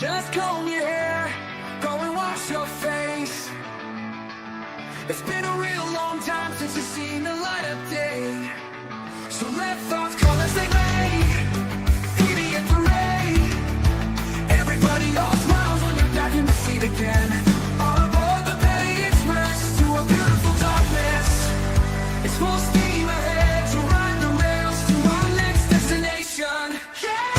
Just comb your hair, go and wash your face. It's been a real long time since you've seen the light of day. So let thoughts come as they may, beauty and parade. Everybody all smiles when you're back in the seat again. All aboard the Petty Express to a beautiful darkness. It's full steam ahead to ride the rails to our next destination. Yeah!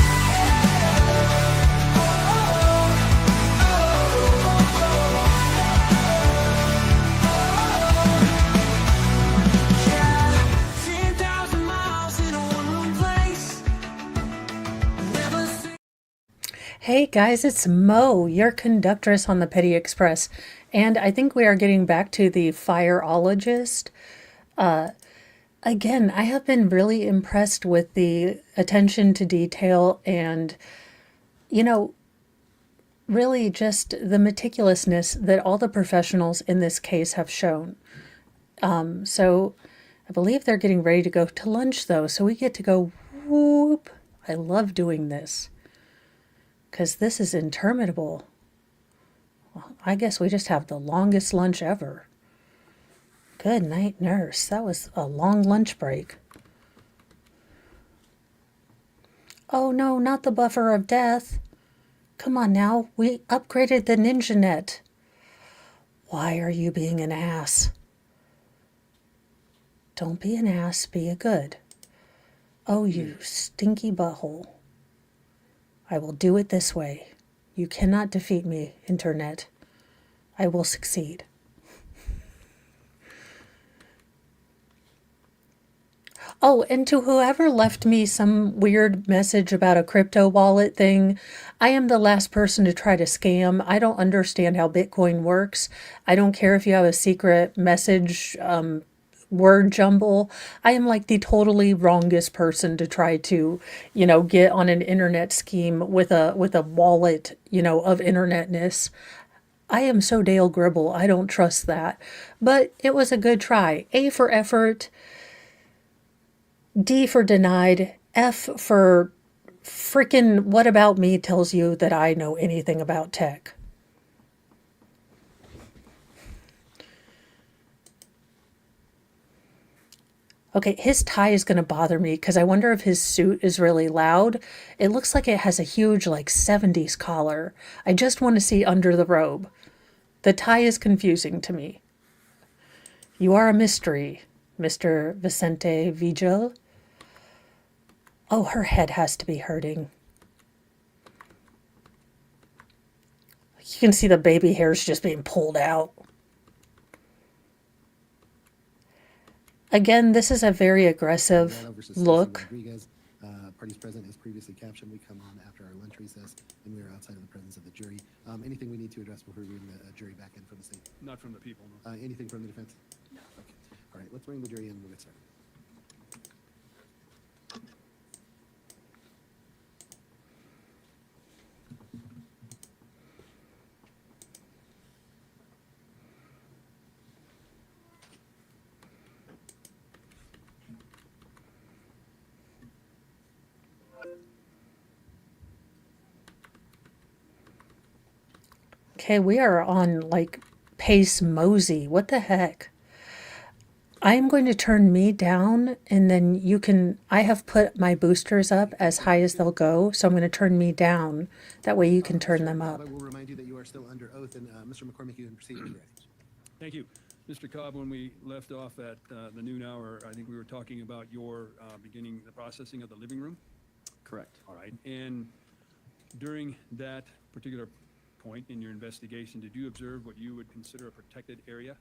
Hey guys, it's Mo, your conductress on the Petty Express, and I think we are getting back to the fireologist. Again, I have been really impressed with the attention to detail and, really just the meticulousness that all the professionals in this case have shown. So I believe they're getting ready to go to lunch though, so we get to go whoop. I love doing this. Because this is interminable. Well, I guess we just have the longest lunch ever. Good night, nurse. That was a long lunch break. Oh no, not the buffer of death. Come on now, we upgraded the Ninja Net. Why are you being an ass? Don't be an ass, be a good. Oh, you stinky butthole. I will do it this way. You cannot defeat me, Internet. I will succeed. Oh, and to whoever left me some weird message about a crypto wallet thing, I am the last person to try to scam. I don't understand how Bitcoin works. I don't care if you have a secret message word jumble. I am like the totally wrongest person to try to, get on an internet scheme with a wallet, of internetness. I am so Dale Gribble. I don't trust that. But it was a good try. A for effort, D for denied, F for frickin' what about me tells you that I know anything about tech. Okay, his tie is going to bother me because I wonder if his suit is really loud. It looks like it has a huge, 70s collar. I just want to see under the robe. The tie is confusing to me. You are a mystery, Mr. Vicente Vigil. Oh, her head has to be hurting. You can see the baby hairs just being pulled out. Again, this is a very aggressive look. Parties present as previously captioned. We come on after our lunch recess, and we are outside of the presence of the jury. Anything we need to address before we bring the jury back in from the scene? Not from the people, no. Anything from the defense? No. Okay. All right, let's bring the jury in and we'll get started. Okay, we are on Pace Mosey. What the heck? I am going to turn me down and then I have put my boosters up as high as they'll go. So I'm going to turn me down. That way you can turn them up. I will remind you that you are still under oath, and Mr. McCormick, you can proceed with your items. Thank you. Mr. Cobb, when we left off at the noon hour, I think we were talking about your beginning the processing of the living room. Correct. All right. And during that particular point in your investigation, did you observe what you would consider a protected area?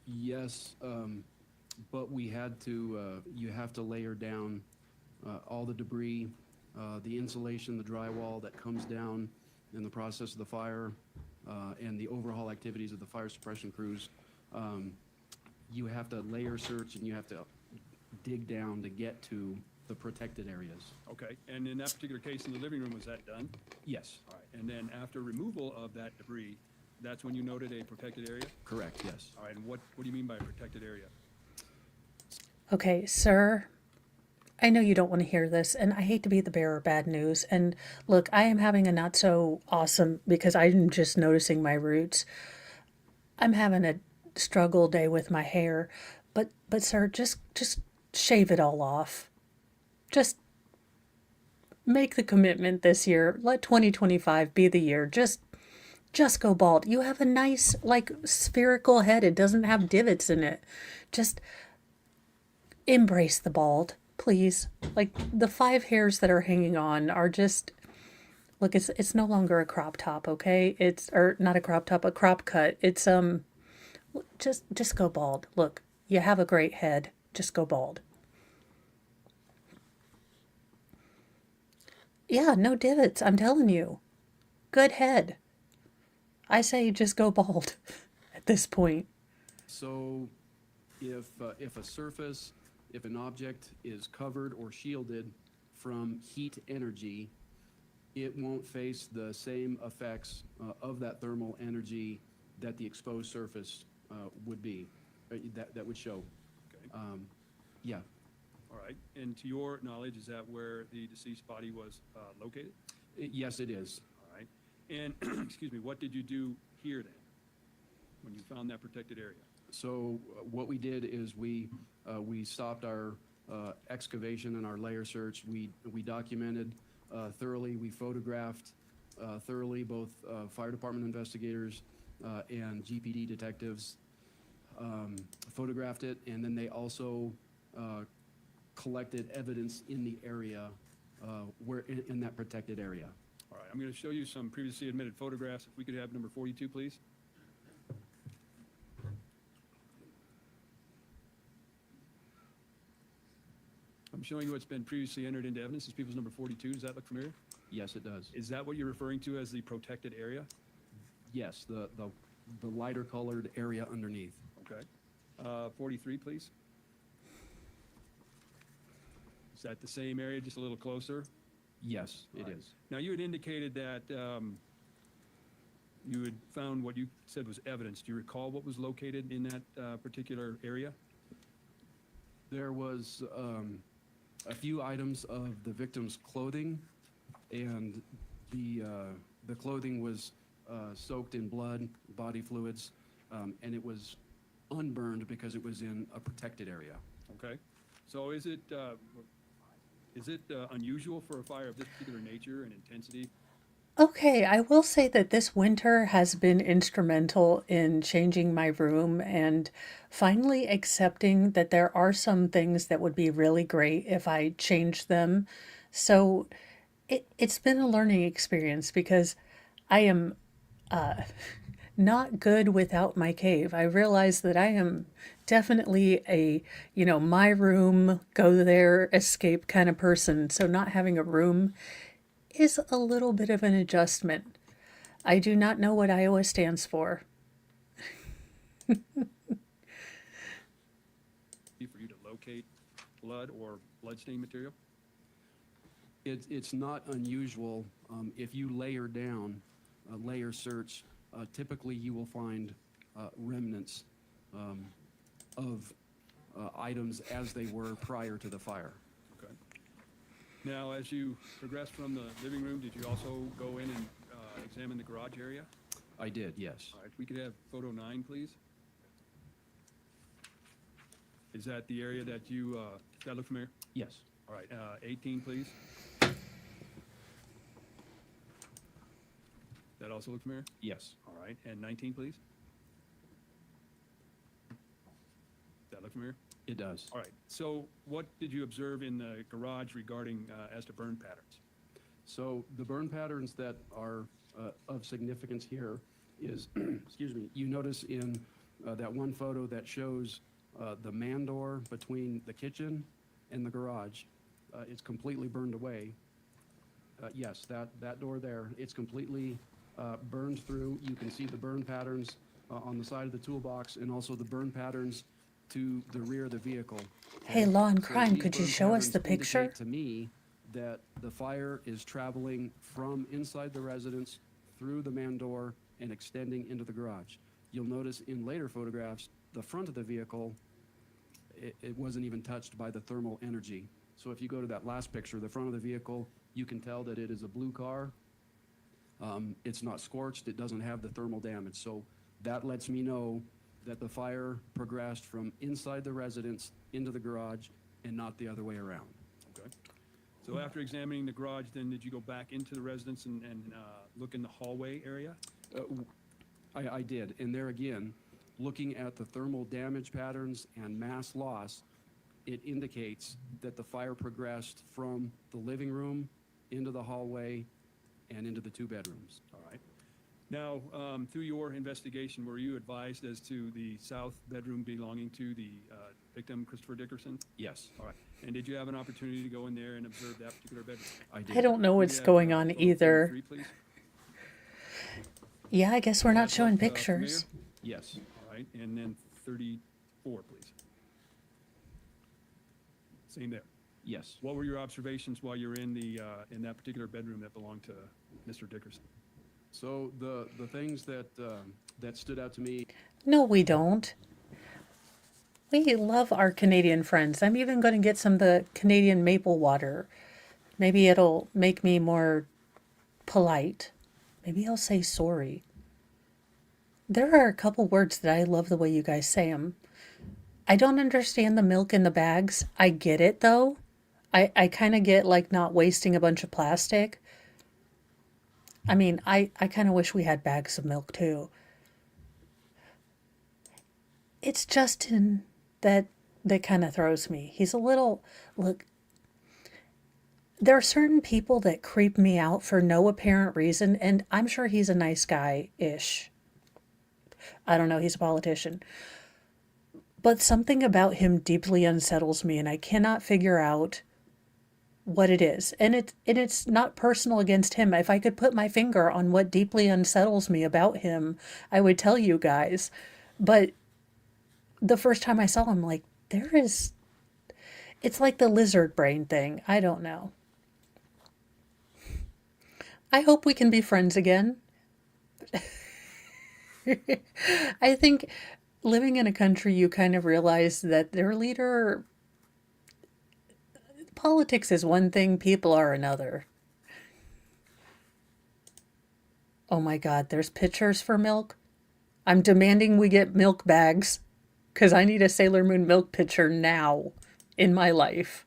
Yes, but we had to, you have to layer down all the debris, the insulation, the drywall that comes down in the process of the fire, and the overhaul activities of the fire suppression crews. You have to layer search and you have to dig down to get to the protected areas. Okay. And in that particular case in the living room, was that done? Yes. All right. And then after removal of that debris, that's when you noted a protected area? Correct, yes. All right. And what do you mean by a protected area? Okay, sir, I know you don't want to hear this, and I hate to be the bearer of bad news. And look, I am having a not so awesome because I'm just noticing my roots. I'm having a struggle day with my hair, but sir, just shave it all off. Just make the commitment this year. Let 2025 be the year. Just go bald. You have a nice like spherical head. It doesn't have divots in it. Just embrace the bald, please. Like the five hairs that are hanging on are just look, it's no longer a crop top, okay? It's or not a crop top, a crop cut. It's just go bald. Look, you have a great head. Just go bald. Yeah, no divots, I'm telling you. Good head. I say just go bald at this point. So if a surface, if an object is covered or shielded from heat energy, it won't face the same effects of that thermal energy that the exposed surface would be, that would show. Okay. Yeah, All right. And to your knowledge, is that where the deceased body was located? yes, it is. All right. And, excuse me, what did you do here then, when you found that protected area? So what we did is we stopped our excavation and our layer search. We documented thoroughly. We photographed thoroughly, both fire department investigators and GPD detectives photographed it, and then they also collected evidence in the area where in that protected area. All right. I'm going to show you some previously admitted photographs. If we could have number 42, please. I'm showing you what's been previously entered into evidence. This people's number 42. Does that look familiar? Yes, it does. Is that what you're referring to as the protected area? Yes, the lighter colored area underneath. Okay. 43, please. Is that the same area, just a little closer? Yes, it All right. is. Now, you had indicated that you had found what you said was evidence. Do you recall what was located in that particular area? There was a few items of the victim's clothing, and the clothing was soaked in blood, body fluids, and it was unburned because it was in a protected area. Okay. So is it unusual for a fire of this particular nature and intensity? Okay, I will say that this winter has been instrumental in changing my room and finally accepting that there are some things that would be really great if I changed them. So it's been a learning experience because I am not good without my cave. I realize that I am definitely a, my room, go there, escape kind of person. So not having a room is a little bit of an adjustment. I do not know what Iowa stands for. For you to locate blood or bloodstain material? It's not unusual. If you layer down, layer search, typically you will find remnants of items as they were prior to the fire. Okay. Now, as you progressed from the living room, did you also go in and examine the garage area? I did, yes. All right, we could have photo 9, please. Is that the area that you, does that look familiar? Yes. All right, 18, please. That also look familiar? Yes. All right, and 19, please. That look familiar? It does. All right, so what did you observe in the garage regarding as to burn patterns? So the burn patterns that are of significance here is, excuse me, you notice in that one photo that shows the man door between the kitchen and the garage, it's completely burned away. Yes, that door there, it's completely burned through. You can see the burn patterns on the side of the toolbox and also the burn patterns to the rear of the vehicle. Hey, Law and So Crime, these could you burn show us the patterns picture? indicate to me that the fire is traveling from inside the residence through the man door and extending into the garage. You'll notice in later photographs, the front of the vehicle, it wasn't even touched by the thermal energy. So if you go to that last picture, the front of the vehicle, you can tell that it is a blue car. It's not scorched, it doesn't have the thermal damage. So that lets me know that the fire progressed from inside the residence into the garage and not the other way around. Okay. So after examining the garage, then did you go back into the residence and look in the hallway area? I did, and there again, looking at the thermal damage patterns and mass loss, it indicates that the fire progressed from the living room into the hallway and into the 2 bedrooms. All right. Now, through your investigation, were you advised as to the south bedroom belonging to the victim, Christopher Dickerson? Yes, All right. And did you have an opportunity to go in there and observe that particular bedroom? I did. I don't know what's Could we have, going on photo either. 33, please? Yeah, I guess we're not That's showing what, pictures. Yes. All right. And then 34, please. Same there. Yes. What were your observations while you were in in that particular bedroom that belonged to Mr. Dickerson? So the things that that stood out to me, No, we don't. We love our Canadian friends. I'm even going to get some of the Canadian maple water. Maybe it'll make me more polite. Maybe I'll say sorry. There are a couple words that I love the way you guys say them. I don't understand the milk in the bags. I get it though. I kind of get like not wasting a bunch of plastic. I mean, I kind of wish we had bags of milk too. It's Justin that kind of throws me. He's a little, look, there are certain people that creep me out for no apparent reason, and I'm sure he's a nice guy-ish. I don't know, he's a politician. But something about him deeply unsettles me, and I cannot figure out what it is. And it's not personal against him. If I could put my finger on what deeply unsettles me about him, I would tell you guys. But the first time I saw him, like, it's like the lizard brain thing. I don't know. I hope we can be friends again. I think living in a country, you kind of realize that their leader, politics is one thing, people are another. Oh my God, there's pitchers for milk. I'm demanding we get milk bags because I need a Sailor Moon milk pitcher now in my life.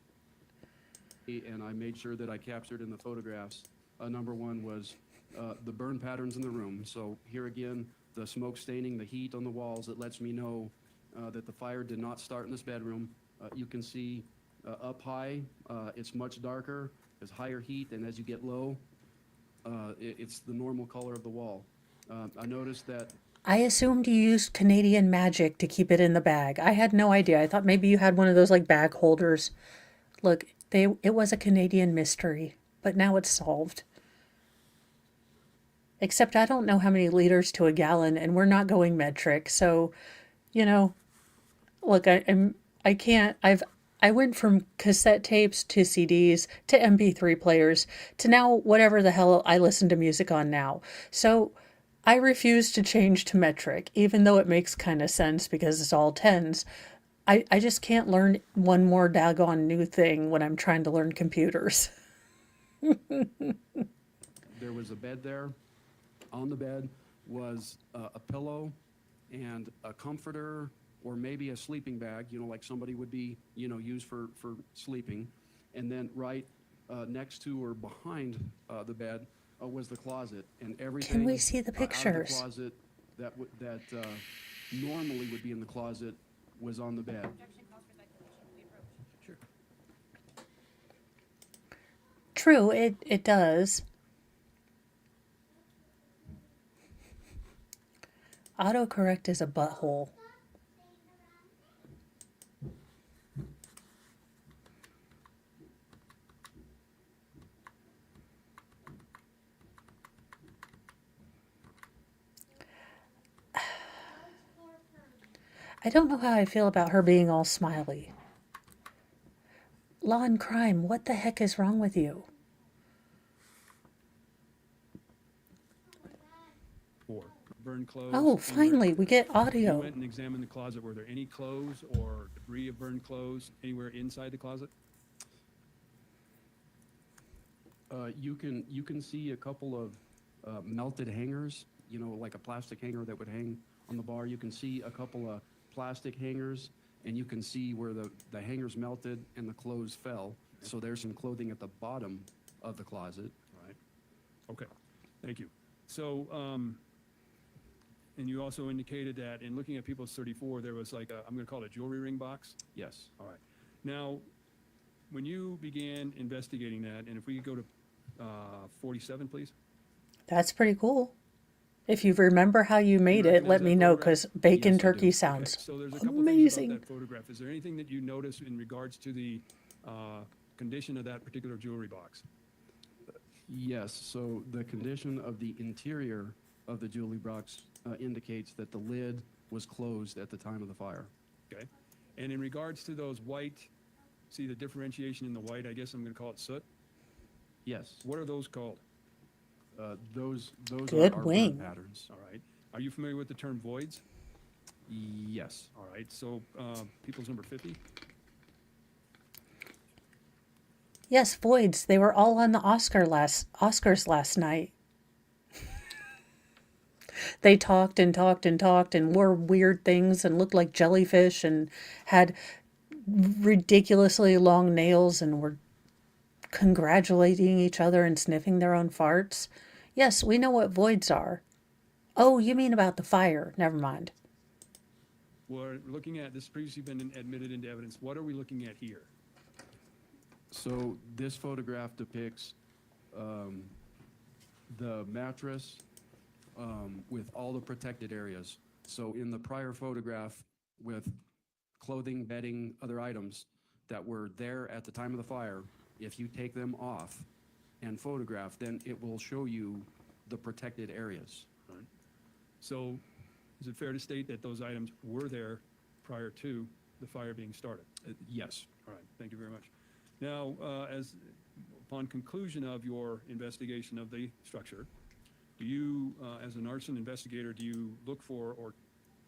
and I made sure that I captured in the photographs. Number one was the burn patterns in the room. So here again, the smoke staining, the heat on the walls, it lets me know that the fire did not start in this bedroom. You can see up high, it's much darker, there's higher heat, and as you get low, it's the normal color of the wall. I noticed that I assumed you used Canadian magic to keep it in the bag. I had no idea. I thought maybe you had one of those like bag holders. Look, it was a Canadian mystery, but now it's solved. Except I don't know how many liters to a gallon, and we're not going metric. So, look, I can't. I went from cassette tapes to CDs to MP3 players to now whatever the hell I listen to music on now. So I refuse to change to metric, even though it makes kind of sense because it's all tens. I just can't learn one more daggone new thing when I'm trying to learn computers. there was a bed there. On the bed was a pillow and a comforter, or maybe a sleeping bag, like somebody would be, used for sleeping. And then right next to or behind the bed was the closet, and everything. Can we see the out of pictures? the closet that normally would be in the closet was on the bed. Sure. True, it does. Autocorrect is a butthole. I don't know how I feel about her being all smiley. Law and crime, what the heck is wrong with you? 4. Burn clothes. Oh, finally, we get You audio. went and examined the closet. Were there any clothes or debris of burned clothes anywhere inside the closet? You can see a couple of melted hangers, you know, like a plastic hanger that would hang on the bar. You can see a couple of plastic hangers, and you can see where the hangers melted and the clothes fell. So there's some clothing at the bottom of the closet. Right. Okay, thank you. So, and you also indicated that in looking at People's 34, there was like a, I'm going to call it a jewelry ring box? Yes. All right. Now, when you began investigating that, and if we could go to 47, please? That's pretty cool. If you remember how you made it, recognize let that me know, photograph? because bacon Yes, I turkey do. sounds Okay, so there's a couple amazing. things about that photograph. Is there anything that you notice in regards to the condition of that particular jewelry box? Yes, so the condition of the interior of the jewelry box indicates that the lid was closed at the time of the fire. Okay. And in regards to those white, see the differentiation in the white, I guess I'm going to call it soot? Yes, What are those called? those Good are our wing. burn patterns. All right. Are you familiar with the term voids? Yes. All right. So People's number 50? Yes, voids. They were all on the Oscars last night. They talked and talked and talked and wore weird things and looked like jellyfish and had ridiculously long nails and were congratulating each other and sniffing their own farts. Yes, we know what voids are. Oh, you mean about the fire. Never mind. We're looking at, this previously been admitted into evidence. What are we looking at here? So this photograph depicts the mattress with all the protected areas. So in the prior photograph with clothing, bedding, other items that were there at the time of the fire, if you take them off and photograph, then it will show you the protected areas. All right. So is it fair to state that those items were there prior to the fire being started? Yes. All right, thank you very much. Now, as upon conclusion of your investigation of the structure, do you, as an arson investigator, do you look for, or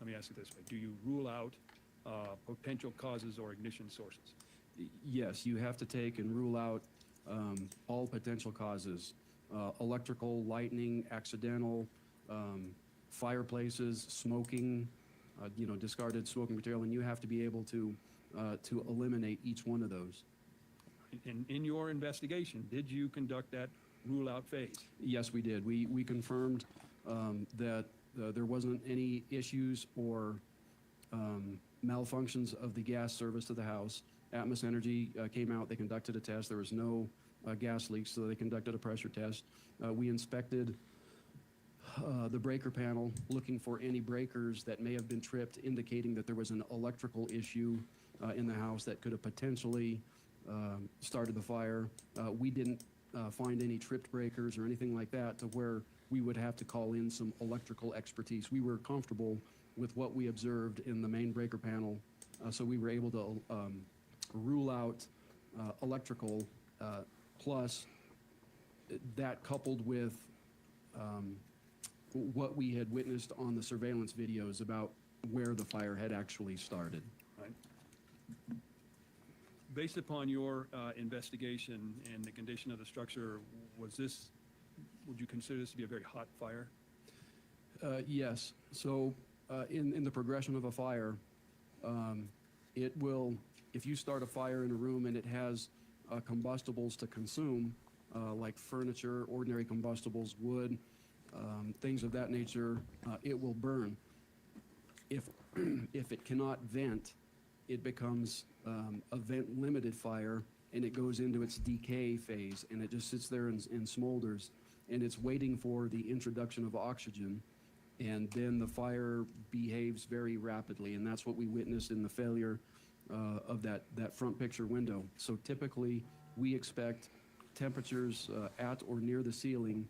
let me ask it this way, do you rule out potential causes or ignition sources? Yes, you have to take and rule out all potential causes, electrical, lightning, accidental, fireplaces, smoking, discarded smoking material, and you have to be able to eliminate each one of those. And in your investigation, did you conduct that rule out phase? Yes, we did. We confirmed that there wasn't any issues or malfunctions of the gas service to the house. Atmos Energy came out, they conducted a test. There was no gas leaks, so they conducted a pressure test. We inspected the breaker panel, looking for any breakers that may have been tripped, indicating that there was an electrical issue in the house that could have potentially started the fire. We didn't find any tripped breakers or anything like that to where we would have to call in some electrical expertise. We were comfortable with what we observed in the main breaker panel, so we were able to rule out electrical, plus that coupled with what we had witnessed on the surveillance videos about where the fire had actually started. Right. Based upon your investigation and the condition of the structure, would you consider this to be a very hot fire? Yes. So in the progression of a fire, it will, if you start a fire in a room and it has combustibles to consume, like furniture, ordinary combustibles, wood, things of that nature, it will burn. If it cannot vent, it becomes a vent-limited fire, and it goes into its decay phase, and it just sits there and smolders, and it's waiting for the introduction of oxygen, and then the fire behaves very rapidly, and that's what we witnessed in the failure of that front picture window. So typically, we expect temperatures at or near the ceiling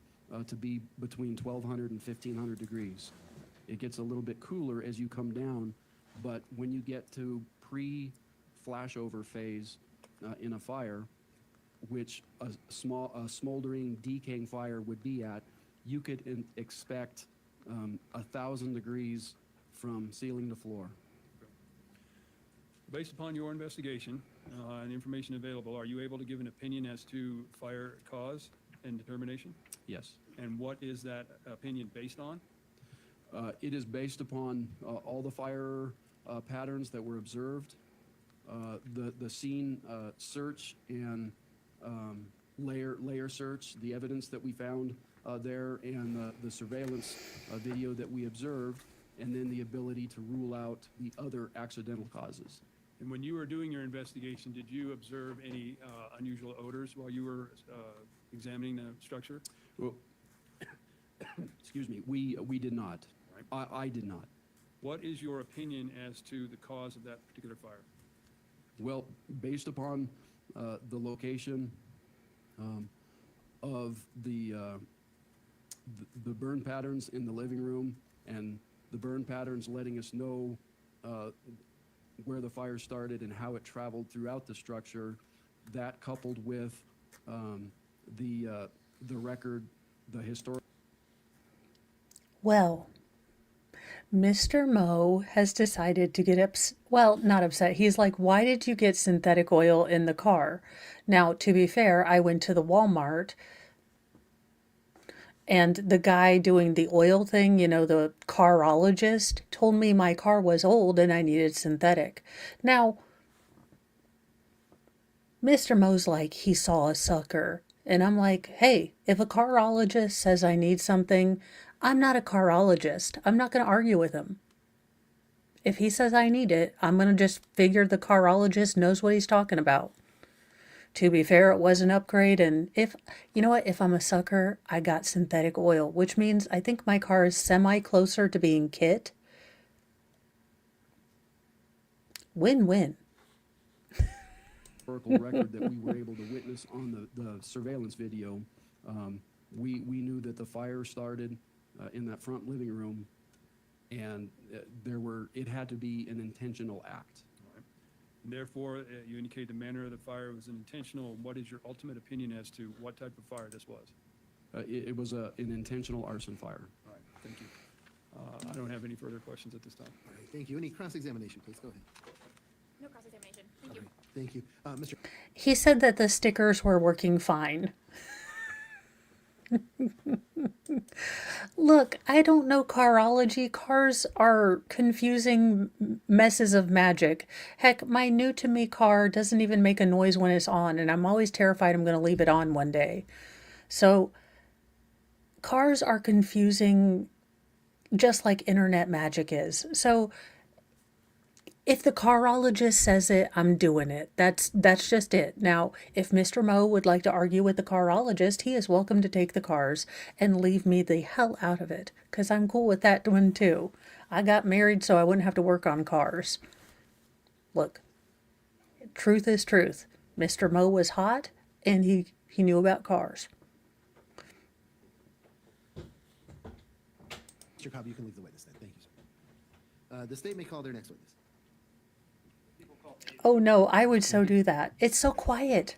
to be between 1,200 and 1,500 degrees. It gets a little bit cooler as you come down, but when you get to pre-flashover phase in a fire, which a smoldering, decaying fire would be at, you could expect 1,000 degrees from ceiling to floor. Based upon your investigation and information available, are you able to give an opinion as to fire cause? and determination? Yes. And what is that opinion based on? It is based upon all the fire patterns that were observed, the scene search and layer search, the evidence that we found there, and the surveillance video that we observed, and then the ability to rule out the other accidental causes. And when you were doing your investigation, did you observe any unusual odors while you were examining the structure? Well, excuse me, we did not. I did not. What is your opinion as to the cause of that particular fire? Well, based upon the location of the burn patterns in the living room and the burn patterns letting us know where the fire started and how it traveled throughout the structure, that coupled with the record, the historic. Well, Mr. Moe has decided to get not upset. He's like, why did you get synthetic oil in the car? Now, to be fair, I went to the Walmart and the guy doing the oil thing, the carologist, told me my car was old and I needed synthetic. Now, Mr. Moe's like, he saw a sucker. And I'm like, hey, if a carologist says I need something, I'm not a carologist. I'm not going to argue with him. If he says I need it, I'm going to just figure the carologist knows what he's talking about. To be fair, it was an upgrade. And if I'm a sucker, I got synthetic oil, which means I think my car is semi-closer to being kit. Win-win. Historical record that we were able to witness on the surveillance video. We knew that the fire started in that front living room, and it had to be an intentional act. Therefore, you indicate the manner of the fire was intentional. What is your ultimate opinion as to what type of fire this was? It was an intentional arson fire. All right, thank you. I don't have any further questions at this time. All right, thank you. Any cross-examination, please, go ahead. No cross-examination. Thank you. All right, thank you. Mr. He said that the stickers were working fine. Look, I don't know carology. Cars are confusing messes of magic. Heck, my new-to-me car doesn't even make a noise when it's on, and I'm always terrified I'm going to leave it on one day. So, cars are confusing just like internet magic is. So, if the carologist says it, I'm doing it. That's just it. Now, if Mr. Moe would like to argue with the carologist, he is welcome to take the cars and leave me the hell out of it, because I'm cool with that one too. I got married so I wouldn't have to work on cars. Look, truth is truth. Mr. Moe was hot, and he knew about cars. Mr. Cobb, you can leave the witness then. Thank you, sir. The state may call their next witness. Oh no, I would so do that. It's so quiet.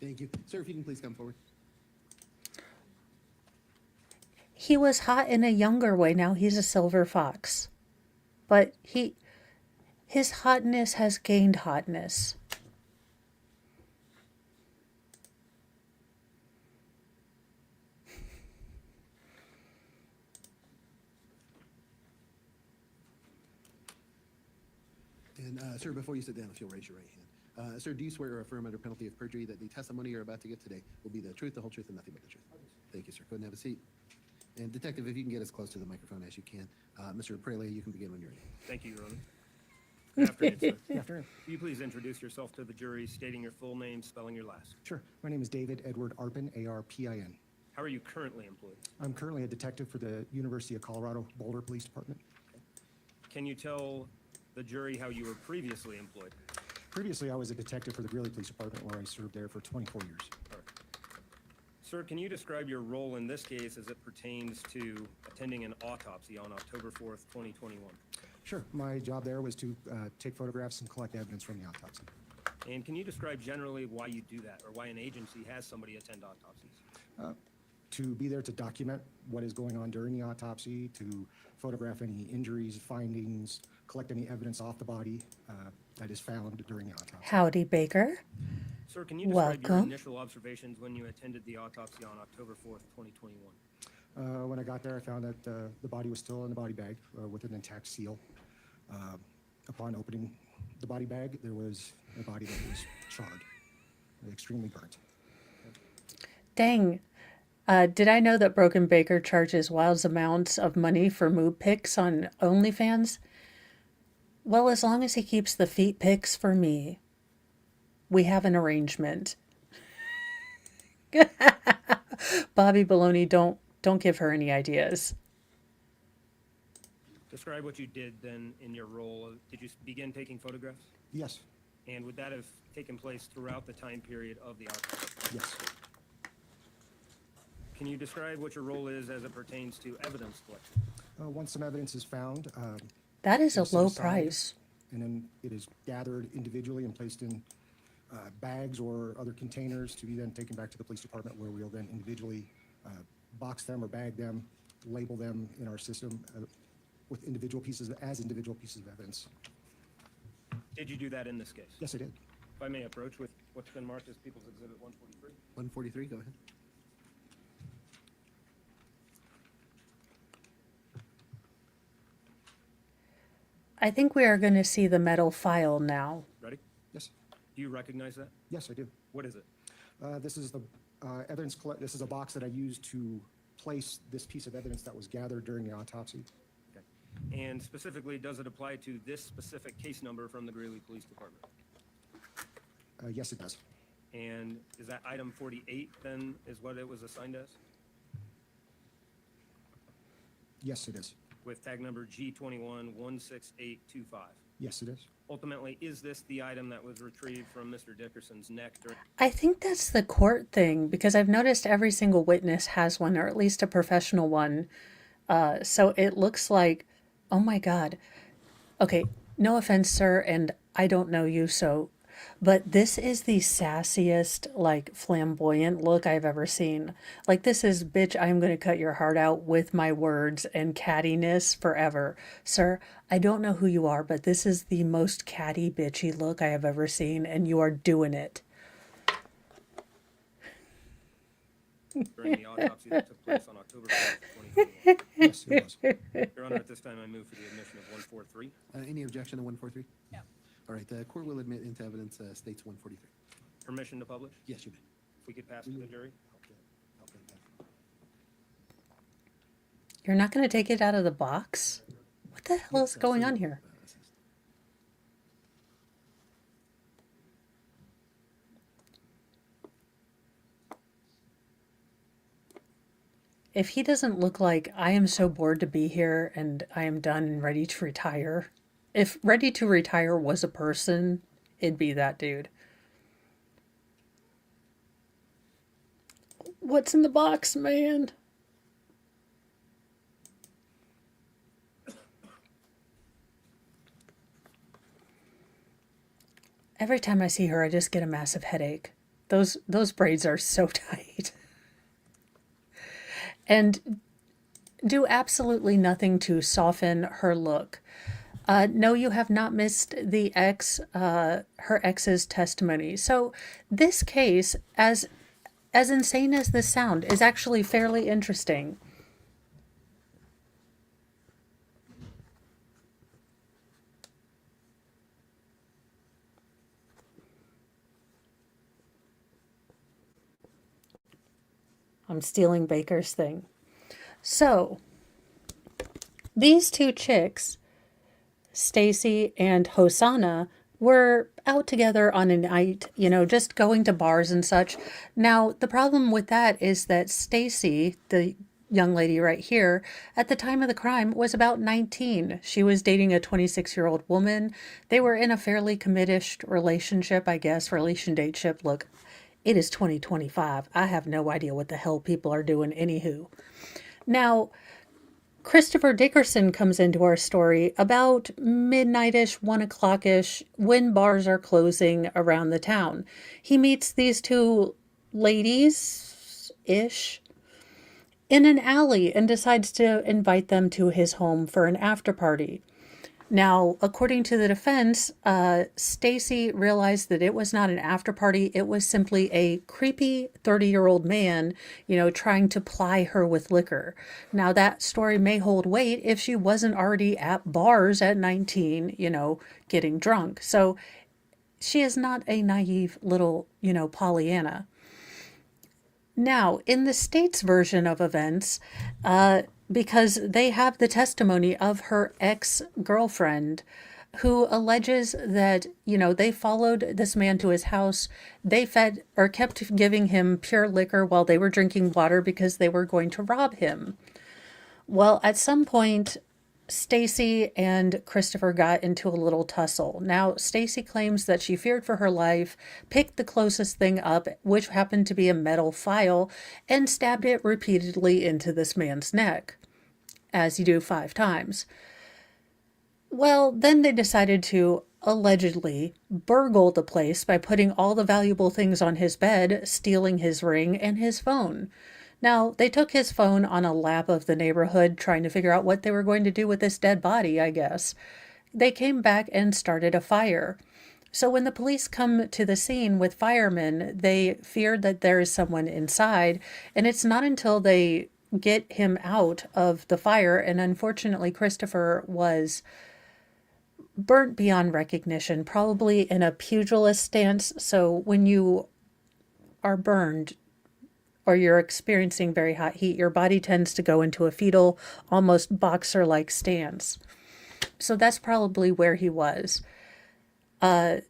Thank you. Sir, if you can please come forward. He was hot in a younger way. Now he's a silver fox. But his hotness has gained hotness. And, sir, before you sit down, if you'll raise your right hand. Sir, do you swear or affirm under penalty of perjury that the testimony you're about to give today will be the truth, the whole truth, and nothing but the truth? Thank you, sir. Go ahead and have a seat. And Detective, if you can get as close to the microphone as you can. Mr. Praley, you can begin when you're ready. Thank you, Your Honor. Good afternoon, sir. Good afternoon. Will you please introduce yourself to the jury, stating your full name, spelling your last? Sure. My name is David Edward Arpin, A-R-P-I-N. How are you currently employed? I'm currently a detective for the University of Colorado Boulder Police Department. Can you tell the jury how you were previously employed? Previously, I was a detective for the Greeley Police Department, where I served there for 24 years. Sir, can you describe your role in this case as it pertains to attending an autopsy on October 4th, 2021? Sure. My job there was to take photographs and collect evidence from the autopsy. And can you describe generally why you do that, or why an agency has somebody attend autopsies? To be there to document what is going on during the autopsy, to photograph any injuries, findings, collect any evidence off the body that is found during the autopsy. Howdy, Baker. Sir, can you describe your Welcome. initial observations when you attended the autopsy on October 4th, 2021? When I got there, I found that the body was still in the body bag with an intact seal. Upon opening the body bag, there was a body that was charred, extremely burnt. Dang. Did I know that Broken Baker charges wild amounts of money for moob pics on OnlyFans? Well, as long as he keeps the feet pics for me, we have an arrangement. Bobby Baloney, don't give her any ideas. Describe what you did then in your role. Did you begin taking photographs? Yes, And would that have taken place throughout the time period of the autopsy? yes. Can you describe what your role is as it pertains to evidence collection? Once some evidence is found, That is a set low aside, price. and then it is gathered individually and placed in bags or other containers to be then taken back to the police department, where we'll then individually box them or bag them, label them in our system with individual pieces of evidence. Did you do that in this case? Yes, I did. If I may approach with what's been marked as People's Exhibit 143. 143, go ahead. I think we are going to see the metal file now. Ready? Yes, Do you recognize that? yes, I do. What is it? This is the evidence. This is a box that I used to place this piece of evidence that was gathered during the autopsy. Okay. And specifically, does it apply to this specific case number from the Greeley Police Department? Yes, it does. And is that item 48 then is what it was assigned as? Yes, it is. With tag number G21-16825. Yes, it is. Ultimately, is this the item that was retrieved from Mr. Dickerson's neck during? I think that's the court thing, because I've noticed every single witness has one, or at least a professional one. So it looks like, oh my God. Okay, no offense, sir, and I don't know you, but this is the sassiest, like, flamboyant look I've ever seen. Like, this is, bitch, I'm going to cut your heart out with my words and cattiness forever. Sir, I don't know who you are, but this is the most catty, bitchy look I have ever seen, and you are doing it. During the autopsy that took place on October 4th, 2021. Yes, it was. Your Honor, at this time, I move for the admission of 143. Any objection to 143? No. All right, the court will admit into evidence states 143. Permission to publish? Yes, you may. If we could pass to the jury? You're not going to take it out of the box? What the hell is going on here? If he doesn't look like, I am so bored to be here and I am done and ready to retire. If ready to retire was a person, it'd be that dude. What's in the box, man? Every time I see her, I just get a massive headache. Those braids are so tight. And do absolutely nothing to soften her look. No, you have not missed the her ex's testimony. So this case, as insane as this sound, is actually fairly interesting. I'm stealing Baker's thing. So, these two chicks, Stacy and Hosanna, were out together on a night, just going to bars and such. Now, the problem with that is that Stacy, the young lady right here, at the time of the crime was about 19. She was dating a 26-year-old woman. They were in a fairly committed relationship, I guess, relationship. Look, it is 2025. I have no idea what the hell people are doing anywho. Now, Christopher Dickerson comes into our story about midnightish, 1 o'clock-ish, when bars are closing around the town. He meets these two ladies-ish in an alley and decides to invite them to his home for an after party. Now, according to the defense, Stacy realized that it was not an after party. It was simply a creepy 30-year-old man, trying to ply her with liquor. Now, that story may hold weight if she wasn't already at bars at 19, getting drunk. So she is not a naive little, Pollyanna. Now, in the state's version of events, because they have the testimony of her ex-girlfriend who alleges that, they followed this man to his house. They fed or kept giving him pure liquor while they were drinking water because they were going to rob him. Well, at some point, Stacy and Christopher got into a little tussle. Now, Stacy claims that she feared for her life, picked the closest thing up, which happened to be a metal file, and stabbed it repeatedly into this man's neck, as you do 5 times. Well, then they decided to allegedly burgle the place by putting all the valuable things on his bed, stealing his ring and his phone. Now, they took his phone on a lap of the neighborhood, trying to figure out what they were going to do with this dead body, I guess. They came back and started a fire. So when the police come to the scene with firemen, they feared that there is someone inside, and it's not until they get him out of the fire, and unfortunately Christopher was burnt beyond recognition, probably in a pugilist stance. So when you are burned, or you're experiencing very hot heat, your body tends to go into a fetal, almost boxer-like stance. So that's probably where he was. The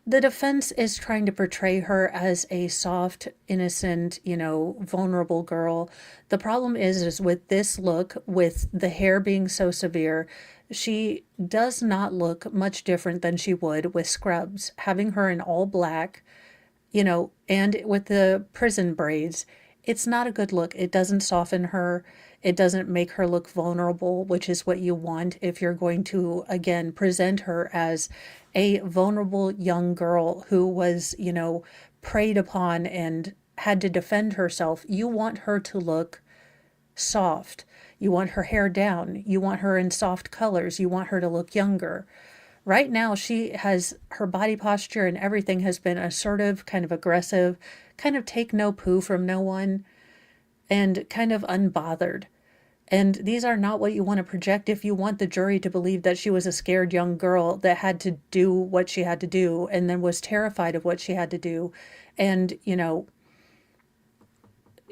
defense is trying to portray her as a soft, innocent, vulnerable girl. The problem is with this look, with the hair being so severe, she does not look much different than she would with Scrubs. Having her in all black, and with the prison braids, it's not a good look. It doesn't soften her. It doesn't make her look vulnerable, which is what you want if you're going to, again, present her as a vulnerable young girl who was, preyed upon and had to defend herself. You want her to look soft. You want her hair down. You want her in soft colors. You want her to look younger. Right now, her body posture and everything has been assertive, kind of aggressive, kind of take no poo from no one, and kind of unbothered. And these are not what you want to project if you want the jury to believe that she was a scared young girl that had to do what she had to do and then was terrified of what she had to do and,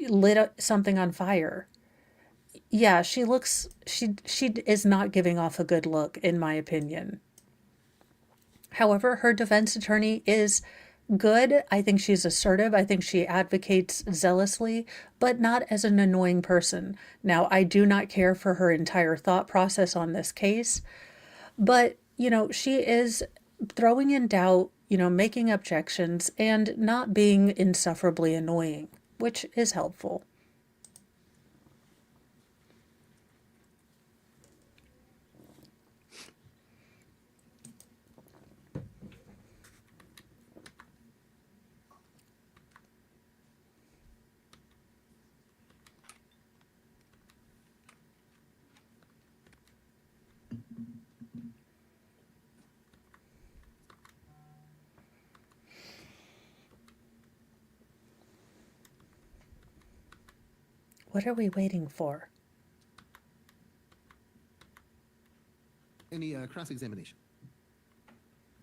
lit something on fire. Yeah, she is not giving off a good look, in my opinion. However, her defense attorney is good. I think she's assertive. I think she advocates zealously, but not as an annoying person. Now, I do not care for her entire thought process on this case, but, she is throwing in doubt, making objections, and not being insufferably annoying, which is helpful. What are we waiting for? Any cross-examination?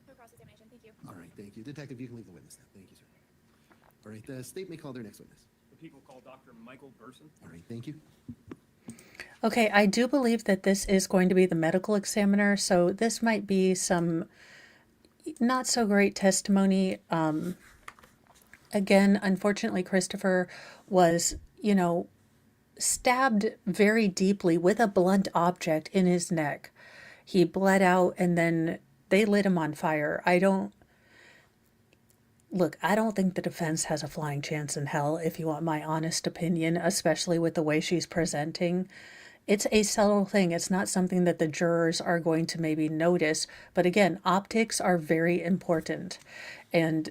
No cross-examination, thank you. All right, thank you. Detective, you can leave the witness now. Thank you, sir. All right, the state may call their next witness. The people call Dr. Michael Burson. All right, thank you. Okay, I do believe that this is going to be the medical examiner, so this might be some not so great testimony. Again, unfortunately, Christopher was, stabbed very deeply with a blunt object in his neck. He bled out and then they lit him on fire. I don't think the defense has a flying chance in hell, if you want my honest opinion, especially with the way she's presenting. It's a subtle thing. It's not something that the jurors are going to maybe notice. But again, optics are very important. And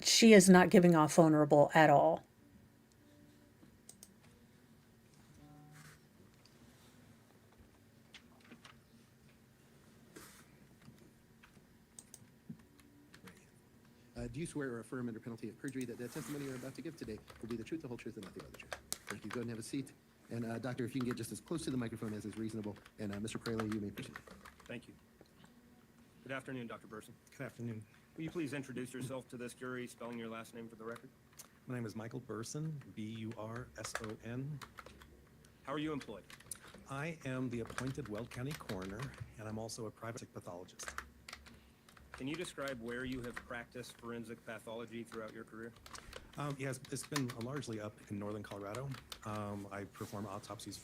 she is not giving off vulnerable at all. Do you swear or affirm under penalty of perjury that the testimony you're about to give today will be the truth, the whole truth, and nothing but the truth? Thank you. Go ahead and have a seat. And doctor, if you can get just as close to the microphone as is reasonable. And Mr. Praley, you may proceed. Thank you. Good afternoon, Dr. Burson. Good afternoon. Will you please introduce yourself to this jury, spelling your last name for the record? My name is Michael Burson, B-U-R-S-O-N. How are you employed? I am the appointed Weld County coroner, and I'm also a private pathologist. Can you describe where you have practiced forensic pathology throughout your career? Yes, it's been largely up in northern Colorado. I perform autopsies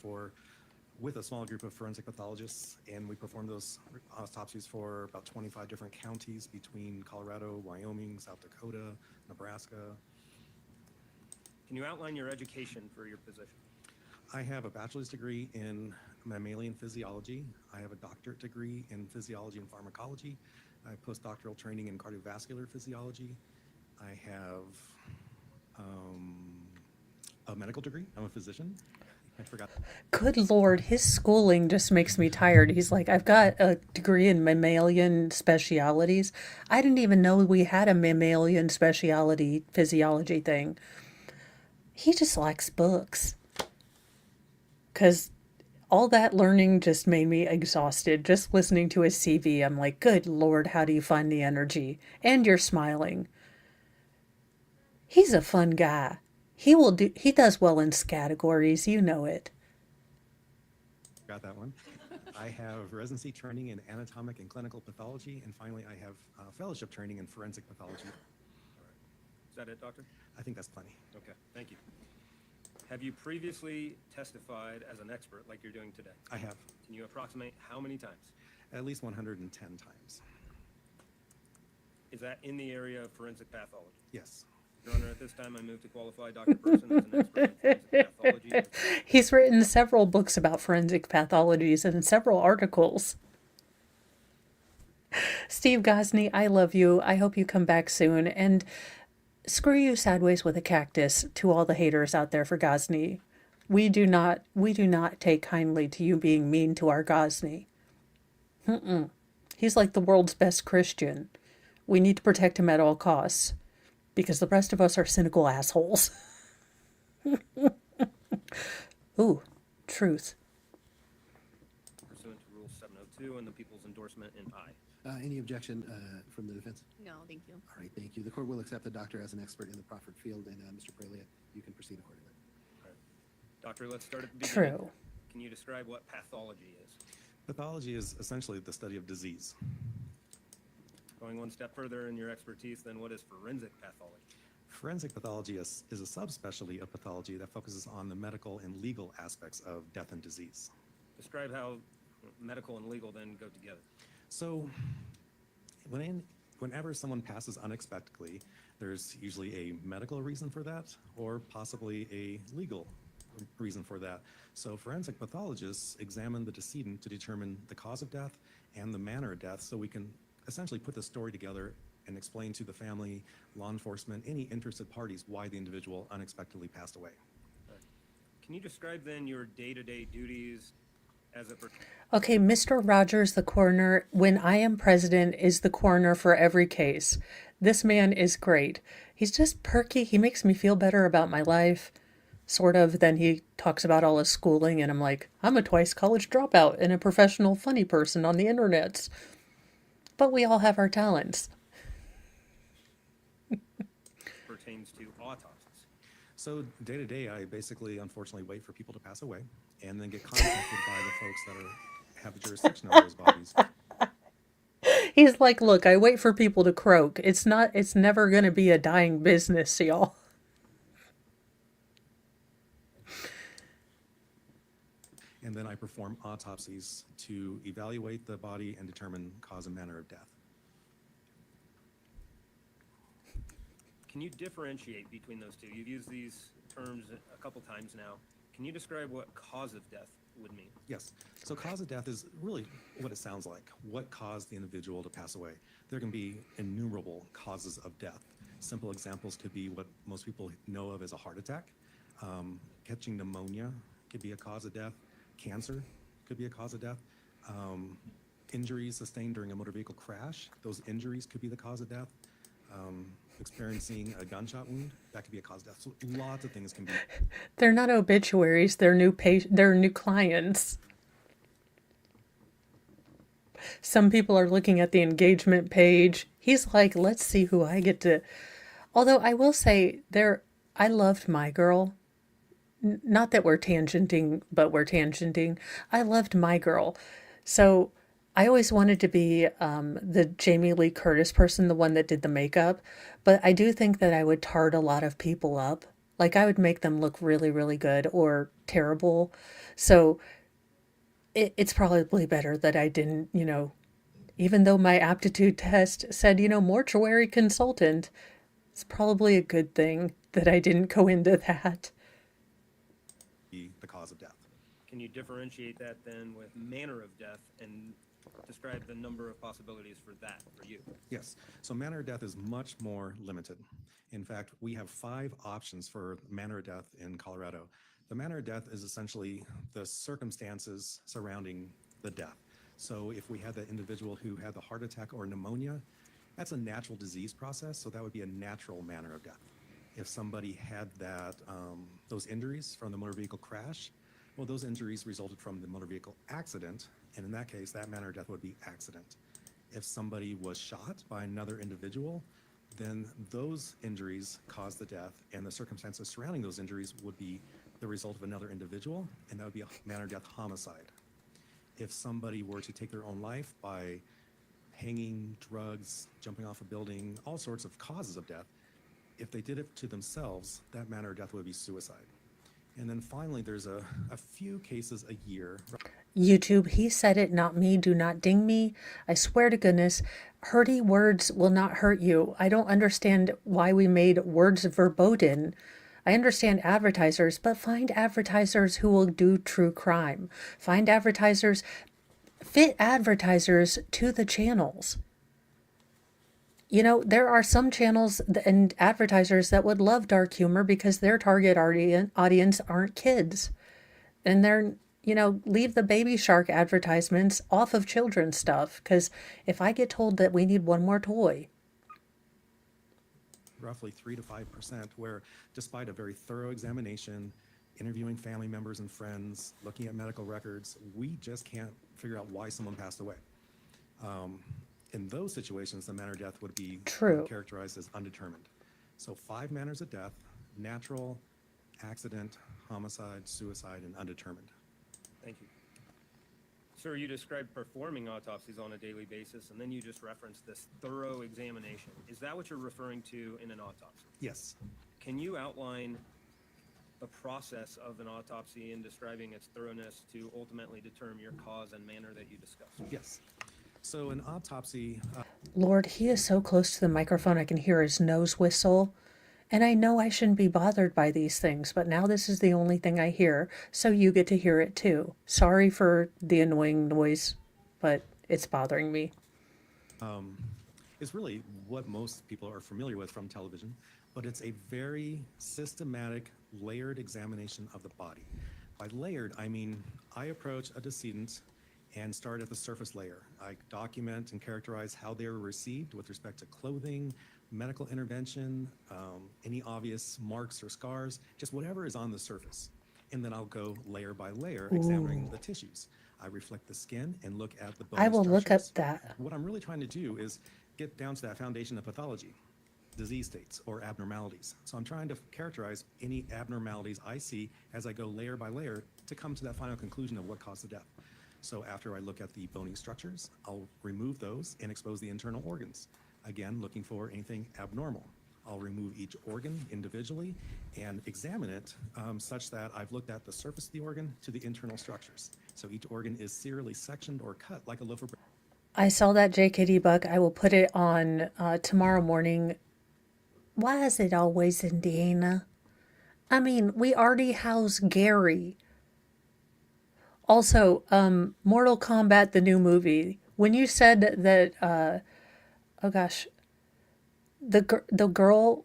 with a small group of forensic pathologists, and we perform those autopsies for about 25 different counties between Colorado, Wyoming, South Dakota, Nebraska. Can you outline your education for your position? I have a bachelor's degree in mammalian physiology. I have a doctorate degree in physiology and pharmacology. I have postdoctoral training in cardiovascular physiology. I have a medical degree. I'm a physician. I forgot. Good Lord, his schooling just makes me tired. He's like, I've got a degree in mammalian specialities. I didn't even know we had a mammalian speciality physiology thing. He just likes books. Because all that learning just made me exhausted. Just listening to his CV, I'm like, good Lord, how do you find the energy? And you're smiling. He's a fun guy. He does well in categories, you know it. Got that one. I have residency training in anatomic and clinical pathology, and finally I have fellowship training in forensic pathology. Is that it, Doctor? I think that's plenty. Okay, thank you. Have you previously testified as an expert like you're doing today? I have Can you approximate how many times? at least 110 times. Is that in the area of forensic pathology? Yes. Your Honor, at this time I move to qualify Dr. Burson as an expert in forensic pathology. He's written several books about forensic pathologies and several articles. Steve Gosney, I love you. I hope you come back soon. And screw you sideways with a cactus to all the haters out there for Gosney. We do not take kindly to you being mean to our Gosney. He's like the world's best Christian. We need to protect him at all costs. Because the rest of us are cynical assholes. Ooh, truth. Pursuant to Rule 702 and the people's endorsement in I. Any objection from the defense? No, thank you. All right, thank you. The court will accept the doctor as an expert in the proffered field, and Mr. Praley, you can proceed accordingly. Doctor, let's start at the beginning. True. Can you describe what pathology is? Pathology is essentially the study of disease. Going one step further in your expertise, then what is forensic pathology? Forensic pathology is a subspecialty of pathology that focuses on the medical and legal aspects of death and disease. Describe how medical and legal then go together. So whenever someone passes unexpectedly, there's usually a medical reason for that or possibly a legal reason for that. So forensic pathologists examine the decedent to determine the cause of death and the manner of death, so we can essentially put the story together and explain to the family, law enforcement, any interested parties why the individual unexpectedly passed away. Can you describe then your day-to-day duties as it pertains? Okay, Mr. Rogers, the coroner, when I am president, is the coroner for every case. This man is great. He's just perky. He makes me feel better about my life, sort of. Then he talks about all his schooling, and I'm like, I'm a twice college dropout and a professional funny person on the internet. But we all have our talents. Pertains to autopsies. So day to day, I basically, unfortunately, wait for people to pass away and then get contacted by the folks that have jurisdiction over those bodies. He's like, look, I wait for people to croak. It's never going to be a dying business, y'all. And then I perform autopsies to evaluate the body and determine cause and manner of death. Can you differentiate between those two? You've used these terms a couple times now. Can you describe what cause of death would mean. Yes. So cause of death is really what it sounds like. What caused the individual to pass away? There can be innumerable causes of death. Simple examples could be what most people know of as a heart attack. Catching pneumonia could be a cause of death. Cancer could be a cause of death. Injuries sustained during a motor vehicle crash, those injuries could be the cause of death. Experiencing a gunshot wound, that could be a cause of death. So lots of things can be. They're not obituaries, they're they're new clients. Some people are looking at the engagement page. He's like, let's see who I get to. Although I will say, I loved My Girl. Not that we're tangenting, but we're tangenting. I loved My Girl. So I always wanted to be the Jamie Lee Curtis person, the one that did the makeup. But I do think that I would tart a lot of people up. Like I would make them look really, really good or terrible. So it's probably better that I didn't, even though my aptitude test said, mortuary consultant, it's probably a good thing that I didn't go into that. Be the cause of death. Can you differentiate that then with manner of death and describe the number of possibilities for that for you? Yes. So manner of death is much more limited. In fact, we have 5 options for manner of death in Colorado. The manner of death is essentially the circumstances surrounding the death. So if we had that individual who had the heart attack or pneumonia, that's a natural disease process, so that would be a natural manner of death. If somebody had those injuries from the motor vehicle crash, well, those injuries resulted from the motor vehicle accident, and in that case, that manner of death would be accident. If somebody was shot by another individual, then those injuries caused the death, and the circumstances surrounding those injuries would be the result of another individual, and that would be a manner of death homicide. If somebody were to take their own life by hanging, drugs, jumping off a building, all sorts of causes of death, if they did it to themselves, that manner of death would be suicide. And then finally, there's a few cases a year. YouTube, he said it, not me. Do not ding me. I swear to goodness, hurty words will not hurt you. I don't understand why we made words verboten. I understand advertisers, but find advertisers who will do true crime. Find advertisers, fit advertisers to the channels. There are some channels and advertisers that would love dark humor because their target audience aren't kids. And they're, leave the Baby Shark advertisements off of children's stuff. Because if I get told that we need one more toy, Roughly 3 to 5%, where despite a very thorough examination, interviewing family members and friends, looking at medical records, we just can't figure out why someone passed away. In those situations, the manner of death would be True. characterized as undetermined. So 5 manners of death: natural, accident, homicide, suicide, and undetermined. Thank you. Sir, you described performing autopsies on a daily basis, and then you just referenced this thorough examination. Is that what you're referring to in an autopsy? Yes. Can you outline the process of an autopsy in describing its thoroughness to ultimately determine your cause and manner that you discussed? Yes. So an autopsy, Lord, he is so close to the microphone I can hear his nose whistle. And I know I shouldn't be bothered by these things, but now this is the only thing I hear, so you get to hear it too. Sorry for the annoying noise, but it's bothering me. is really what most people are familiar with from television, but it's a very systematic, layered examination of the body. By layered, I mean I approach a decedent and start at the surface layer. I document and characterize how they were received with respect to clothing, medical intervention, any obvious marks or scars, just whatever is on the surface. And then I'll go layer by layer, examining the tissues. I reflect the skin and look at the bone I will look up structures. that. What I'm really trying to do is get down to that foundation of pathology, disease states or abnormalities. So I'm trying to characterize any abnormalities I see as I go layer by layer to come to that final conclusion of what caused the death. So after I look at the bony structures, I'll remove those and expose the internal organs. Again, looking for anything abnormal. I'll remove each organ individually and examine it such that I've looked at the surface of the organ to the internal structures. So each organ is serially sectioned or cut like a loaf of bread. I saw that JKD Buck. I will put it on tomorrow morning. Why is it always Indiana? I mean, we already house Gary. Also, Mortal Kombat, the new movie. When you said that, oh gosh, the girl,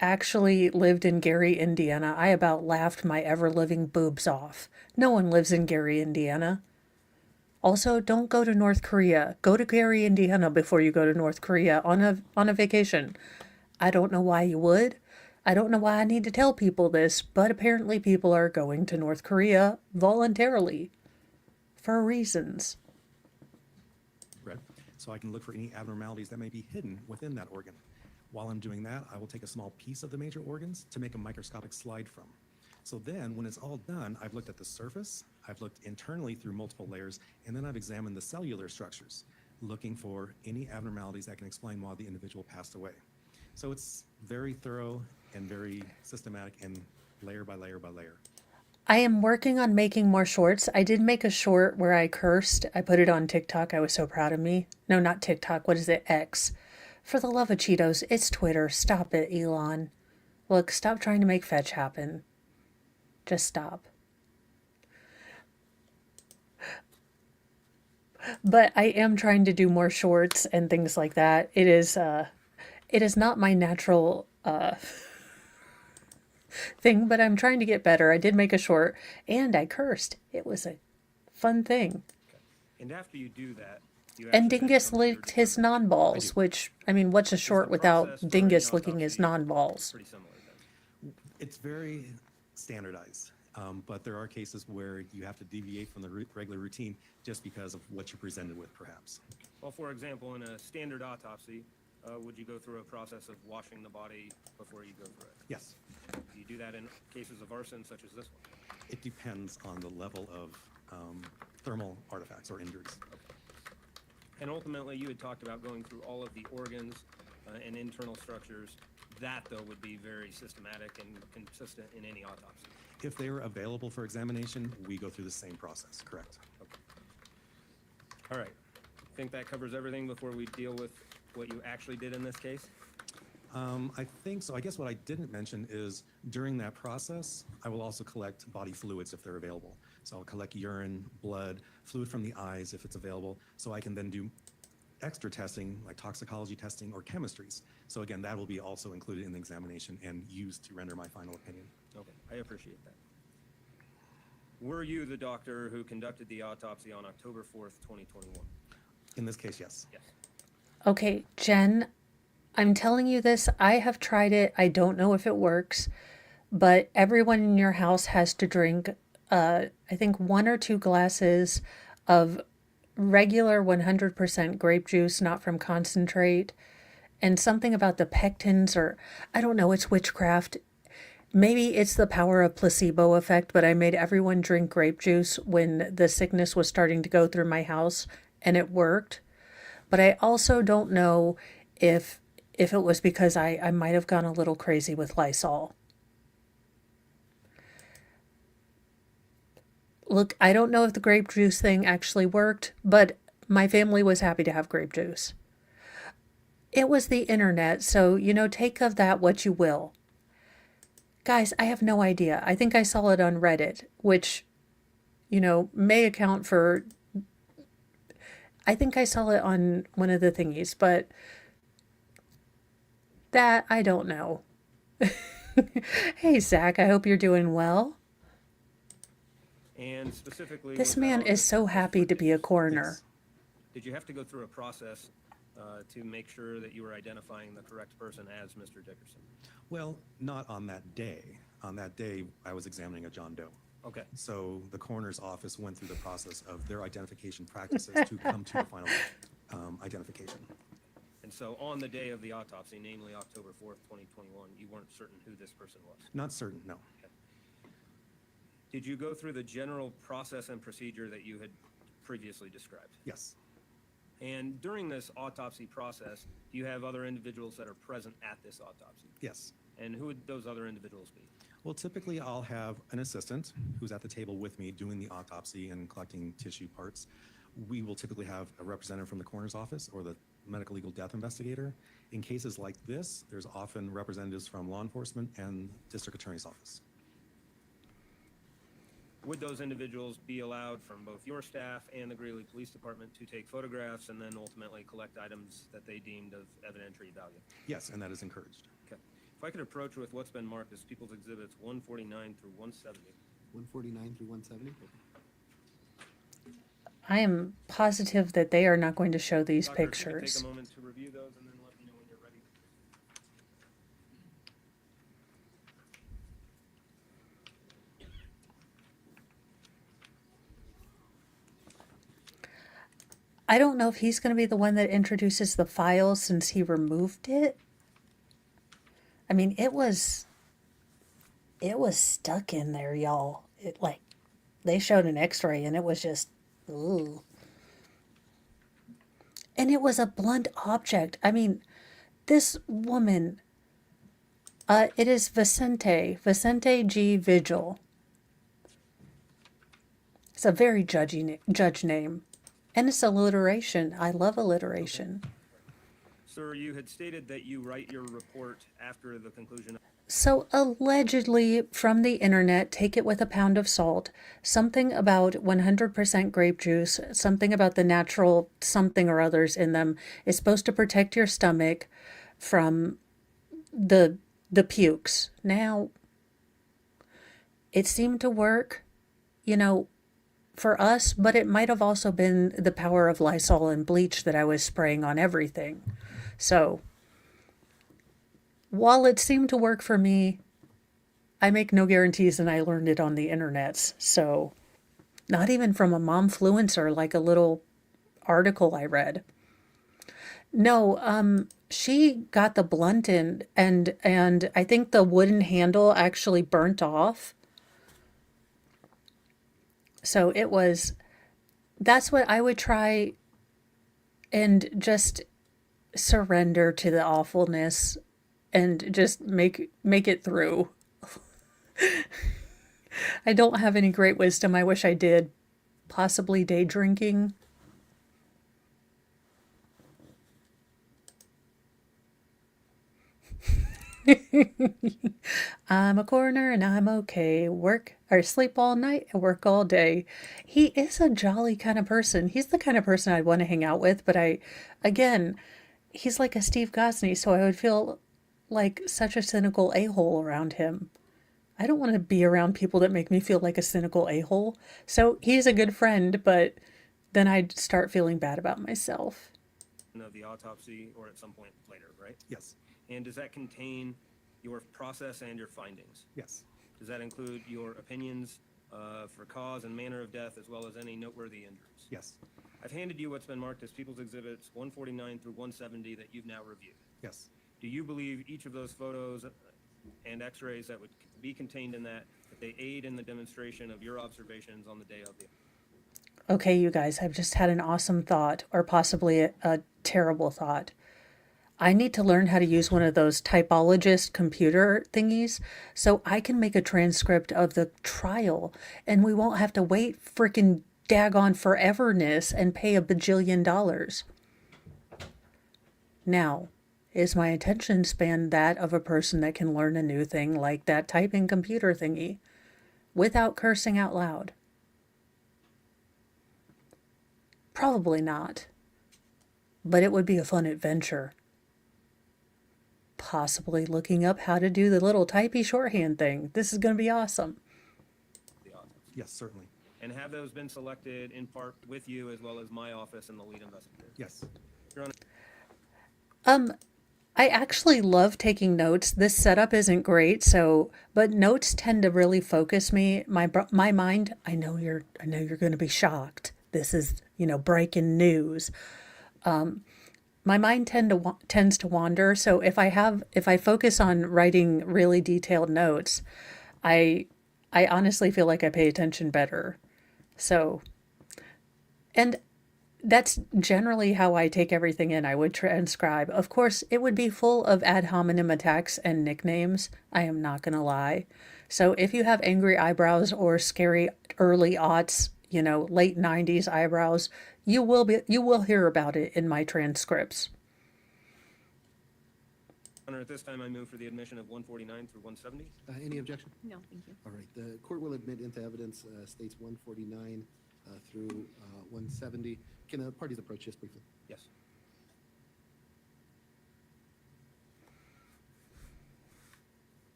actually lived in Gary, Indiana, I about laughed my ever living boobs off. No one lives in Gary, Indiana. Also, don't go to North Korea. Go to Gary, Indiana before you go to North Korea on a vacation. I don't know why you would. I don't know why I need to tell people this, but apparently people are going to North Korea voluntarily for reasons. Red, so I can look for any abnormalities that may be hidden within that organ. While I'm doing that, I will take a small piece of the major organs to make a microscopic slide from. So then, when it's all done, I've looked at the surface, I've looked internally through multiple layers, and then I've examined the cellular structures, looking for any abnormalities that can explain why the individual passed away. So it's very thorough and very systematic and layer by layer by layer. I am working on making more shorts. I did make a short where I cursed. I put it on TikTok. I was so proud of me. No, not TikTok. What is it? X. For the love of Cheetos, it's Twitter. Stop it, Elon. Look, stop trying to make fetch happen. Just stop. But I am trying to do more shorts and things like that. It is not my natural thing, but I'm trying to get better. I did make a short and I cursed. It was a fun thing. And after you do that, you And actually then Dingus come to your licked his determination. non-balls, which, I mean, what's a short the without process for Dingus any licking his autopsy non-balls? Pretty similar then. It's very standardized, but there are cases where you have to deviate from the regular routine just because of what you're presented with, perhaps. Well, for example, in a standard autopsy, would you go through a process of washing the body before you go through it? Yes, Do you do that in cases of arson such as this one? it depends on the level of thermal artifacts or injuries. And ultimately, you had talked about going through all of the organs and internal structures. That, though, would be very systematic and consistent in any autopsy. If they are available for examination, we go through the same process, correct? All right. Think that covers everything before we deal with what you actually did in this case? I think so. I guess what I didn't mention is during that process, I will also collect body fluids if they're available. So I'll collect urine, blood, fluid from the eyes if it's available, so I can then do extra testing like toxicology testing or chemistries. So again, that will be also included in the examination and used to render my final opinion. Okay, I appreciate that. Were you the doctor who conducted the autopsy on October 4th, 2021? In this case, yes. Yes. Okay, Jen, I'm telling you this. I have tried it. I don't know if it works, but everyone in your house has to drink, I think 1 or 2 glasses of regular 100% grape juice, not from concentrate, and something about the pectins, or I don't know, it's witchcraft. Maybe it's the power of placebo effect, but I made everyone drink grape juice when the sickness was starting to go through my house, and it worked. But I also don't know if it was because I might have gone a little crazy with Lysol. Look, I don't know if the grape juice thing actually worked, but my family was happy to have grape juice. It was the internet, so, take of that what you will. Guys, I have no idea. I think I saw it on Reddit, which, may account for... I think I saw it on one of the thingies, but that, I don't know. Hey, Zach, I hope you're doing well. And specifically... This was that man on is so Mr. happy to be a Dickerson? coroner. Yes. Did you have to go through a process to make sure that you were identifying the correct person as Mr. Dickerson? Well, not on that day. On that day, I was examining a John Doe. Okay. So the coroner's office went through the process of their identification practices to come to the final identification. And so on the day of the autopsy, namely October 4th, 2021, you weren't certain who this person was? Not certain, no. Did you go through the general process and procedure that you had previously described? Yes. And during this autopsy process, do you have other individuals that are present at this autopsy? Yes. And who would those other individuals be? Well, typically I'll have an assistant who's at the table with me doing the autopsy and collecting tissue parts. We will typically have a representative from the coroner's office or the medical legal death investigator. In cases like this, there's often representatives from law enforcement and district attorney's office. would those individuals be allowed from both your staff and the Greeley Police Department to take photographs and then ultimately collect items that they deemed of evidentiary value? Yes, and that is encouraged. Okay. If I could approach with what's been marked as People's Exhibits 149 through 170. 149 through 170? I am positive that they are not going to show these Doctor, if you could pictures. take a moment to review those and then let me know when you're ready. I don't know if he's going to be the one that introduces the file since he removed it. I mean, it was stuck in there, y'all. It like they showed an x-ray and it was just ooh. And it was a blunt object. I mean, this woman it is Vicente G. Vigil. It's a very judge name. And it's alliteration. I love alliteration. Sir, you had stated that you write your report after the conclusion. So allegedly from the internet, take it with a pound of salt, something about 100% grape juice, something about the natural something or others in them is supposed to protect your stomach from the pukes. Now, it seemed to work, for us, but it might have also been the power of Lysol and bleach that I was spraying on everything. So, while it seemed to work for me, I make no guarantees and I learned it on the internet. So, not even from a momfluencer like a little article I read. No, she got the blunt end and I think the wooden handle actually burnt off. So that's what I would try and just surrender to the awfulness and just make it through. I don't have any great wisdom. I wish I did. Possibly day drinking. I'm a coroner and I'm okay. Work or sleep all night and work all day. He is a jolly kind of person. He's the kind of person I'd want to hang out with, but he's like a Steve Gosney, so I would feel like such a cynical a-hole around him. I don't want to be around people that make me feel like a cynical a-hole. So he's a good friend, but then I'd start feeling bad about myself. Of the autopsy or at some point later, right? Yes, And does that contain your process and your findings? yes, Does that include your opinions for cause and manner of death as well as any noteworthy injuries? yes, I've handed you what's been marked as People's Exhibits 149 through 170 that you've now reviewed. yes, Do you believe each of those photos and x-rays that would be contained in that they aid in the demonstration of your observations on the day of the... Okay, you guys, I've just had an awesome thought, or possibly a terrible thought. I need to learn how to use one of those typologist computer thingies so I can make a transcript of the trial and we won't have to wait frickin' daggone foreverness and pay $1 bajillion. Now, is my attention span that of a person that can learn a new thing like that typing computer thingy without cursing out loud? Probably not. But it would be a fun adventure. Possibly looking up how to do the little typey shorthand thing. This is going to be awesome. autopsy? yes, certainly, And have those been selected in part with you as well as my office and the lead investigator? yes, Your Honor, I actually love taking notes. This setup isn't great, but notes tend to really focus me. My mind. I know you're going to be shocked. This is breaking news. My mind tends to wander. So if I focus on writing really detailed notes, I honestly feel like I pay attention better. So, and that's generally how I take everything in. I would transcribe. Of course, it would be full of ad hominem attacks and nicknames. I am not going to lie. So if you have angry eyebrows or scary early aughts, late 90s eyebrows, you will hear about it in my transcripts. Honor, at this time, I move for the admission of 149 through 170. Any objection? No, thank you. All right, the court will admit into evidence states 149 through 170. Can the parties approach just briefly? Yes.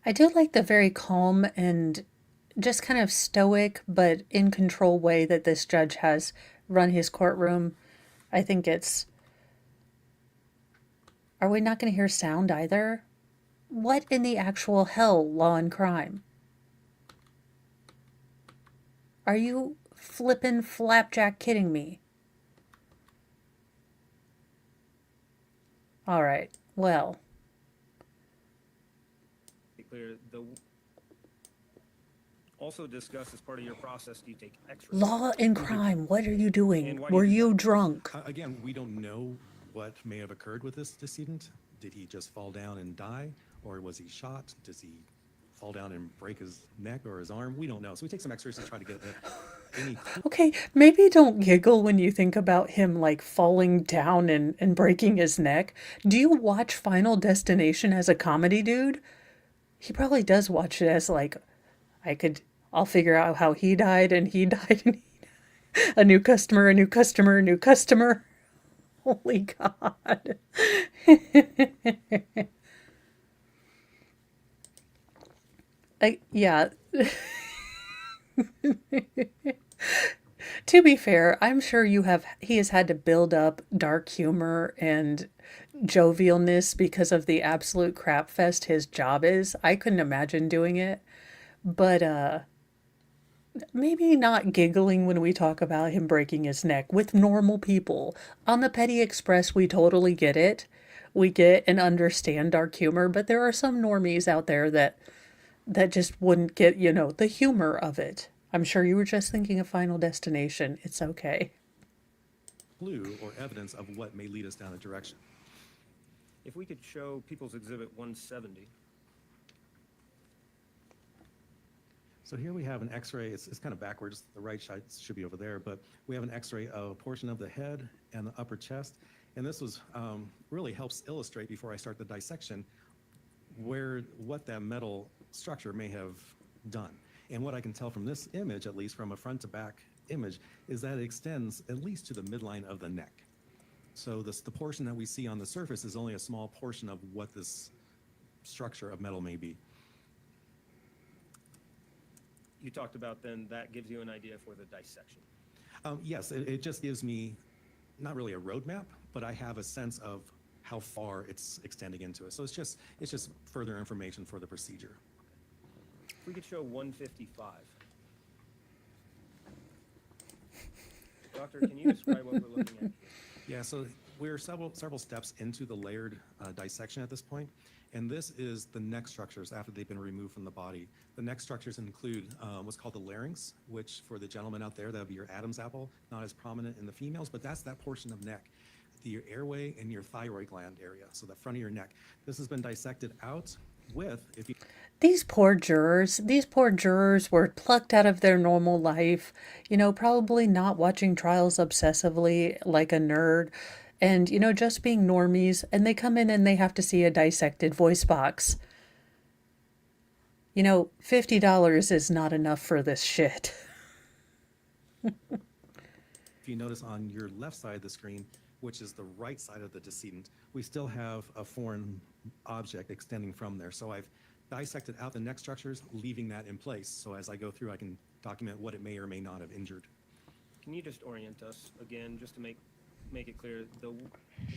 I do like the very calm and just kind of stoic but in control way that this judge has run his courtroom. I think it's. Are we not going to hear sound either? What in the actual hell, Law and Crime? Are you flippin' flapjack kidding me? All right, well. Be clear, also discuss as part of your process, do you take x-rays? Law and Crime, what are you doing? And why do Were you do you drunk? Again, we don't know what may have occurred with this decedent. Did he just fall down and die? Or was he shot? Does he fall down and break his neck or his arm? We don't know. So we take some x-rays to try to get any clue. Okay, maybe don't giggle when you think about him like falling down and breaking his neck. Do you watch Final Destination as a comedy, dude? He probably does watch it as like, I'll figure out how he died and he died and a new customer, a new customer, a new customer. Holy God. Yeah. To be fair, I'm sure he has had to build up dark humor and jovialness because of the absolute crap fest his job is. I couldn't imagine doing it. But maybe not giggling when we talk about him breaking his neck with normal people. On the Petty Express, we totally get it. We get and understand dark humor, but there are some normies out there that just wouldn't get, the humor of it. I'm sure you were just thinking of Final Destination. It's okay. Clue or evidence of what may lead us down a direction. If we could show People's Exhibit 170. So here we have an x-ray. It's kind of backwards. The right side should be over there, but we have an x-ray of a portion of the head and the upper chest. And this was really helps illustrate, before I start the dissection, what that metal structure may have done. And what I can tell from this image, at least from a front to back image, is that it extends at least to the midline of the neck. So the portion that we see on the surface is only a small portion of what this structure of metal may be. You talked about then that gives you an idea for the dissection. Yes, it just gives me not really a roadmap, but I have a sense of how far it's extending into it. So it's just further information for the procedure. If we could show 155. Doctor, can you describe what we're looking at here? Yeah, so we're several steps into the layered dissection at this point, and this is the neck structures after they've been removed from the body. The neck structures include what's called the larynx, which for the gentleman out there, that would be your Adam's apple, not as prominent in the females, but that's that portion of neck. Your airway and your thyroid gland area, so the front of your neck. This has been dissected out with, These poor jurors were plucked out of their normal life, probably not watching trials obsessively like a nerd and, just being normies, and they come in and they have to see a dissected voice box. $50 is not enough for this shit. if you notice on your left side of the screen, which is the right side of the decedent, we still have a foreign object extending from there. So I've dissected out the neck structures, leaving that in place. So as I go through, I can document what it may or may not have injured. Can you just orient us again, just to make it clear? The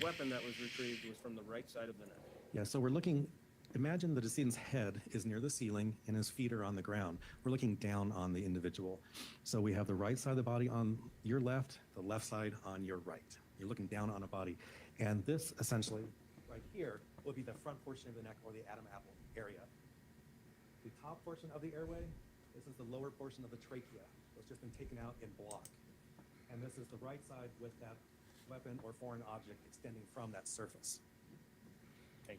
weapon that was retrieved was from the right side of the neck. Yeah, so we're looking, imagine the decedent's head is near the ceiling and his feet are on the ground. We're looking down on the individual. So we have the right side of the body on your left, the left side on your right. You're looking down on a body. And this essentially, right here, would be the front portion of the neck, or the Adam apple area. The top portion of the airway, this is the lower portion of the trachea. It's just been taken out in block. And this is the right side with that weapon or foreign object extending from that surface. Thank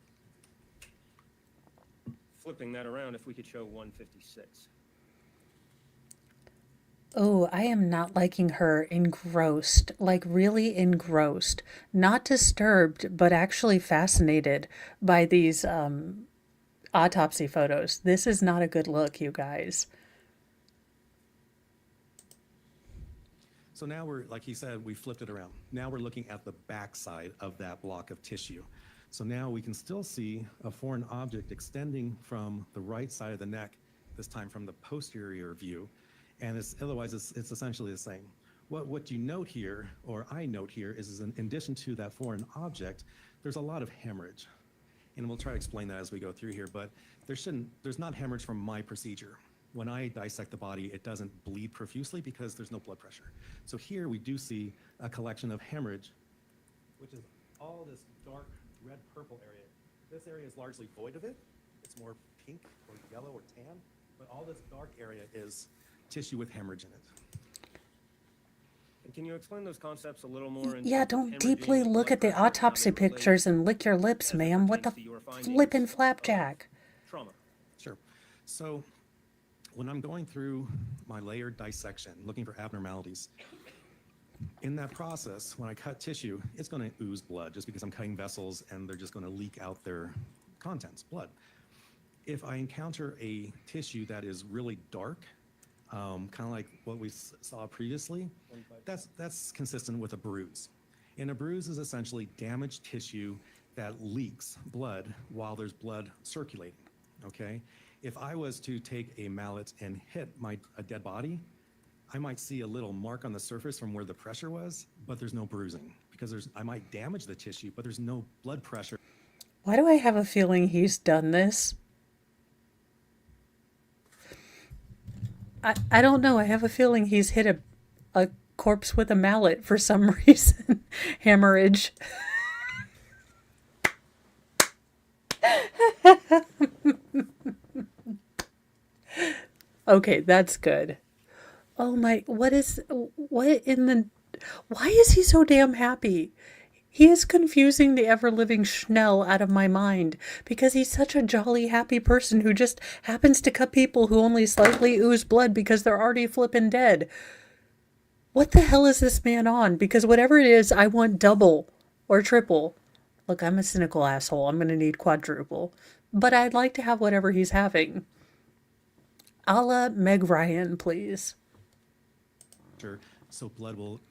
you. Flipping that around, if we could show 156. Oh, I am not liking her engrossed, like really engrossed. Not disturbed, but actually fascinated by these autopsy photos. This is not a good look, you guys. So now we're, like he said, we flipped it around. Now we're looking at the backside of that block of tissue. So now we can still see a foreign object extending from the right side of the neck, this time from the posterior view, and otherwise it's essentially the same. What you note here, or I note here, is in addition to that foreign object, there's a lot of hemorrhage. And we'll try to explain that as we go through here, but there's not hemorrhage from my procedure. When I dissect the body, it doesn't bleed profusely because there's no blood pressure. So here we do see a collection of hemorrhage, which is all this dark red-purple area. This area is largely void of it. It's more pink or yellow or tan, but all this dark area is tissue with hemorrhage in it. And can you explain those concepts a little more? in Yeah, terms of don't hemorrhaging deeply and look blood at the pressure and how autopsy they relate pictures and lick your lips, as it ma'am. What the pertains to your findings flippin' of flapjack? Trauma. Sure. So when I'm going through my layered dissection, looking for abnormalities, in that process, when I cut tissue, it's going to ooze blood just because I'm cutting vessels and they're just going to leak out their contents, blood. If I encounter a tissue that is really dark, kind of like what we saw previously, that's consistent with a bruise. And a bruise is essentially damaged tissue that leaks blood while there's blood circulating, okay? If I was to take a mallet and hit a dead body, I might see a little mark on the surface from where the pressure was, but there's no bruising because I might damage the tissue, but there's no blood pressure. Why do I have a feeling he's done this? I don't know. I have a feeling he's hit a corpse with a mallet for some reason. Hemorrhage. Okay, that's good. Oh my, what in the, why is he so damn happy? He is confusing the ever-living Schnell out of my mind because he's such a jolly, happy person who just happens to cut people who only slightly ooze blood because they're already flippin' dead. What the hell is this man on? Because whatever it is, I want double or triple. Look, I'm a cynical asshole. I'm going to need quadruple. But I'd like to have whatever he's having. A la Meg Ryan, please. So blood will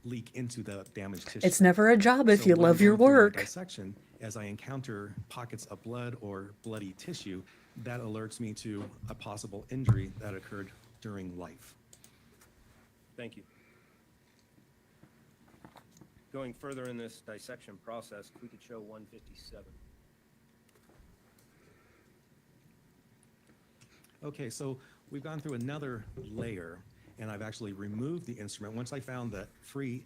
leak into the damaged tissue. It's never a job if So you when love I'm your going through my work. dissection, as I encounter pockets of blood or bloody tissue, that alerts me to a possible injury that occurred during life. Thank you. Going further in this dissection process, if we could show 157. Okay, so we've gone through another layer, and I've actually removed the instrument. Once I found that free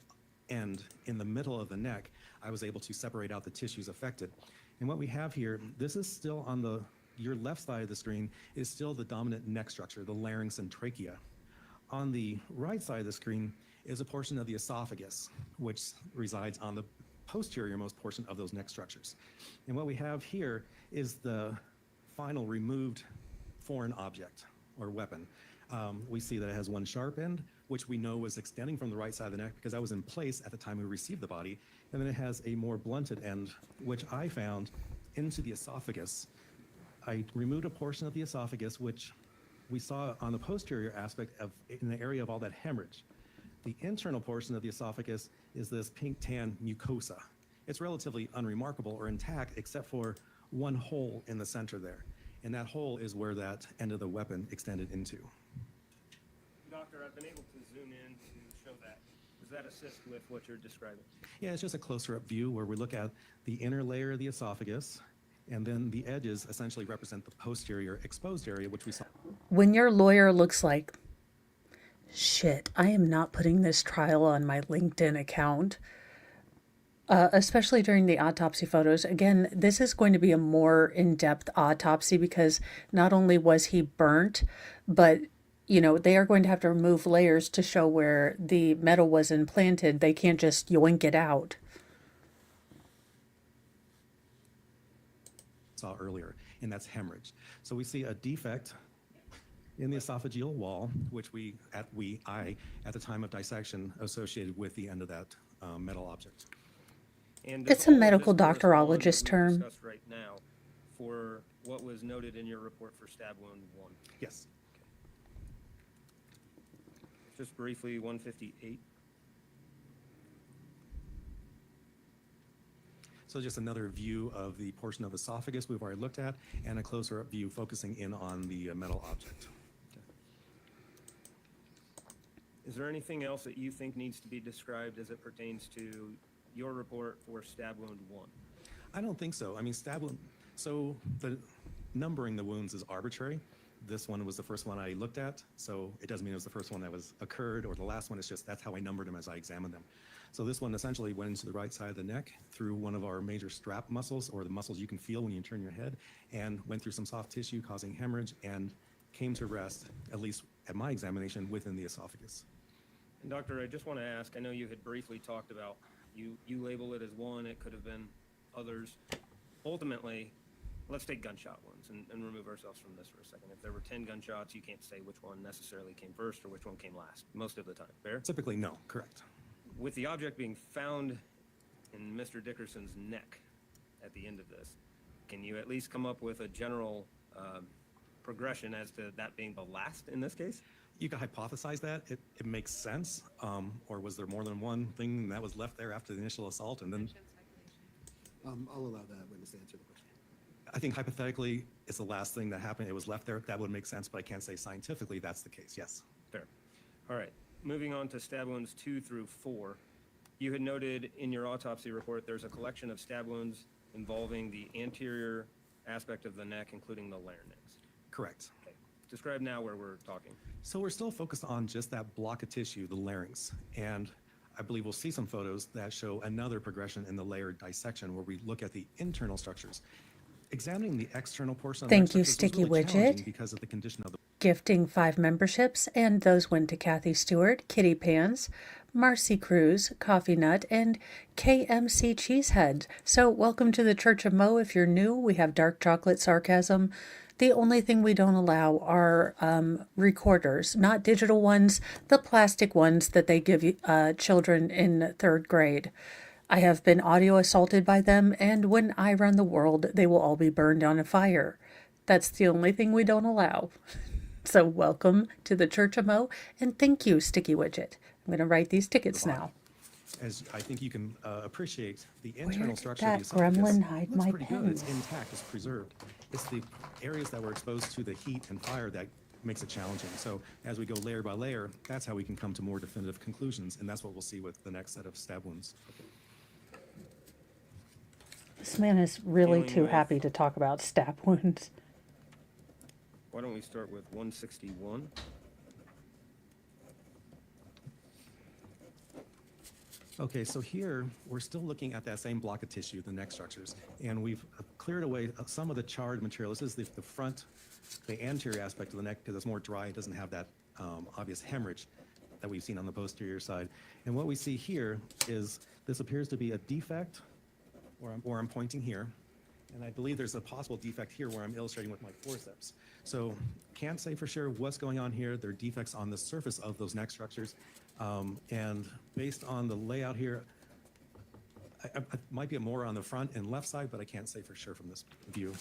end in the middle of the neck, I was able to separate out the tissues affected. And what we have here, this is still on your left side of the screen, is still the dominant neck structure, the larynx and trachea. On the right side of the screen is a portion of the esophagus, which resides on the posterior-most portion of those neck structures. And what we have here is the final removed foreign object or weapon. We see that it has one sharp end, which we know was extending from the right side of the neck because that was in place at the time we received the body. And then it has a more blunted end, which I found into the esophagus. I removed a portion of the esophagus, which we saw on the posterior aspect in the area of all that hemorrhage. The internal portion of the esophagus is this pink tan mucosa. It's relatively unremarkable or intact except for one hole in the center there. And that hole is where that end of the weapon extended into. Doctor, I've been able to zoom in to show that. Does that assist with what you're describing? Yeah, it's just a closer up view where we look at the inner layer of the esophagus, and then the edges essentially represent the posterior exposed area, which we saw. When your lawyer looks like, shit, I am not putting this trial on my LinkedIn account. Especially during the autopsy photos. Again, this is going to be a more in-depth autopsy because not only was he burnt, but, you know, they are going to have to remove layers to show where the metal was implanted. They can't just yoink it out. Saw earlier, and that's hemorrhage. So we see a defect in the esophageal wall, which I, at the time of dissection, associated with the end of that metal object. And It's does a all of medical this correspond doctorologist that we term. discussed right now for what was noted in your report for stab wound 1? Yes. Just briefly, 158. So just another view of the portion of the esophagus we've already looked at, and a closer up view focusing in on the metal object. Is there anything else that you think needs to be described as it pertains to your report for stab wound 1? I don't think so. I mean, stab wound, so the numbering the wounds is arbitrary. This one was the first one I looked at, so it doesn't mean it was the first one that was occurred or the last one. It's just that's how I numbered them as I examined them. So this one essentially went into the right side of the neck through one of our major strap muscles, or the muscles you can feel when you turn your head, and went through some soft tissue causing hemorrhage and came to rest, at least at my examination, within the esophagus. And Doctor, I just want to ask, I know you had briefly talked about, you label it as one, it could have been others. Ultimately, let's take gunshot wounds and remove ourselves from this for a second. If there were 10 gunshots, you can't say which one necessarily came first or which one came last, most of the time, fair? Typically, no, correct. With the object being found in Mr. Dickerson's neck at the end of this, can you at least come up with a general progression as to that being the last in this case? You could hypothesize that. It makes sense. Or was there more than one thing that was left there after the initial assault? And then I'll allow that witness to answer the question. I think hypothetically, it's the last thing that happened. It was left there. That would make sense, but I can't say scientifically that's the case. Yes. Fair. All right. Moving on to stab wounds 2 through 4. You had noted in your autopsy report there's a collection of stab wounds involving the anterior aspect of the neck, including the larynx. Correct. Okay. Describe now where we're talking. So we're still focused on just that block of tissue, the larynx. And I believe we'll see some photos that show another progression in the layered dissection where we look at the internal structures. Examining the external portion of the neck Thank you, structures was Sticky really challenging Widget. because of the condition of the Gifting 5 memberships, and those went to Kathy Stewart, Kitty Pants, Marcy Cruz, Coffee Nut, and KMC Cheesehead. So welcome to the Church of Mo. If you're new, we have dark chocolate sarcasm. The only thing we don't allow are recorders, not digital ones, the plastic ones that they give children in 3rd grade. I have been audio assaulted by them, and when I run the world, they will all be burned on a fire. That's the only thing we don't allow. So welcome to the Church of Mo, and thank you, Sticky Widget. I'm going to write these tickets now. As I think you can appreciate, the Where internal did structure that of the esophagus gremlin hide looks my pretty good. pen? It's intact, it's preserved. It's the areas that were exposed to the heat and fire that makes it challenging. So as we go layer by layer, that's how we can come to more definitive conclusions, and that's what we'll see with the next set of stab wounds. This man is really Dealing too with- happy to talk about stab wounds. Why don't we start with 161? Okay, so here we're still looking at that same block of tissue, the neck structures, and we've cleared away some of the charred material. This is the front, the anterior aspect of the neck because it's more dry. It doesn't have that obvious hemorrhage that we've seen on the posterior side. And what we see here is this appears to be a defect, where I'm pointing here, and I believe there's a possible defect here where I'm illustrating with my forceps. So can't say for sure what's going on here. There are defects on the surface of those neck structures. And based on the layout here, I might be more on the front and left side, but I can't say for sure from this view.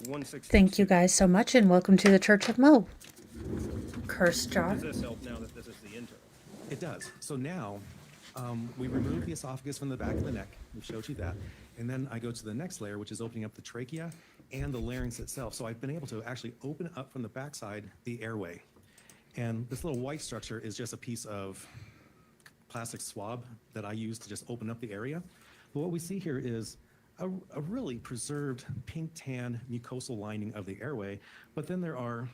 162. Thank you guys so much, and welcome to the Church of Mo. Curse Does jar. this help now that this is the internal? It does. So now we remove the esophagus from the back of the neck. We showed you that. And then I go to the next layer, which is opening up the trachea and the larynx itself. So I've been able to actually open up from the backside the airway. And this little white structure is just a piece of plastic swab that I use to just open up the area. But what we see here is a really preserved pink tan mucosal lining of the airway. But then there are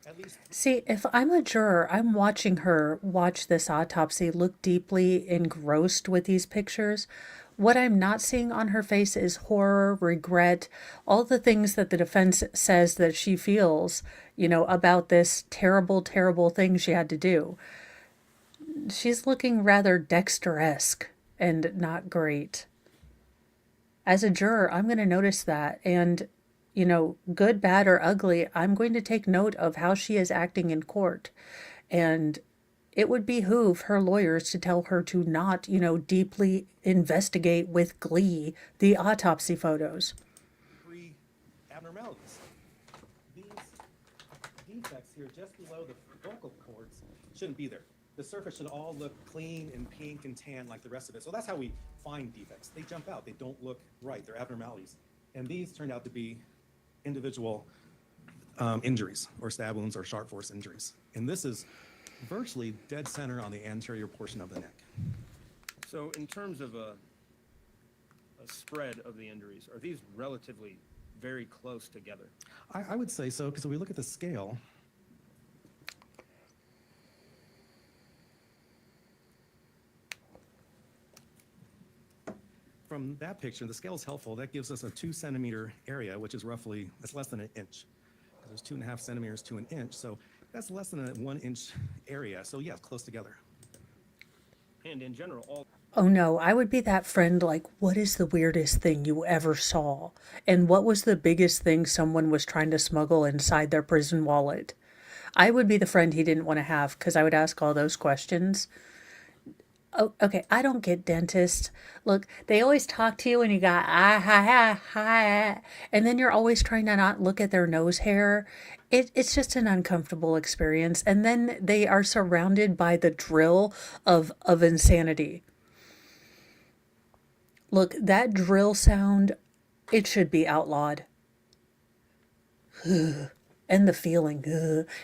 at least See, if I'm a juror, I'm watching her watch this autopsy, look deeply engrossed with these pictures. What I'm not seeing on her face is horror, regret, all the things that the defense says that she feels, about this terrible, terrible thing she had to do. She's looking rather Dexter-esque and not great. As a juror, I'm going to notice that. And, you know, good, bad, or ugly, I'm going to take note of how she is acting in court. And it would behoove her lawyers to tell her to not, you know, deeply investigate with glee the autopsy photos. Three abnormalities. These defects here just below the vocal cords shouldn't be there. The surface should all look clean and pink and tan like the rest of it. So that's how we find defects. They jump out. They don't look right. They're abnormalities. And these turned out to be individual injuries or stab wounds or sharp force injuries. And this is virtually dead center on the anterior portion of the neck. So in terms of a spread of the injuries, are these relatively very close together? I would say so, because if we look at the scale, from that picture, the scale is helpful. That gives us a 2 centimeter area, which is roughly, that's less than an inch. There's 2.5 centimeters to an inch, so that's less than a 1 inch area. So yeah, close together. And in general, all Oh no, I would be that friend like, what is the weirdest thing you ever saw? And what was the biggest thing someone was trying to smuggle inside their prison wallet? I would be the friend he didn't want to have because I would ask all those questions. Oh, okay, I don't get dentists. Look, they always talk to you and you got and then you're always trying to not look at their nose hair. It's just an uncomfortable experience. And then they are surrounded by the drill of insanity. Look, that drill sound, it should be outlawed. And the feeling.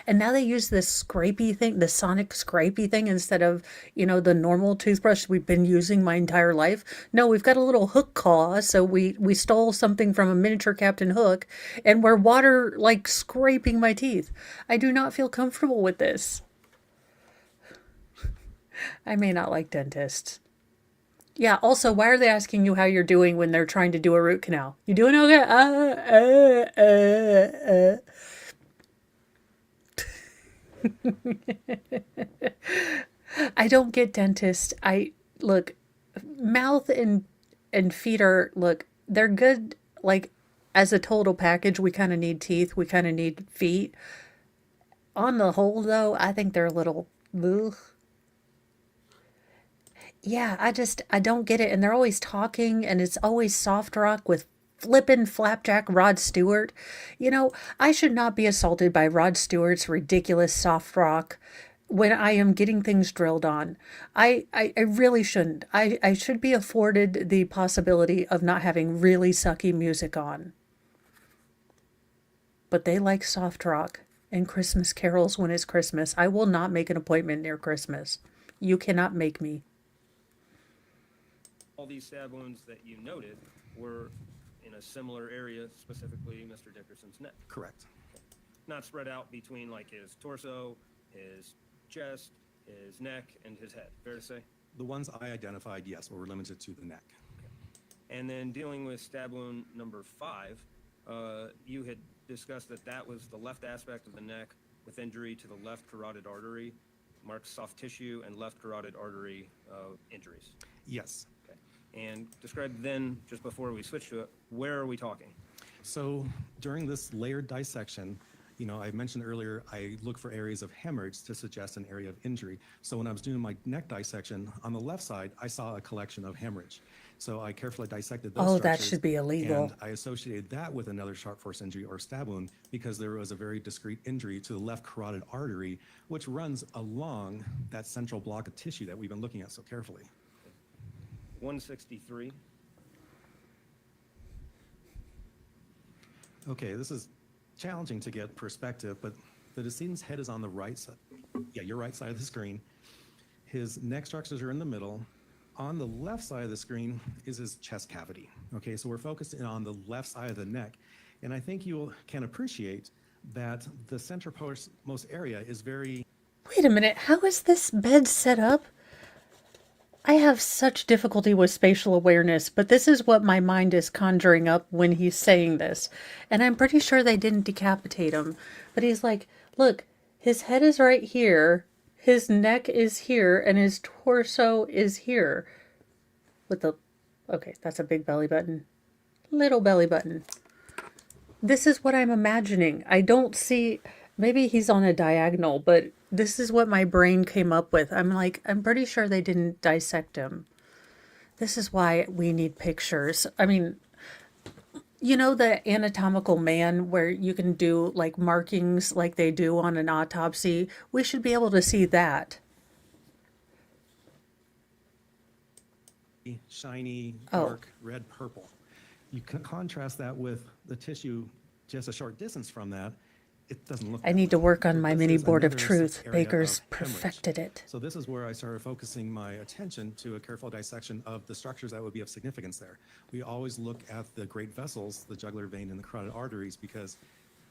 And now they use this scrapey thing, the sonic scrapey thing, instead of, you know, the normal toothbrush we've been using my entire life. No, we've got a little hook claw, so we stole something from a miniature Captain Hook, and we're water, like, scraping my teeth. I do not feel comfortable with this. I may not like dentists. Yeah, also, why are they asking you how you're doing when they're trying to do a root canal? You doing okay? I don't get dentists. Look, mouth and feet are, look, they're good, like, as a total package. We kind of need teeth. We kind of need feet. On the whole, though, I think they're a little, ugh. Yeah, I don't get it. And they're always talking, and it's always soft rock with flippin' flapjack Rod Stewart. You know, I should not be assaulted by Rod Stewart's ridiculous soft rock when I am getting things drilled on. I really shouldn't. I should be afforded the possibility of not having really sucky music on. But they like soft rock and Christmas carols when it's Christmas. I will not make an appointment near Christmas. You cannot make me. all these stab wounds that you noted were in a similar area, specifically Mr. Dickerson's neck. Correct. Not spread out between like his torso, his chest, his neck, and his head. Fair to say? The ones I identified, yes, were limited to the neck. And then dealing with stab wound number 5, you had discussed that that was the left aspect of the neck with injury to the left carotid artery, marked soft tissue and left carotid artery injuries. Yes. Okay. And describe then, just before we switch to it, where are we talking? So during this layered dissection, you know, I mentioned earlier, I look for areas of hemorrhage to suggest an area of injury. So when I was doing my neck dissection, on the left side, I saw a collection of hemorrhage. So I carefully dissected those Oh, that structures, should be illegal. And I associated that with another sharp force injury or stab wound because there was a very discrete injury to the left carotid artery, which runs along that central block of tissue that we've been looking at so carefully. 163. Okay, this is challenging to get perspective, but the decedent's head is on the right side. Yeah, your right side of the screen. His neck structures are in the middle. On the left side of the screen is his chest cavity. Okay, so we're focused in on the left side of the neck. And I think you can appreciate that the centropost area is very... Wait a minute, how is this bed set up? I have such difficulty with spatial awareness, but this is what my mind is conjuring up when he's saying this. And I'm pretty sure they didn't decapitate him. But he's like, look, his head is right here, his neck is here, and his torso is here. With the... Okay, that's a big belly button. Little belly button. This is what I'm imagining. I don't see, maybe he's on a diagonal, but this is what my brain came up with. I'm like, I'm pretty sure they didn't dissect him. This is why we need pictures. I mean, you know, the anatomical man where you can do like markings like they do on an autopsy? We should be able to see that. Shiny, Oh. dark, red, purple. You can contrast that with the tissue just a short distance from that. It doesn't look I that need to way. work on So my this mini is board of another truth. area of Baker's hemorrhage. perfected it. So this is where I started focusing my attention to a careful dissection of the structures that would be of significance there. We always look at the great vessels, the jugular vein and the carotid arteries, because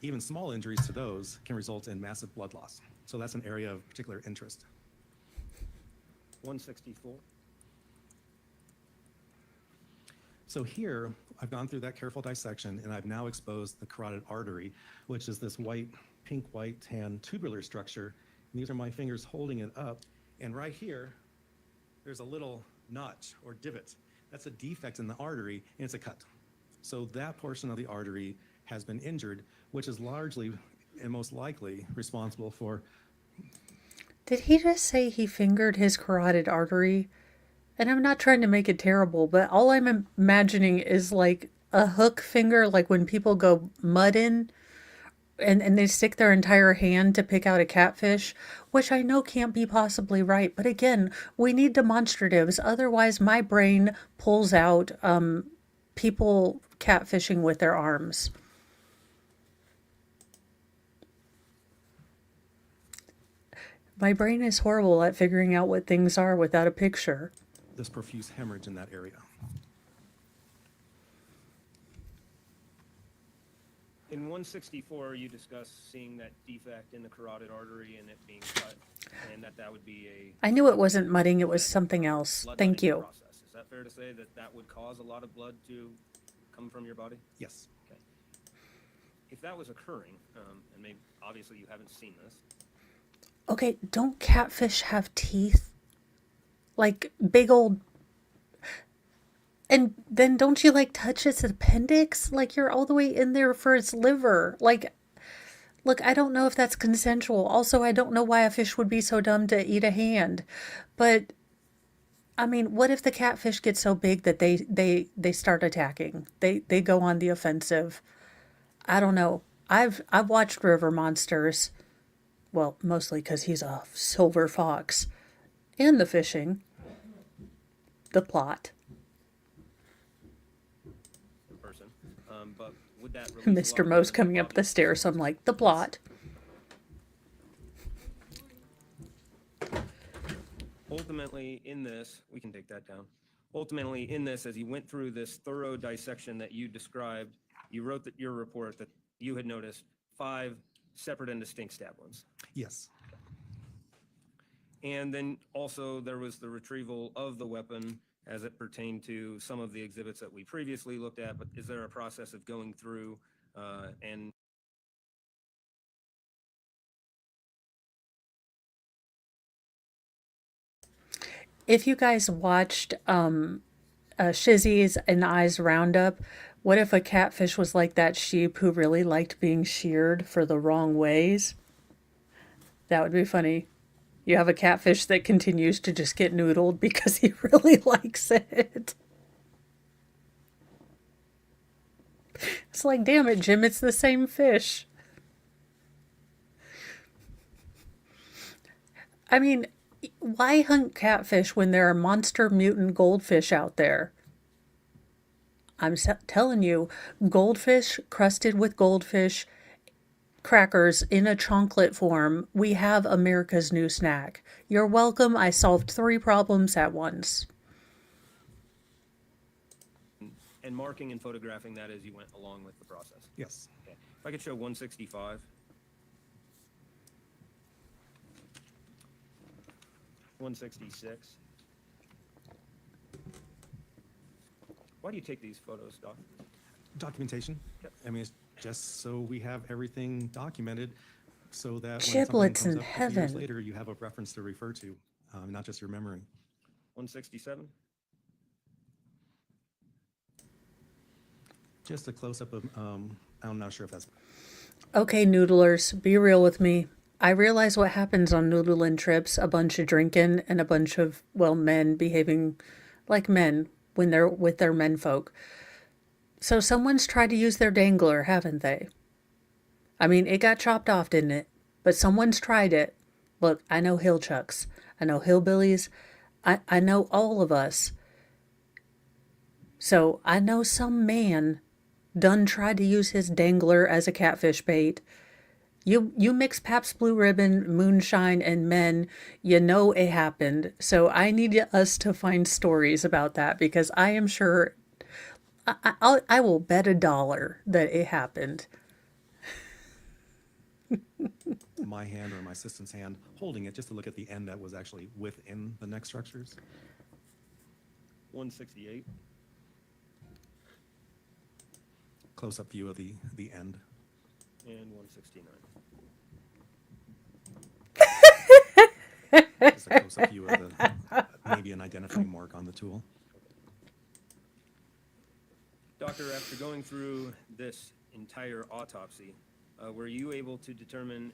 even small injuries to those can result in massive blood loss. So that's an area of particular interest. 164. So here, I've gone through that careful dissection, and I've now exposed the carotid artery, which is this white, pink, white, tan tubular structure. And these are my fingers holding it up. And right here, there's a little notch or divot. That's a defect in the artery, and it's a cut. So that portion of the artery has been injured, which is largely and most likely responsible for. Did he just say he fingered his carotid artery? And I'm not trying to make it terrible, but all I'm imagining is like a hook finger, like when people go mudding and they stick their entire hand to pick out a catfish, which I know can't be possibly right. But again, we need demonstratives. Otherwise, my brain pulls out people catfishing with their arms. My brain is horrible at figuring out what things are without a picture. This profuse hemorrhage in that area. In 164, you discuss seeing that defect in the carotid artery and it being cut, and that would be a I knew it wasn't mudding, it was something else. blood Thank letting you. process. Is that fair to say that that would cause a lot of blood to come from your body? Yes. Okay. If that was occurring, and maybe obviously you haven't seen this, Okay, don't catfish have teeth? Like big old. And then don't you like touch its appendix? Like you're all the way in there for its liver. Like, look, I don't know if that's consensual. Also, I don't know why a fish would be so dumb to eat a hand. But I mean, what if the catfish gets so big that they start attacking? They go on the offensive. I don't know. I've watched River Monsters. Well, mostly because he's a silver fox. And the fishing. The plot. the person, but would that release a lot Mr. of Moe's blood coming up the stairs. So I'm like, the plot. Ultimately, in this, we can take that down. Ultimately, in this, as you went through this thorough dissection that you described, you wrote that your report that you had noticed 5 separate and distinct stab wounds. Yes. And then also there was the retrieval of the weapon as it pertained to some of the exhibits that we previously looked at, but is there a process of going through and If you guys watched Shizzy's and Eyes Roundup, what if a catfish was like that sheep who really liked being sheared for the wrong ways? That would be funny. You have a catfish that continues to just get noodled because he really likes it. It's like, damn it, Jim, it's the same fish. I mean, why hunt catfish when there are monster mutant goldfish out there? I'm telling you, goldfish crusted with goldfish crackers in a chocolate form. We have America's new snack. You're welcome. I solved 3 problems at once. and marking and photographing that as you went along with the process? Yes. Okay. If I could show 165. 166. Why do you take these photos, Doc? Documentation. Yep. I mean, it's just so we have everything documented so that when Giblets something in comes up 50 years heaven. later, you have a reference to refer to, not just your memory. 167. Just a close-up of, I'm not sure if that's Okay, noodlers, be real with me. I realize what happens on noodling trips, a bunch of drinking and a bunch of, well, men behaving like men when they're with their menfolk. So someone's tried to use their dangler, haven't they? I mean, it got chopped off, didn't it? But someone's tried it. Look, I know hill chucks. I know hillbillies. I know all of us. So I know some man done tried to use his dangler as a catfish bait. You mix Pabst Blue Ribbon, moonshine, and men, you know it happened. So I need us to find stories about that because I am sure I will bet $1 that it happened. my hand or my assistant's hand holding it just to look at the end that was actually within the neck structures. 168. Close-up view of the end. And 169. Just a close-up view of the, maybe an identifying mark on the tool. Doctor, after going through this entire autopsy, were you able to determine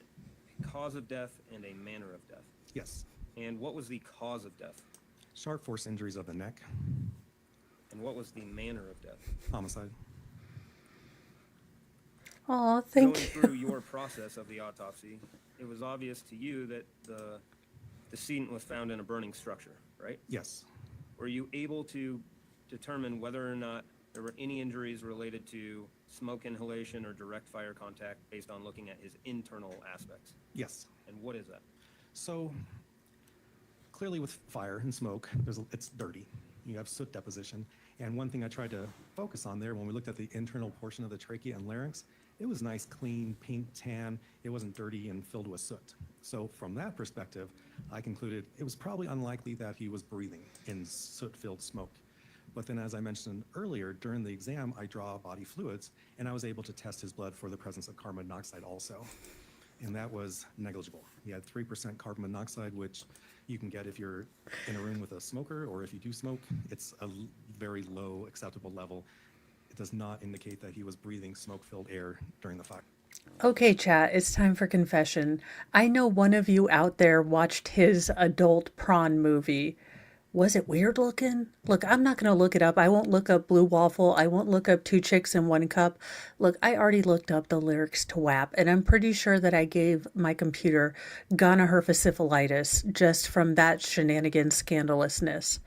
a cause of death and a manner of death? Yes. And what was the cause of death? Sharp force injuries of the neck. And what was the manner of death? Homicide. Oh, Going thank you. through your process of the autopsy, it was obvious to you that the decedent was found in a burning structure, right? Yes. Were you able to determine whether or not there were any injuries related to smoke inhalation or direct fire contact based on looking at his internal aspects? Yes. And what is that? So clearly with fire and smoke, it's dirty. You have soot deposition. And one thing I tried to focus on there when we looked at the internal portion of the trachea and larynx, it was nice, clean, pink, tan. It wasn't dirty and filled with soot. So from that perspective, I concluded it was probably unlikely that he was breathing in soot-filled smoke. But then as I mentioned earlier, during the exam, I draw body fluids, and I was able to test his blood for the presence of carbon monoxide also. And that was negligible. He had 3% carbon monoxide, which you can get if you're in a room with a smoker, or if you do smoke, it's a very low acceptable level. It does not indicate that he was breathing smoke-filled air during the fire. Okay, chat, it's time for confession. I know one of you out there watched his adult prawn movie. Was it weird looking? Look, I'm not going to look it up. I won't look up Blue Waffle. I won't look up Two Chicks in One Cup. Look, I already looked up the lyrics to WAP, and I'm pretty sure that I gave my computer gonorrhea just from that shenanigans scandalousness.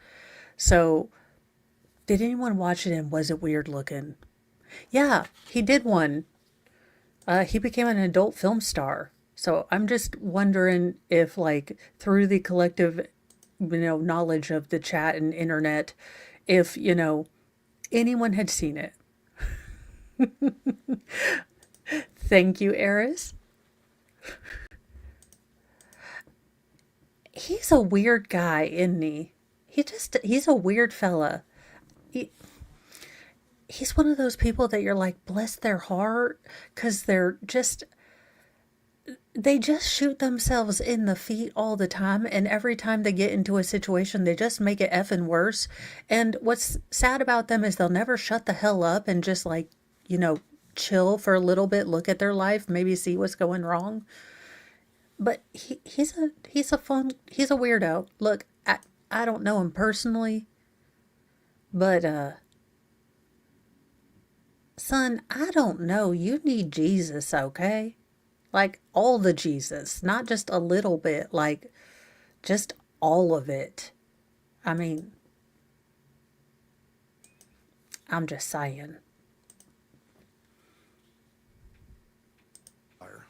So, did anyone watch it and was it weird looking? Yeah, he did one. He became an adult film star. So I'm just wondering if, like, through the collective, knowledge of the chat and internet, if, anyone had seen it. Thank you, Eris. He's a weird guy, isn't he? He's a weird fella. He's one of those people that you're like, bless their heart, because they just shoot themselves in the feet all the time, and every time they get into a situation, they just make it effing worse. And what's sad about them is they'll never shut the hell up and just chill for a little bit, look at their life, maybe see what's going wrong. But he's a weirdo. Look, I don't know him personally, but son, I don't know. You need Jesus, okay? Like all the Jesus, not just a little bit, like just all of it. I mean, I'm just saying. Fire.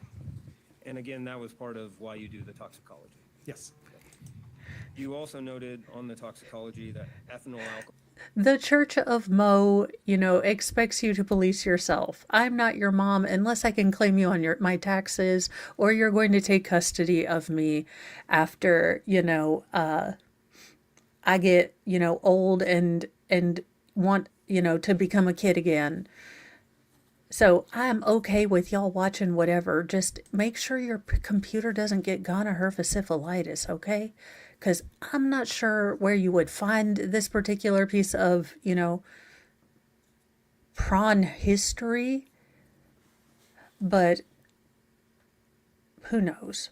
And again, that was part of why you do the toxicology. Yes. You also noted on the toxicology that ethanol alcohol. The Church of Mo, expects you to police yourself. I'm not your mom unless I can claim you on my taxes, or you're going to take custody of me after, I get, old and want, to become a kid again. So I'm okay with y'all watching whatever. Just make sure your computer doesn't get gonorrhea, okay? Because I'm not sure where you would find this particular piece of, prawn history, but who knows?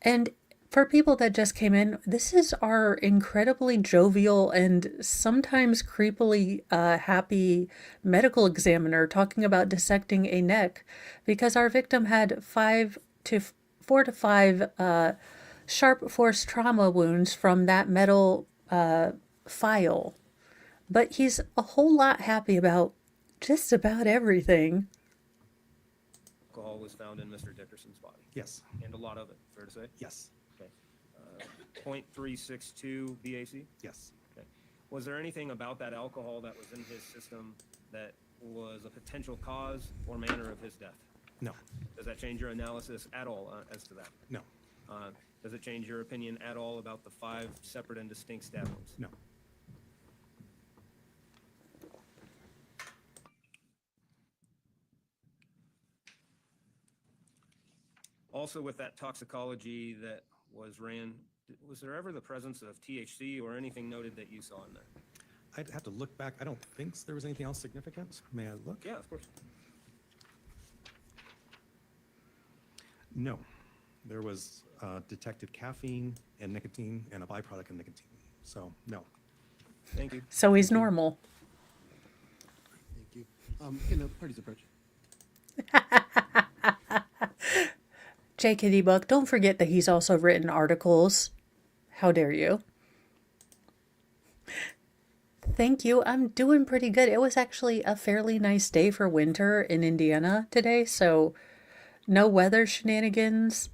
And for people that just came in, this is our incredibly jovial and sometimes creepily happy medical examiner talking about dissecting a neck because our victim had 4 to 5 sharp force trauma wounds from that metal file. But he's a whole lot happy about just about everything. Alcohol was found in Mr. Dickerson's body, Yes, and a lot of it, fair to say? yes, Okay. 0.362 BAC? yes. Okay. Was there anything about that alcohol that was in his system that was a potential cause or manner of his death? No, Does that change your analysis at all as to that? no, Does it change your opinion at all about the 5 separate and distinct stab wounds? no. Also, with that toxicology that was ran, was there ever the presence of THC or anything noted that you saw in there? I'd have to look back. I don't think there was anything else significant. May I look? Yeah, of course. No. There was detected caffeine and nicotine and a byproduct of nicotine. So, no. Thank you. So he's normal. Thank you. Can the parties approach? J.K.D. Buck, don't forget that he's also written articles. How dare you? Thank you. I'm doing pretty good. It was actually a fairly nice day for winter in Indiana today, so no weather shenanigans.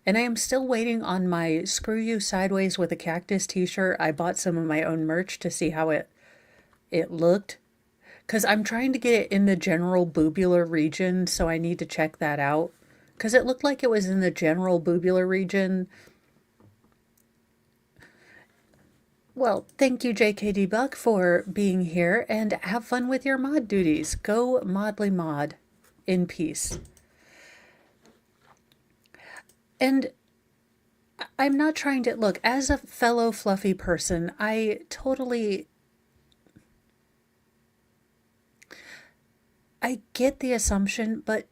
And I am still waiting on my Screw You Sideways with a Cactus t-shirt. I bought some of my own merch to see how it looked. Because I'm trying to get it in the general boobular region, so I need to check that out. Because it looked like it was in the general boobular region. Well, thank you, JKD Buck, for being here, and have fun with your mod duties. Go modly mod in peace. And I'm not trying to, look, as a fellow fluffy person, I get the assumption, but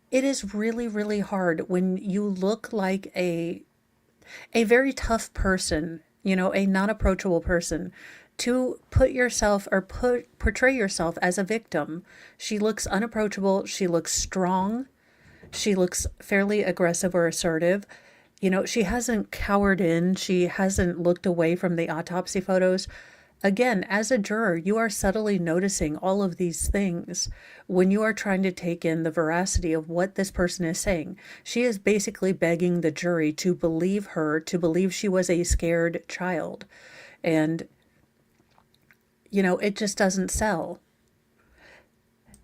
it is really, really hard when you look like a very tough person, you know, a non-approachable person, to put yourself or portray yourself as a victim. She looks unapproachable. She looks strong. She looks fairly aggressive or assertive. You know, she hasn't cowered in. She hasn't looked away from the autopsy photos. Again, as a juror, you are subtly noticing all of these things when you are trying to take in the veracity of what this person is saying. She is basically begging the jury to believe her, to believe she was a scared child. And, you know, it just doesn't sell.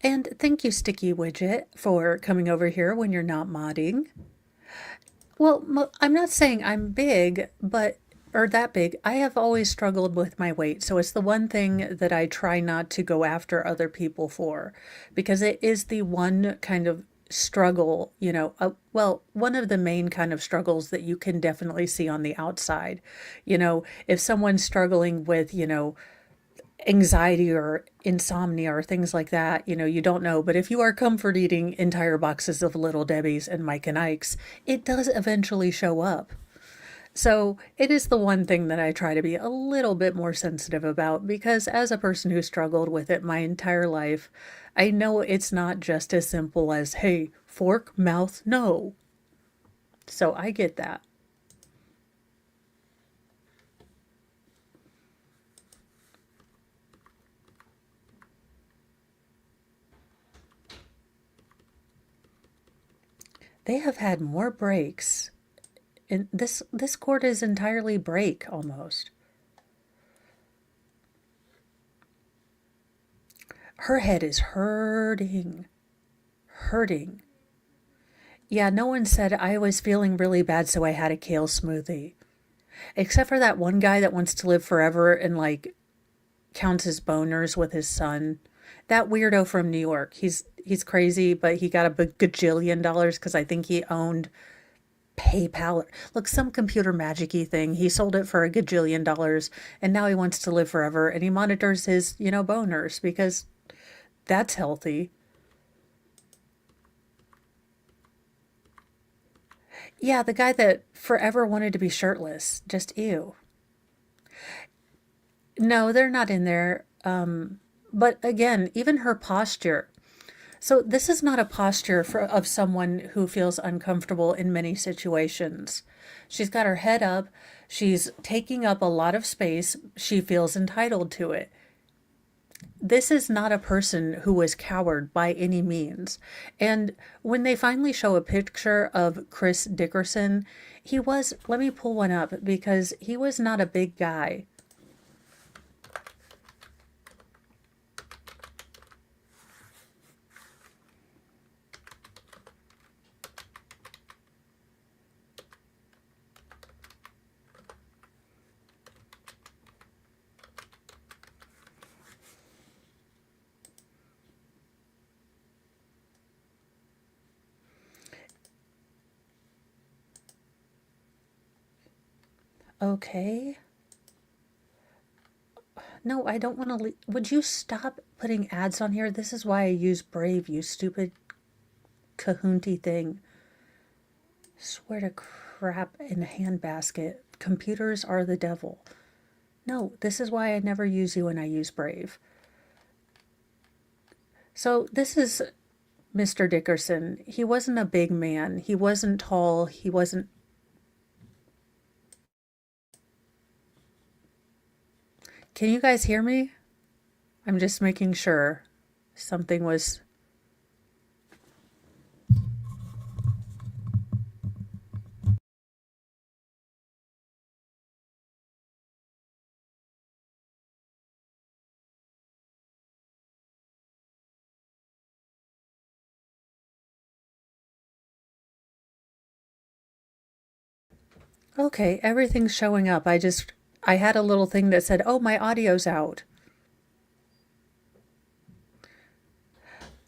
And thank you, Sticky Widget, for coming over here when you're not modding. Well, I'm not saying I'm big, or that big. I have always struggled with my weight, so it's the one thing that I try not to go after other people for, because it is the one kind of struggle, you know, well, one of the main kind of struggles that you can definitely see on the outside. You know, if someone's struggling with, you know, anxiety or insomnia or things like that, you know, you don't know. But if you are comfort eating entire boxes of Little Debbie's and Mike and Ike's, it does eventually show up. So it is the one thing that I try to be a little bit more sensitive about, because as a person who struggled with it my entire life, I know it's not just as simple as, hey, fork, mouth, no. So I get that. They have had more breaks. And this court is entirely break almost. Her head is hurting. Hurting. Yeah, no one said I was feeling really bad, so I had a kale smoothie. Except for that one guy that wants to live forever and, like, counts his boners with his son. That weirdo from New York. He's crazy, but he got a gajillion dollars because I think he owned PayPal. Look, some computer magic-y thing. He sold it for $1 gajillion, and now he wants to live forever, and he monitors his, boners because that's healthy. Yeah, the guy that forever wanted to be shirtless. Just ew. No, they're not in there. But again, even her posture. So this is not a posture of someone who feels uncomfortable in many situations. She's got her head up. She's taking up a lot of space. She feels entitled to it. This is not a person who was coward by any means. And when they finally show a picture of Chris Dickerson, let me pull one up because he was not a big guy. Okay. No, I don't want to. Would you stop putting ads on here? This is why I use Brave, you stupid Kahunty thing. Swear to crap in a handbasket. Computers are the devil. No, this is why I never use you when I use Brave. So this is Mr. Dickerson. He wasn't a big man. He wasn't tall. He wasn't. Can you guys hear me? I'm just making sure something was. Okay, everything's showing up. I had a little thing that said, oh, my audio's out.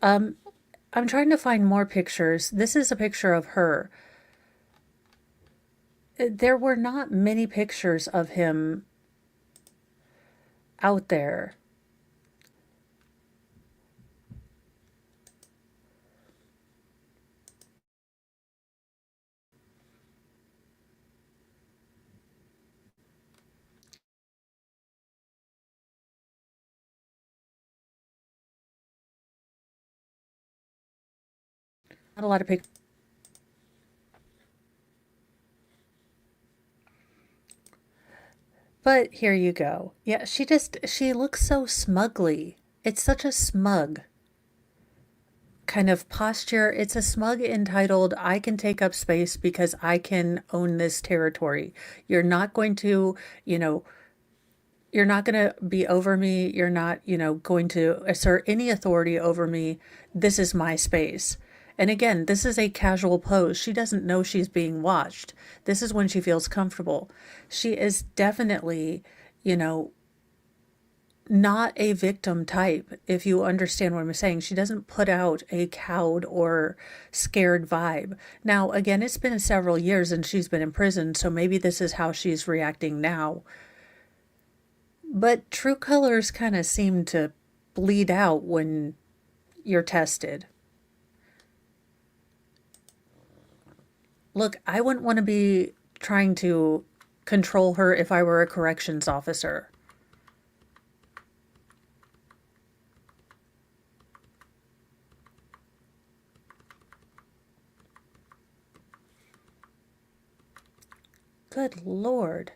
I'm trying to find more pictures. This is a picture of her. There were not many pictures of him out there. Not a lot of pictures. But here you go. Yeah, she looks so smugly. It's such a smug kind of posture. It's a smug entitled, I can take up space because I can own this territory. You're not going to, you're not going to be over me. You're not, going to assert any authority over me. This is my space. And again, this is a casual pose. She doesn't know she's being watched. This is when she feels comfortable. She is definitely, not a victim type, if you understand what I'm saying. She doesn't put out a cowed or scared vibe. Now, again, it's been several years and she's been in prison, so maybe this is how she's reacting now. But true colors kind of seem to bleed out when you're tested. Look, I wouldn't want to be trying to control her if I were a corrections officer. Good Lord.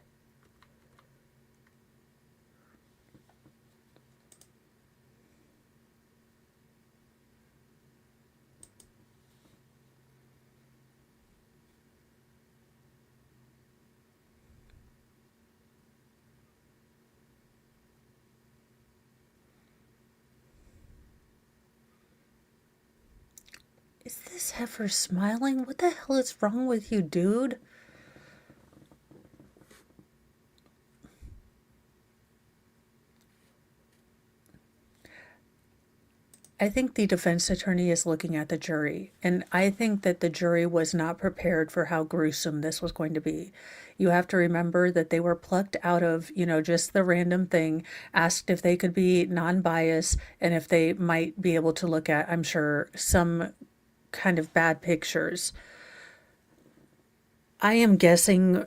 Is this heifer smiling? What the hell is wrong with you, dude? I think the defense attorney is looking at the jury, and I think that the jury was not prepared for how gruesome this was going to be. You have to remember that they were plucked out of, just the random thing, asked if they could be non-biased and if they might be able to look at, I'm sure, some kind of bad pictures. I am guessing,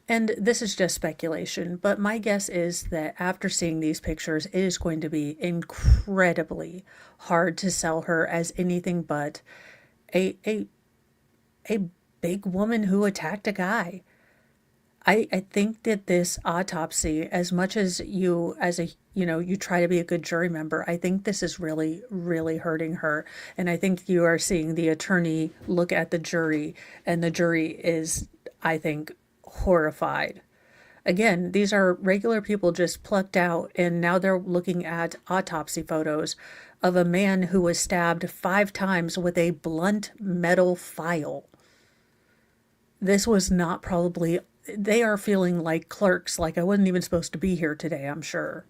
and this is just speculation, but my guess is that after seeing these pictures, it is going to be incredibly hard to sell her as anything but a big woman who attacked a guy. I think that this autopsy, as much as you try to be a good jury member, I think this is really, really hurting her. And I think you are seeing the attorney look at the jury, and the jury is, I think, horrified. Again, these are regular people just plucked out, and now they're looking at autopsy photos of a man who was stabbed 5 times with a blunt metal file. This was not probably, they are feeling like clerks, like I wasn't even supposed to be here today, I'm sure.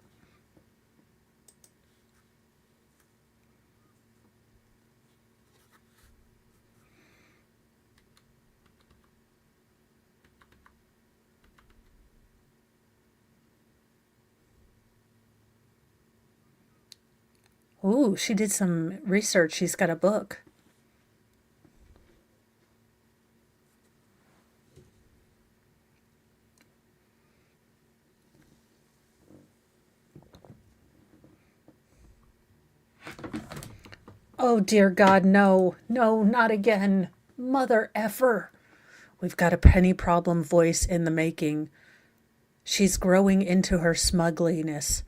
Ooh, she did some research. She's got a book. Oh, dear God, no. No, not again. Mother effer. We've got a penny problem voice in the making. She's growing into her smugliness.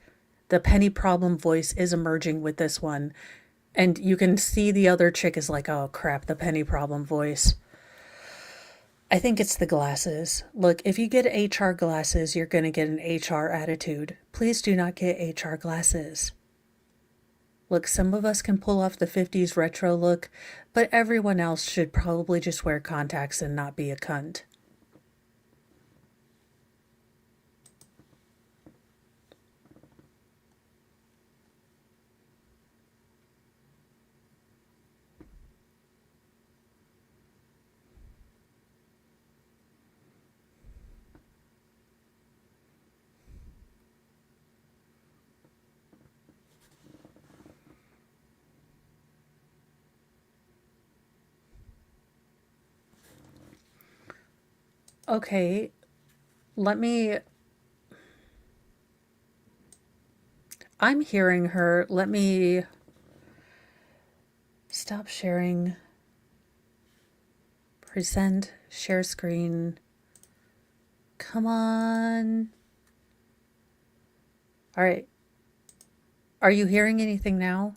The penny problem voice is emerging with this one. And you can see the other chick is like, oh crap, the penny problem voice. I think it's the glasses. Look, if you get HR glasses, you're going to get an HR attitude. Please do not get HR glasses. Look, some of us can pull off the 50s retro look, but everyone else should probably just wear contacts and not be a cunt. Okay, I'm hearing her. Let me stop sharing. Present, share screen. Come on. All right. Are you hearing anything now?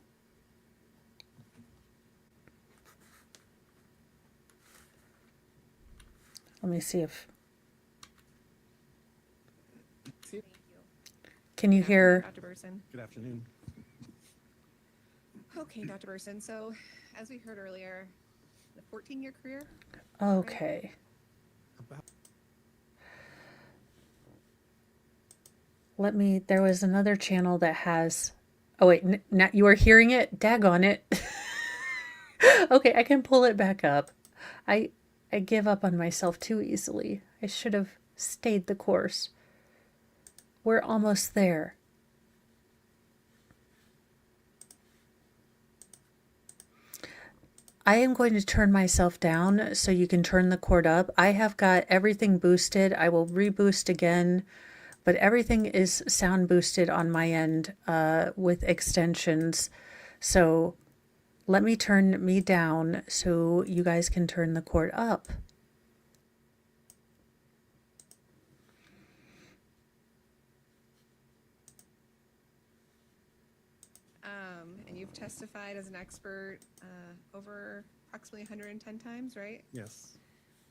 Let me see if... Thank you. Can you hear? Dr. Burson. Good afternoon. Okay, Dr. Burson. So, as we heard earlier, the 14-year career. Okay. There was another channel that has... Oh, wait, now you are hearing it? Daggone it. Okay, I can pull it back up. I give up on myself too easily. I should have stayed the course. We're almost there. I am going to turn myself down so you can turn the cord up. I have got everything boosted. I will reboost again, but everything is sound boosted on my end with extensions. So let me turn me down so you guys can turn the cord up. And you've testified as an expert over approximately 110 times, right? Yes.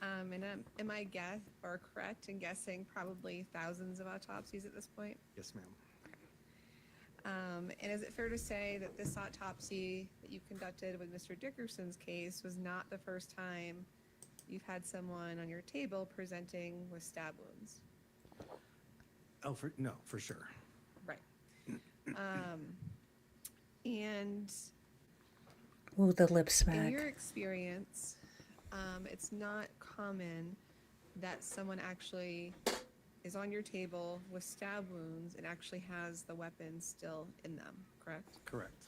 And am I correct in guessing probably thousands of autopsies at this point? Yes, ma'am. And is it fair to say that this autopsy that you conducted with Mr. Dickerson's case was not the first time you've had someone on your table presenting with stab wounds? Oh, no, for sure. Right. And Ooh, the lip in smack. your experience, it's not common that someone actually is on your table with stab wounds and actually has the weapon still in them, correct? Correct.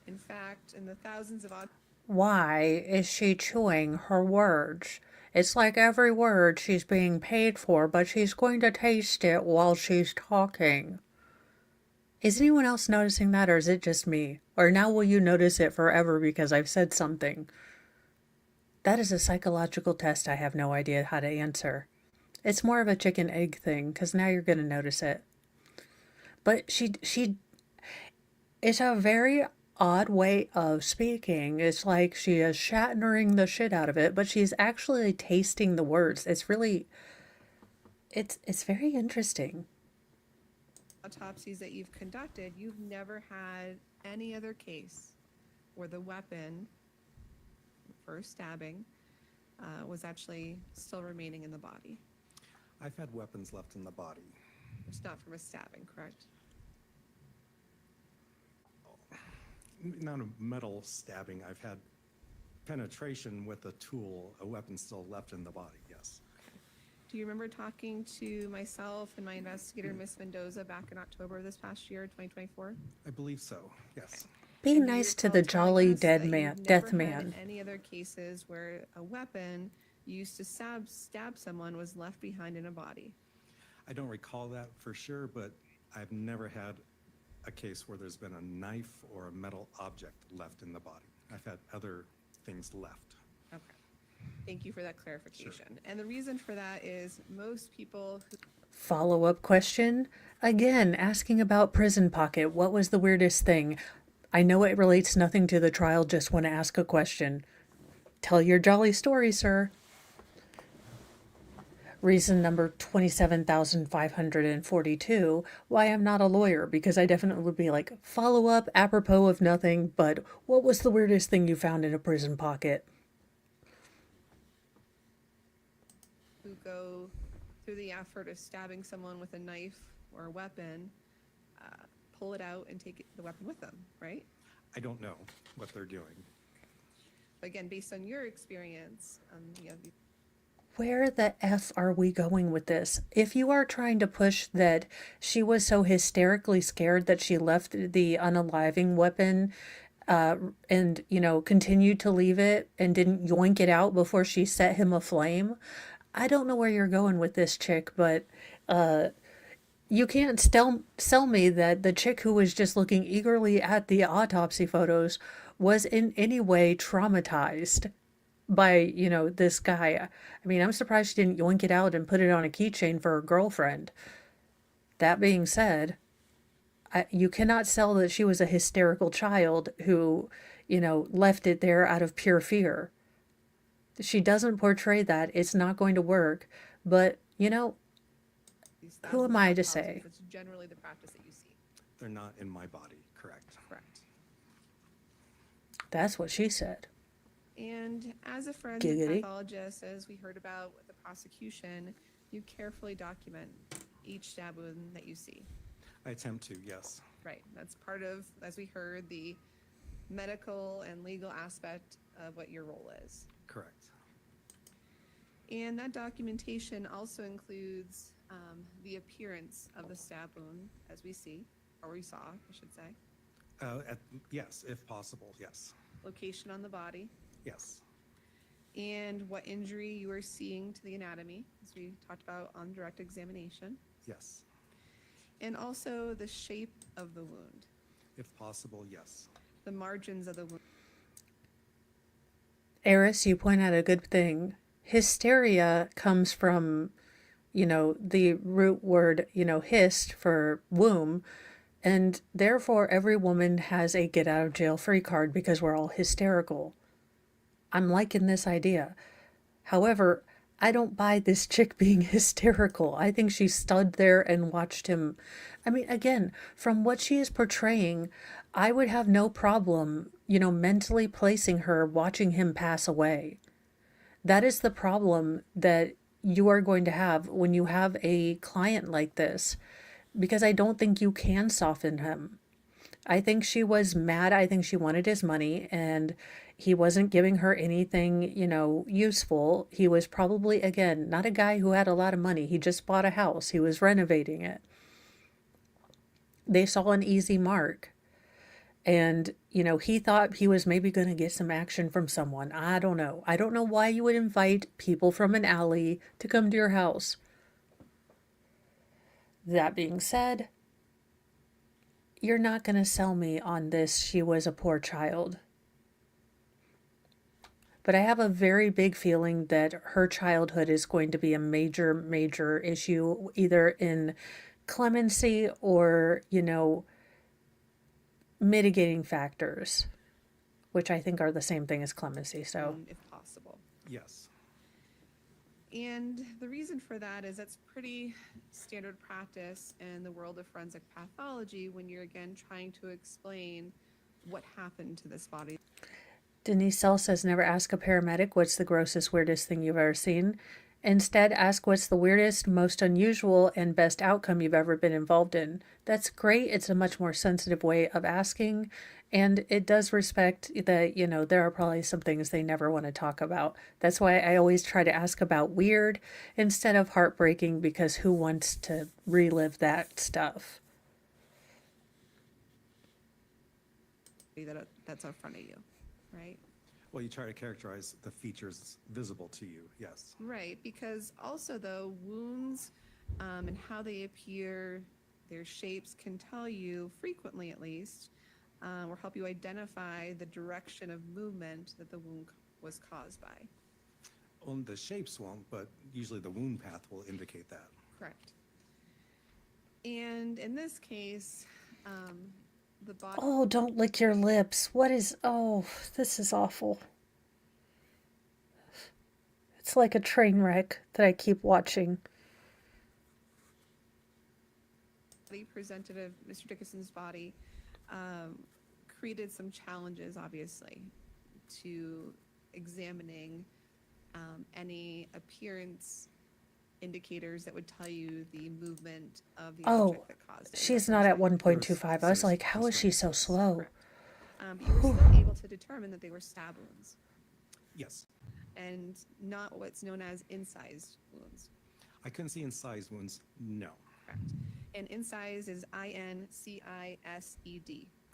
In fact, in the thousands of Why is she chewing her words? It's like every word she's being paid for, but she's going to taste it while she's talking. Is anyone else noticing that, or is it just me? Or now will you notice it forever because I've said something? That is a psychological test I have no idea how to answer. It's more of a chicken egg thing, because now you're going to notice it. But it's a very odd way of speaking. It's like she is shattering the shit out of it, but she's actually tasting the words. It's really, it's very interesting. autopsies that you've conducted, you've never had any other case where the weapon for stabbing was actually still remaining in the body. I've had weapons left in the body. It's not from a stabbing, correct? Not a metal stabbing. I've had penetration with a tool, a weapon still left in the body, yes. Do you remember talking to myself and my investigator, Miss Mendoza, back in October of this past year, 2024? I believe so, yes. Be And you nice to recall the telling jolly us dead that man, you've death never had man. any other cases where a weapon used to stab someone was left behind in a body? I don't recall that for sure, but I've never had a case where there's been a knife or a metal object left in the body. I've had other things left. Okay. Thank you for that clarification. And the reason for that is most people who Follow-up question. Again, asking about prison pocket. What was the weirdest thing? I know it relates nothing to the trial, just want to ask a question. Tell your jolly story, sir. Reason number 27,542, why I'm not a lawyer, because I definitely would be like, follow up, apropos of nothing, but what was the weirdest thing you found in a prison pocket? go through the effort of stabbing someone with a knife or a weapon, pull it out and take the weapon with them, right? I don't know what they're doing. But again, based on your experience, Where the F are we going with this? If you are trying to push that she was so hysterically scared that she left the unaliving weapon and, continued to leave it and didn't yoink it out before she set him aflame, I don't know where you're going with this chick, but you can't sell me that the chick who was just looking eagerly at the autopsy photos was in any way traumatized by, this guy. I mean, I'm surprised she didn't yoink it out and put it on a keychain for her girlfriend. That being said, you cannot sell that she was a hysterical child who, left it there out of pure fear. She doesn't portray that. It's not going to work. But, these who am thousands of I to autopsies, say? it's generally the practice that you see. They're not in my body, correct? Correct. That's what she said. And as a forensic Giggity. pathologist, as we heard about with the prosecution, you carefully document each stab wound that you see. I attempt to, yes. Right. That's part of, as we heard, the medical and legal aspect of what your role is. Correct. And that documentation also includes the appearance of the stab wound, as we see, or we saw, I should say. Yes, if possible, yes. Location on the body, Yes. and what injury you are seeing to the anatomy, as we talked about on direct examination, Yes. and also the shape of the wound, If possible, yes. the margins of the wound. Eris, you point out a good thing. Hysteria comes from, the root word, hist for womb. And therefore, every woman has a get out of jail free card because we're all hysterical. I'm liking this idea. However, I don't buy this chick being hysterical. I think she stood there and watched him. I mean, again, from what she is portraying, I would have no problem, mentally placing her watching him pass away. That is the problem that you are going to have when you have a client like this, because I don't think you can soften him. I think she was mad. I think she wanted his money and he wasn't giving her anything, useful. He was probably, again, not a guy who had a lot of money. He just bought a house, he was renovating it. They saw an easy mark. And, he thought he was maybe going to get some action from someone. I don't know. I don't know why you would invite people from an alley to come to your house. That being said, you're not going to sell me on this. She was a poor child. But I have a very big feeling that her childhood is going to be a major, major issue, either in clemency or, mitigating factors, which I think are the same thing as clemency. So, if possible. Yes. And the reason for that is that's pretty standard practice in the world of forensic pathology when you're, again, trying to explain what happened to this body. Denise Sell says, never ask a paramedic what's the grossest, weirdest thing you've ever seen. Instead, ask what's the weirdest, most unusual, and best outcome you've ever been involved in. That's great. It's a much more sensitive way of asking. And it does respect that, there are probably some things they never want to talk about. That's why I always try to ask about weird instead of heartbreaking, because who wants to relive that stuff? That's in front of you, right? Well, you try to characterize the features visible to you, yes. Right, because also, though, wounds and how they appear, their shapes can tell you, frequently at least, or help you identify the direction of movement that the wound was caused by. Well, the shapes won't, but usually the wound path will indicate that. Correct. And in this case, the body... Oh, don't lick your lips. This is awful. It's like a train wreck that I keep watching. Presented of Mr. Dickinson's body created some challenges, obviously, to examining any appearance indicators that would tell you the movement of the object that caused it. She's not at 1.25. I was like, how is she so slow? But you were still able to determine that they were stab wounds Yes. and not what's known as incised wounds. I couldn't see incised wounds, no. Correct. And incised is INCISED,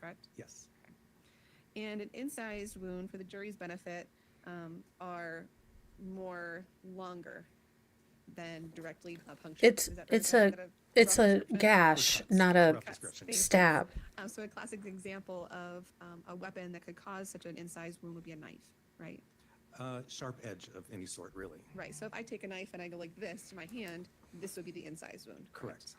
correct? Yes. And an incised wound, for the jury's benefit, are more longer than directly punctured. It's Is that it's fair? a Is that it's rough a description? gash, not a Rough description. stab. So a classic example of a weapon that could cause such an incised wound would be a knife, right? Sharp edge of any sort, really. Right. So if I take a knife and I go like this to my hand, this would be the incised wound. Correct.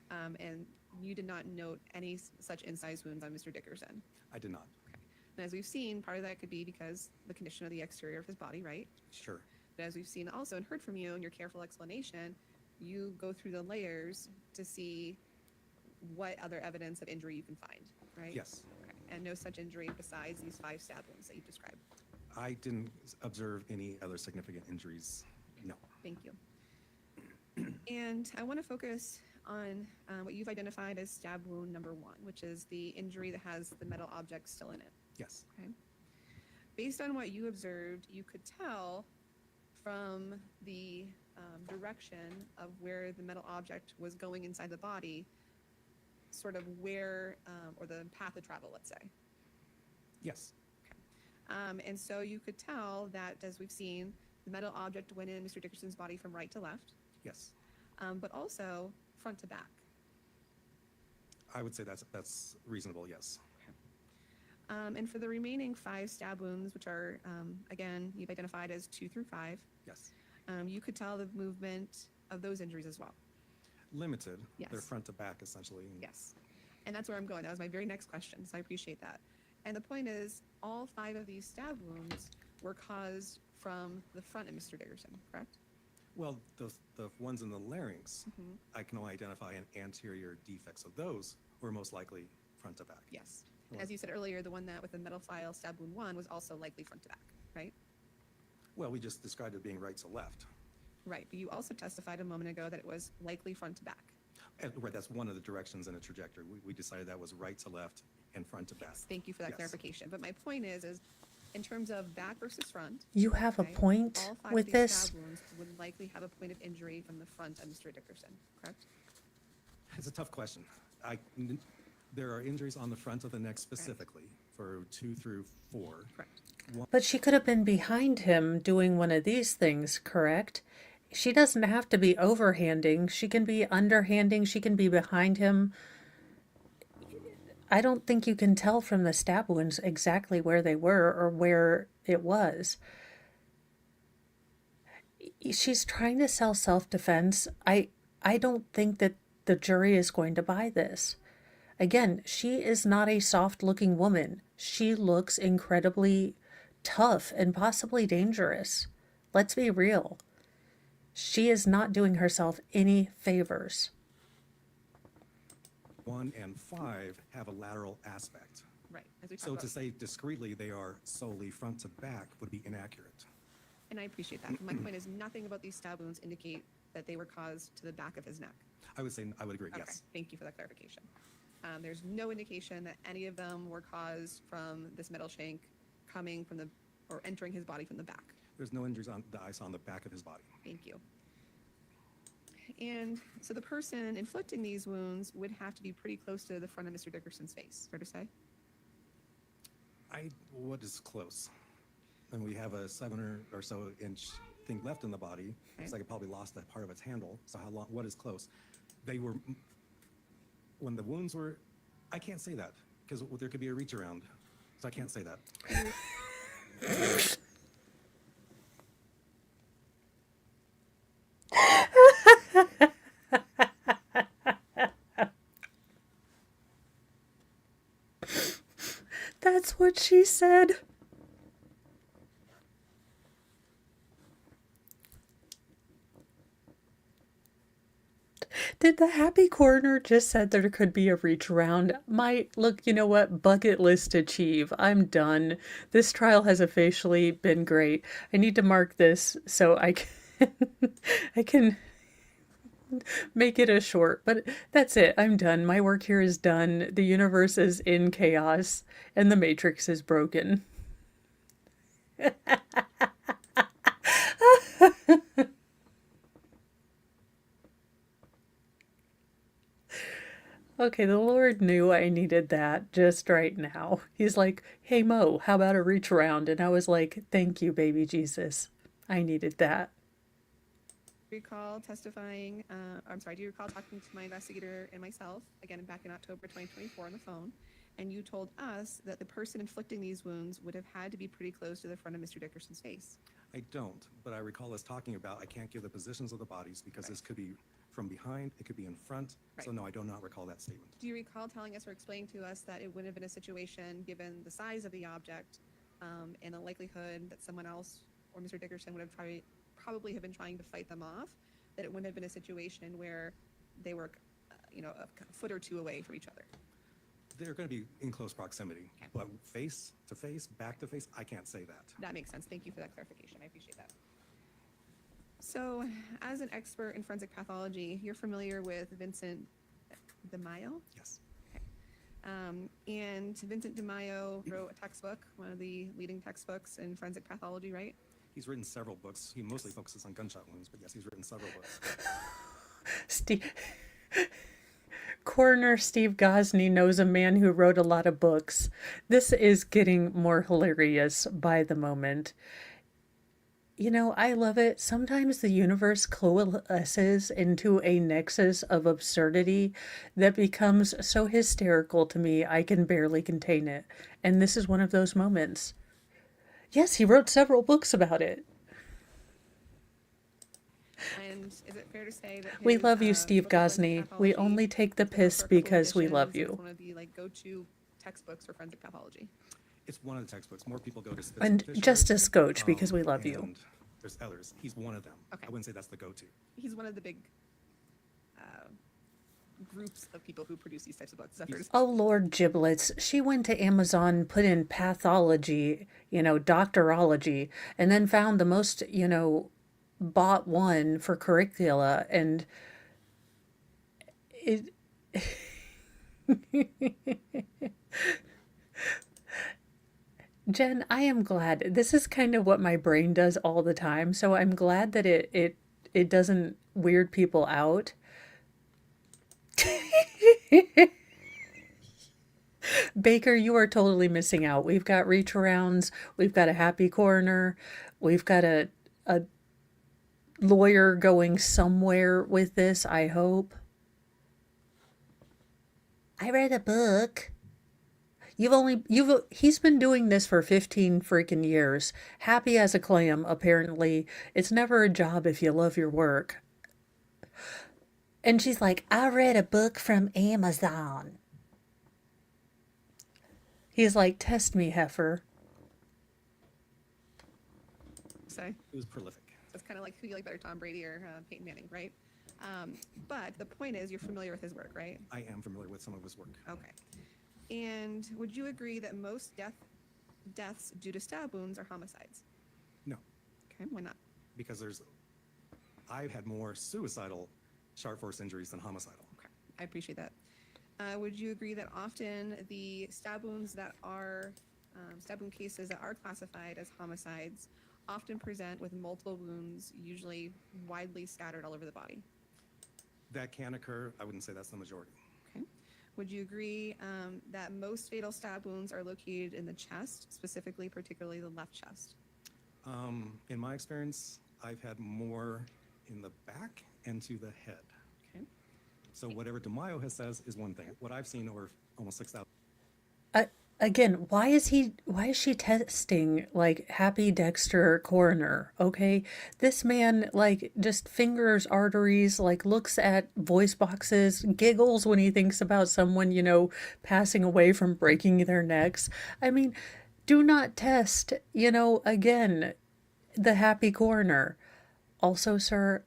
And you did not note any such incised wounds on Mr. Dickerson. I did not. And as we've seen, part of that could be because the condition of the exterior of his body, right? Sure. But as we've seen also and heard from you in your careful explanation, you go through the layers to see what other evidence of injury you can find, right? Yes. Okay. And no such injury besides these 5 stab wounds that you described. I didn't observe any other significant injuries, no. Thank you. And I want to focus on what you've identified as stab wound number 1, which is the injury that has the metal object still in it. Yes. Okay. Based on what you observed, you could tell from the direction of where the metal object was going inside the body, sort of where, or the path of travel, let's say. Yes. And so you could tell that, as we've seen, the metal object went in Mr. Dickerson's body from right to left, Yes. but also front to back. I would say that's reasonable, yes. And for the remaining 5 stab wounds, which are, again, you've identified as 2 through 5, Yes. You could tell the movement of those injuries as well. Limited. Yes. They're front to back, essentially. Yes. And that's where I'm going. That was my very next question, so I appreciate that. And the point is, all 5 of these stab wounds were caused from the front of Mr. Dickerson, correct? Well, the ones in the larynx, I can only identify an anterior defect, so those were most likely front to back. Yes. And as you said earlier, the one that with the metal file stab wound 1 was also likely front to back, right? Well, we just described it being right to left. Right, but you also testified a moment ago that it was likely front to back. Right, that's one of the directions in a trajectory. We decided that was right to left and front to back. Thank you for that Yes. clarification. But my point is in terms of back versus front. You have a okay, point all 5 with of these this? stab wounds would likely have a point of injury from the front of Mr. Dickerson, correct? It's a tough question. There are injuries on the front of the neck specifically for 2 through 4. Correct. But she could have been behind him doing one of these things, correct? She doesn't have to be overhanding. She can be underhanding. She can be behind him. I don't think you can tell from the stab wounds exactly where they were or where it was. She's trying to sell self-defense. I don't think that the jury is going to buy this. Again, she is not a soft-looking woman. She looks incredibly tough and possibly dangerous. Let's be real. She is not doing herself any favors. 1 and 5 have a lateral aspect. Right. As we talked So about. to say discreetly they are solely front to back would be inaccurate. And I appreciate that. My point is nothing about these stab wounds indicate that they were caused to the back of his neck. I would say, I would agree, Okay, yes. thank you for that clarification. There's no indication that any of them were caused from this metal shank coming from the, or entering his body from the back. There's no injuries on that I saw on the back of his body. Thank you. And so the person inflicting these wounds would have to be pretty close to the front of Mr. Dickerson's face, fair to say? What is close? And we have a 7 or so inch thing left in the body. It's like it probably lost that part of its handle. So how long, what is close? They were, when the wounds were, I can't say that because there could be a reach around. So I can't say that. That's what she said. Did the happy coroner just said there could be a reach around? Look, you know what? Bucket list achieve. I'm done. This trial has officially been great. I need to mark this so I can I can make it a short, but that's it. I'm done. My work here is done. The universe is in chaos and the matrix is broken. Okay, the Lord knew I needed that just right now. He's like, hey Mo, how about a reach around? And I was like, thank you, baby Jesus. I needed that. Recall testifying, do you recall talking to my investigator and myself, again, back in October 2024 on the phone, and you told us that the person inflicting these wounds would have had to be pretty close to the front of Mr. Dickerson's face. I don't, but I recall us talking about I can't give the positions of the bodies because this could be from behind, it could be in front. So Right. no, I do not recall that statement. Do you recall telling us or explaining to us that it wouldn't have been a situation, given the size of the object, and the likelihood that someone else or Mr. Dickerson would have probably have been trying to fight them off, that it wouldn't have been a situation where they were, a foot or two away from each other? They're going to be in close proximity, but face to face, back to face, I can't say that. That makes sense. Thank you for that clarification. I appreciate that. So, as an expert in forensic pathology, you're familiar with Vincent DeMaio? Yes. And Vincent DeMaio wrote a textbook, one of the leading textbooks in forensic pathology, right? He's written several books. He mostly focuses on gunshot wounds, but yes, he's written several books. Coroner Steve Gosney knows a man who wrote a lot of books. This is getting more hilarious by the moment. You know, I love it. Sometimes the universe coalesces into a nexus of absurdity that becomes so hysterical to me I can barely contain it. And this is one of those moments. Yes, he wrote several books about it. And is it fair to say that We his, love you, Steve book on forensic Gosney. We pathology only take the is piss historical because we love editions? you. It's one of the go-to textbooks for forensic pathology. It's one of the textbooks. More people go to And Fisher, just a scotch because we love you. and there's others. He's one of them. Okay. I wouldn't say that's the go-to. He's one of the big groups of people who produce these types of books. Is that fair to say? Oh, Lord giblets. She went to Amazon, put in pathology, doctorology, and then found the most, bought one for curricula. And it Jen, I am glad. This is kind of what my brain does all the time, so I'm glad that it doesn't weird people out. Baker, you are totally missing out. We've got reach arounds, we've got a happy coroner, we've got a lawyer going somewhere with this, I hope. I read a book. He's been doing this for 15 freaking years. Happy as a clam, apparently. It's never a job if you love your work. And she's like, I read a book from Amazon. He's like, test me, heifer. So It was prolific. it's kind of like who you like better, Tom Brady or Peyton Manning, right? But the point is, you're familiar with his work, right? I am familiar with some of his work. Okay. And would you agree that most deaths due to stab wounds are homicides? No, Okay, why not? because I've had more suicidal sharp force injuries than homicidal. Okay, I appreciate that. Would you agree that often the stab wounds that are stab wound cases that are classified as homicides often present with multiple wounds, usually widely scattered all over the body? That can occur. I wouldn't say that's the majority. Okay. Would you agree that most fatal stab wounds are located in the chest, specifically, particularly the left chest? In my experience, I've had more in the back and to the head. Okay. So whatever DeMaio has says is one thing. What I've seen over almost 6,000. Again, why is she testing like Happy Dexter coroner? Okay, this man like just fingers arteries, like looks at voice boxes, giggles when he thinks about someone, passing away from breaking their necks. I mean, do not test, again, the happy coroner. Also, sir,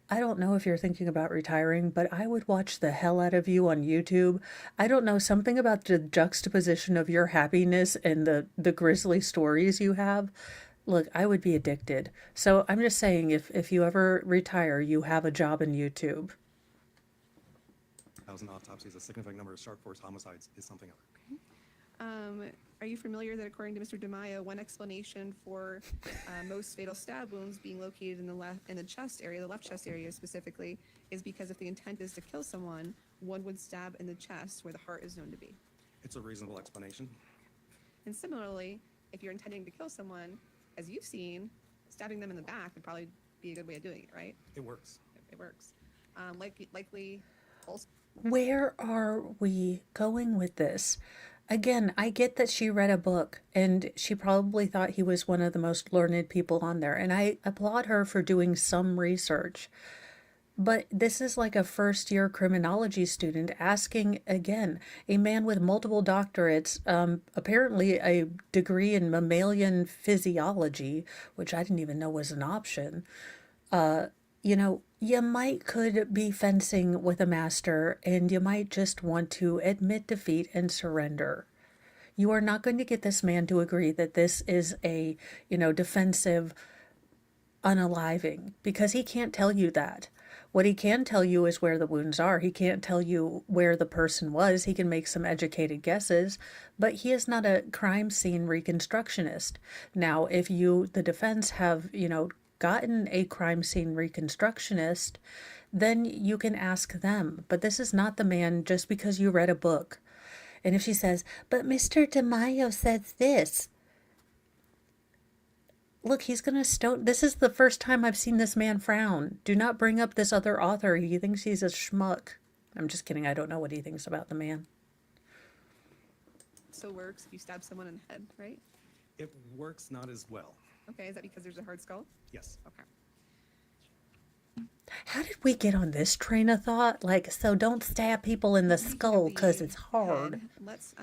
I don't know if you're thinking about retiring, but I would watch the hell out of you on YouTube. I don't know, something about the juxtaposition of your happiness and the grisly stories you have. Look, I would be addicted. So I'm just saying, if you ever retire, you have a job in YouTube. Autopsies, a significant number of sharp force homicides is something other. Are you familiar that according to Mr. DeMaio, one explanation for most fatal stab wounds being located in the chest area, the left chest area specifically, is because if the intent is to kill someone, one would stab in the chest where the heart is known to be. It's a reasonable explanation. And similarly, if you're intending to kill someone, as you've seen, stabbing them in the back would probably be a good way of doing it, right? It works. It works. Likely also. Where are we going with this? Again, I get that she read a book and she probably thought he was one of the most learned people on there, and I applaud her for doing some research. But this is like a first-year criminology student asking, again, a man with multiple doctorates, apparently a degree in mammalian physiology, which I didn't even know was an option. You might could be fencing with a master and you might just want to admit defeat and surrender. You are not going to get this man to agree that this is a, defensive unaliving, because he can't tell you that. What he can tell you is where the wounds are. He can't tell you where the person was. He can make some educated guesses, but he is not a crime scene reconstructionist. Now, if you, the defense, have, gotten a crime scene reconstructionist, then you can ask them. But this is not the man just because you read a book. And if she says, but Mr. DeMaio says this, look, he's going to stone. This is the first time I've seen this man frown. Do not bring up this other author. He thinks he's a schmuck. I'm just kidding. I don't know what he thinks about the man. So works if you stab someone in the head, right? It works not as well. Okay, is that because there's a hard skull? Yes. Okay. How did we get on this train of thought? Like, so don't stab people in the skull because it's hard. Head. Let's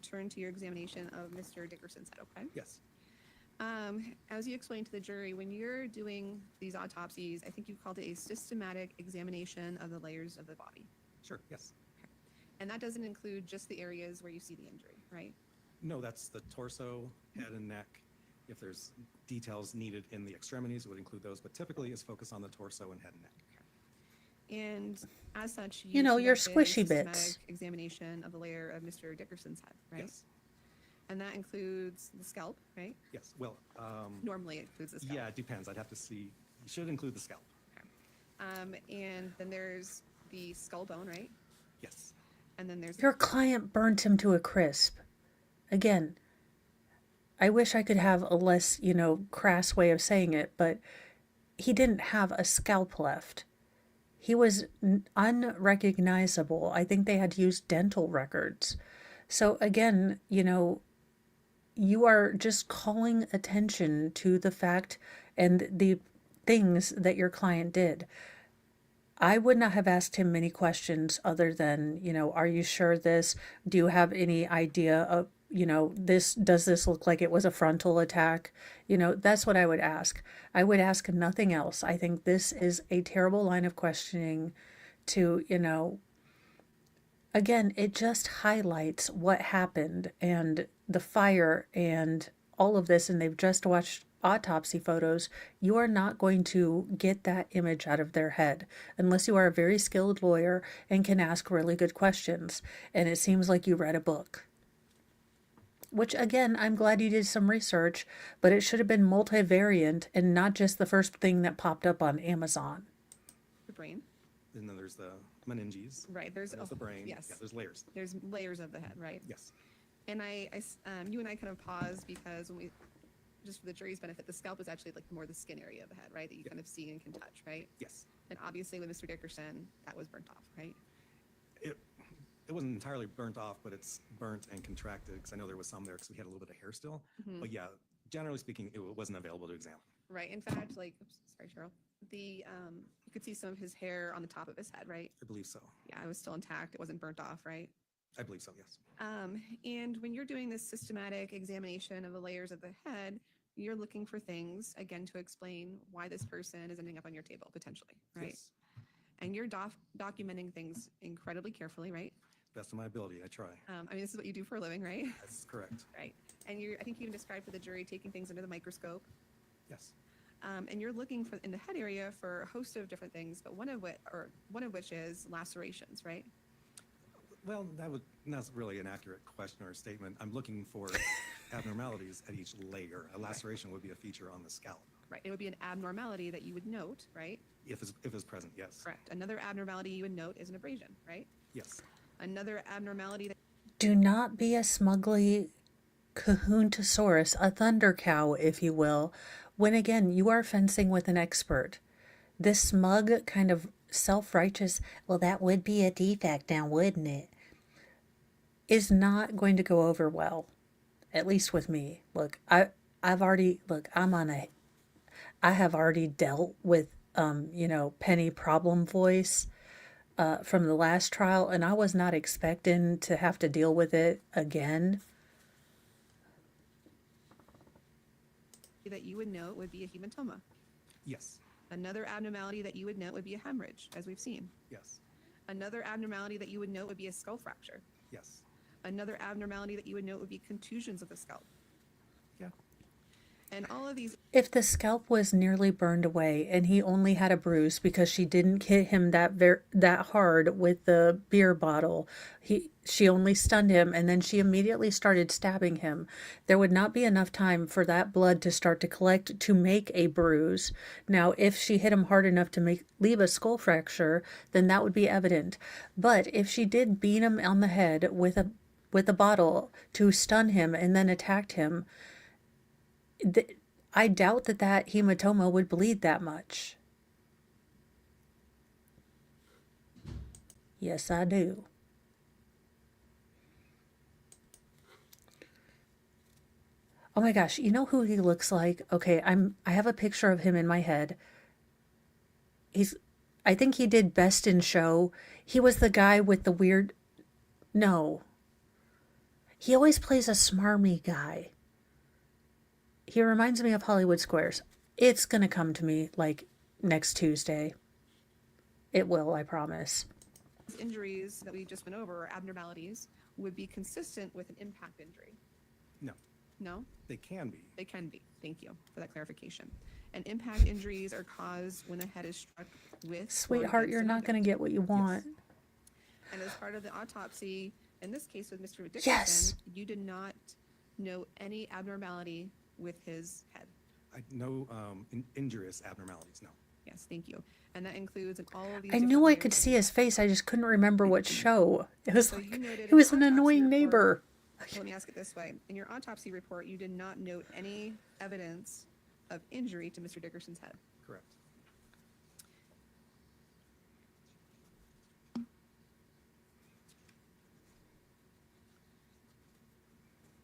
turn to your examination of Mr. Dickerson's head, okay? Yes. As you explained to the jury, when you're doing these autopsies, I think you called it a systematic examination of the layers of the body. Sure. Yes. Okay. And that doesn't include just the areas where you see the injury, right? No, that's the torso, head and neck. If there's details needed in the extremities, it would include those, but typically it's focused on the torso and head and neck. And as such, You know, your conducted a squishy bits. systematic examination of the layer of Mr. Dickerson's head, right? Yes. And that includes the scalp, right? Yes, well, Normally it includes the scalp. yeah, it depends. I'd have to see. You should include the scalp. And then there's the skull bone, right? Yes. And then there's Your client burnt him to a crisp. Again, I wish I could have a less, crass way of saying it, but he didn't have a scalp left. He was unrecognizable. I think they had used dental records. So again, you are just calling attention to the fact and the things that your client did. I would not have asked him many questions other than, are you sure this? Do you have any idea of, does this look like it was a frontal attack? That's what I would ask. I would ask nothing else. I think this is a terrible line of questioning to, again, it just highlights what happened and the fire and all of this. And they've just watched autopsy photos. You are not going to get that image out of their head unless you are a very skilled lawyer and can ask really good questions. And it seems like you read a book. Which, again, I'm glad you did some research, but it should have been multivariant and not just the first thing that popped up on Amazon. the brain, And then there's the meninges. right? There's There's the brain. Yes. Yeah, there's layers. There's layers of the head, right? Yes. And you and I kind of paused because when we, just for the jury's benefit, the scalp is actually like more the skin area of the head, right? That you kind of see and can touch, right? Yes. And obviously with Mr. Dickerson, that was burnt off, right? It wasn't entirely burnt off, but it's burnt and contracted because I know there was some there because we had a little bit of hair still. But yeah, generally speaking, it wasn't available to examine. Right. In fact, like, oops, sorry, Cheryl. You could see some of his hair on the top of his head, right? I believe so. Yeah, it was still intact. It wasn't burnt off, right? I believe so, yes. And when you're doing this systematic examination of the layers of the head, you're looking for things, again, to explain why this person is ending up on your table, potentially, right? Yes. And you're documenting things incredibly carefully, right? Best of my ability, I try. I mean, this is what you do for a living, right? That's correct. Right. And I think you even described for the jury taking things under the microscope. Yes. And you're looking for in the head area for a host of different things, but one of which is lacerations, right? Well, that's really an accurate question or statement. I'm looking for abnormalities at each layer. A laceration would be a feature on the scalp. Right. It would be an abnormality that you would note, right? If it's present, yes. Correct. Another abnormality you would note is an abrasion, right? Yes. Another abnormality that Do not be a smugly Kahuntosaurus, a thunder cow, if you will, when again, you are fencing with an expert. This smug kind of self-righteous, well, that would be a defect now, wouldn't it? Is not going to go over well, at least with me. Look, I have already dealt with, Penny Problem Voice from the last trial, and I was not expecting to have to deal with it again. you would note would be a hematoma. Yes. Another abnormality that you would note would be a hemorrhage, as we've seen. Yes. Another abnormality that you would note would be a skull fracture. Yes. Another abnormality that you would note would be contusions of the scalp. Yeah. And all of these, If the scalp was nearly burned away and he only had a bruise because she didn't hit him that hard with the beer bottle, she only stunned him and then she immediately started stabbing him, there would not be enough time for that blood to start to collect to make a bruise. Now, if she hit him hard enough to leave a skull fracture, then that would be evident. But if she did beat him on the head with a bottle to stun him and then attacked him, I doubt that hematoma would bleed that much. Yes, I do. Oh my gosh, you know who he looks like? Okay, I have a picture of him in my head. I think he did Best in Show. He was the guy with the weird, no. He always plays a smarmy guy. He reminds me of Hollywood Squares. It's going to come to me like next Tuesday. It will, I promise. injuries that we just went over, or abnormalities, would be consistent with an impact injury. No. No? They can be. They can be. Thank you for that clarification. And impact injuries are caused when a head is struck with. or Sweetheart, against you're an not going to object. get what you want. And as part of the autopsy, in this case with Mr. Dickerson, Yes. you did not note any abnormality with his head. No injurious abnormalities, no. Yes, thank you. And that includes in all of these. I different knew I layers could of see his face. I just couldn't remember what show. It was So you like, noted he an was an autopsy annoying report. neighbor. Let me ask it this way. In your autopsy report, you did not note any evidence of injury to Mr. Dickerson's head. Correct.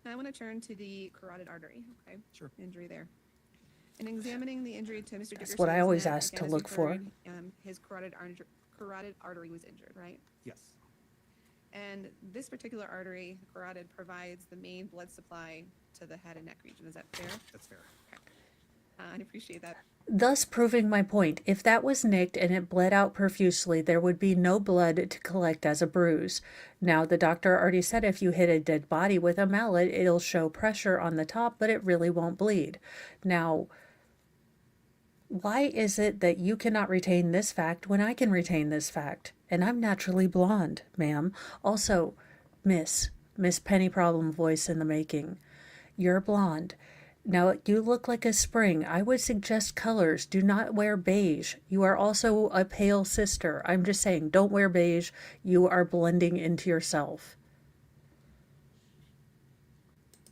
Now I want to turn to the carotid artery, okay? Sure. Injury there. In examining the injury to Mr. Dickerson's what I always neck, ask to again, as look you've for. heard, his carotid artery was injured, right? Yes. And this particular artery, carotid, provides the main blood supply to the head and neck region. Is that fair? That's fair. I appreciate that. Thus proving my point. If that was nicked and it bled out profusely, there would be no blood to collect as a bruise. Now, the doctor already said if you hit a dead body with a mallet, it'll show pressure on the top, but it really won't bleed. Now, why is it that you cannot retain this fact when I can retain this fact? And I'm naturally blonde, ma'am. Also, Miss Penny Problem voice in the making. You're blonde. Now, you look like a spring. I would suggest colors. Do not wear beige. You are also a pale sister. I'm just saying, don't wear beige. You are blending into yourself.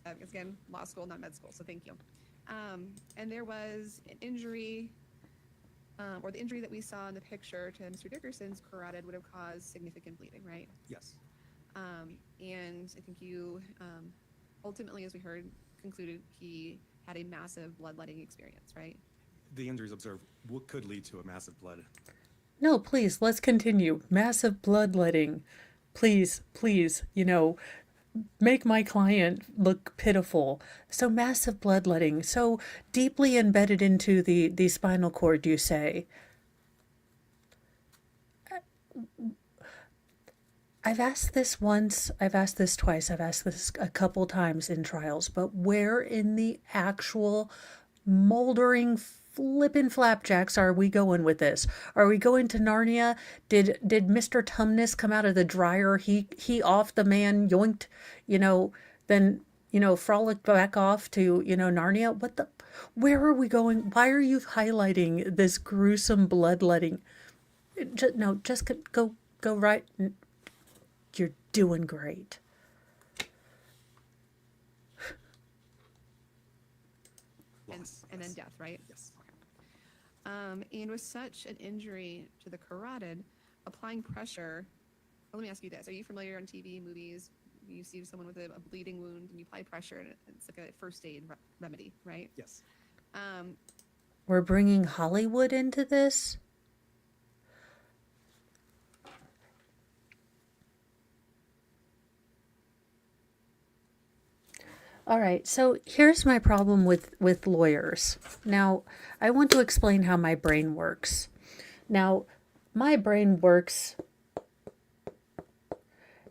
Again, law school, not med school, so thank you. And there was an injury, or the injury that we saw in the picture to Mr. Dickerson's carotid would have caused significant bleeding, right? Yes. And I think you ultimately, as we heard, concluded he had a massive bloodletting experience, right? The injuries observed could lead to a massive blood. No, please, let's continue. Massive bloodletting. Please, make my client look pitiful. So massive bloodletting, so deeply embedded into the spinal cord, you say. I've asked this once, I've asked this twice, I've asked this a couple times in trials, but where in the actual moldering flippin' flapjacks are we going with this? Are we going to Narnia? Did Mr. Tumnus come out of the dryer, he off the man, yoinked, then, frolicked back off to, Narnia? Where are we going? Why are you highlighting this gruesome bloodletting? Just go right. You're doing great. And then death, right? Yes. And with such an injury to the carotid, applying pressure, well, let me ask you this. Are you familiar on TV, movies, you see someone with a bleeding wound and you apply pressure and it's like a first aid remedy, right? Yes. We're bringing Hollywood into this? All right, so here's my problem with lawyers. Now, I want to explain how my brain works. Now, my brain works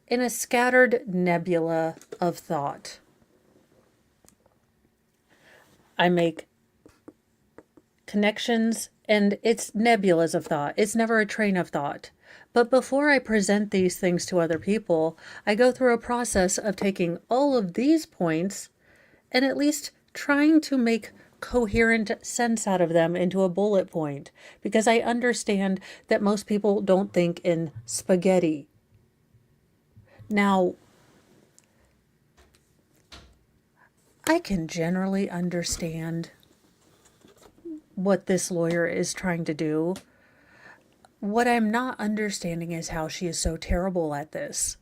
in a scattered nebula of thought. I make connections, and it's nebulas of thought. It's never a train of thought. But before I present these things to other people, I go through a process of taking all of these points and at least trying to make coherent sense out of them into a bullet point, because I understand that most people don't think in spaghetti. Now, I can generally understand what this lawyer is trying to do. What I'm not understanding is how she is so terrible at this.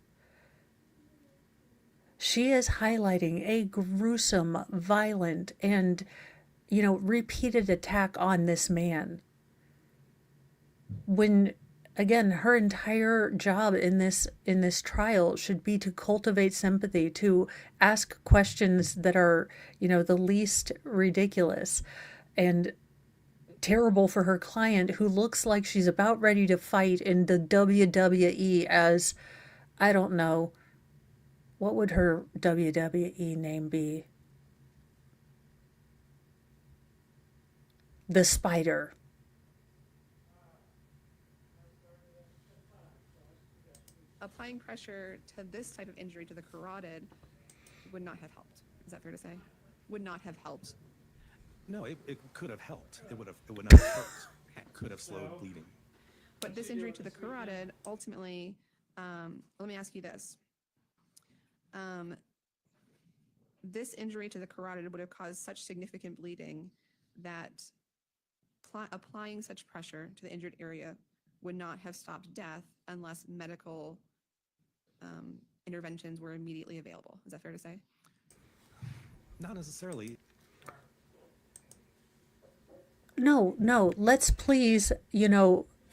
She is highlighting a gruesome, violent, and, repeated attack on this man. When, again, her entire job in this trial should be to cultivate sympathy, to ask questions that are, the least ridiculous and terrible for her client, who looks like she's about ready to fight in the WWE as, I don't know, what would her WWE name be? the spider. Applying pressure to this type of injury to the carotid would not have helped. Is that fair to say? Would not have helped. No, it could have helped. It would not have hurt. Okay. Could have slowed bleeding. But this injury to the carotid, ultimately, let me ask you this. This injury to the carotid would have caused such significant bleeding that applying such pressure to the injured area would not have stopped death unless medical interventions were immediately available. Is that fair to say? Not necessarily. No, let's please,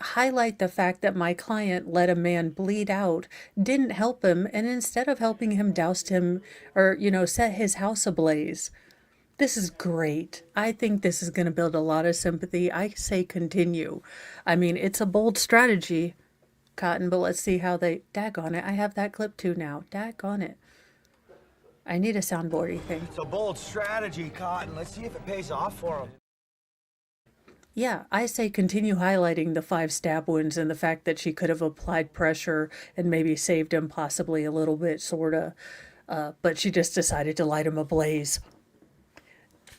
highlight the fact that my client let a man bleed out, didn't help him, and instead of helping him, doused him or, set his house ablaze. This is great. I think this is going to build a lot of sympathy. I say continue. I mean, it's a bold strategy, Cotton, but let's see how they... Daggone it. I have that clip too now. Daggone it. I need a soundboardy thing. It's a bold strategy, Cotton. Let's see if it pays off for him. Yeah, I say continue highlighting the 5 stab wounds and the fact that she could have applied pressure and maybe saved him possibly a little bit, sort of. But she just decided to light him ablaze.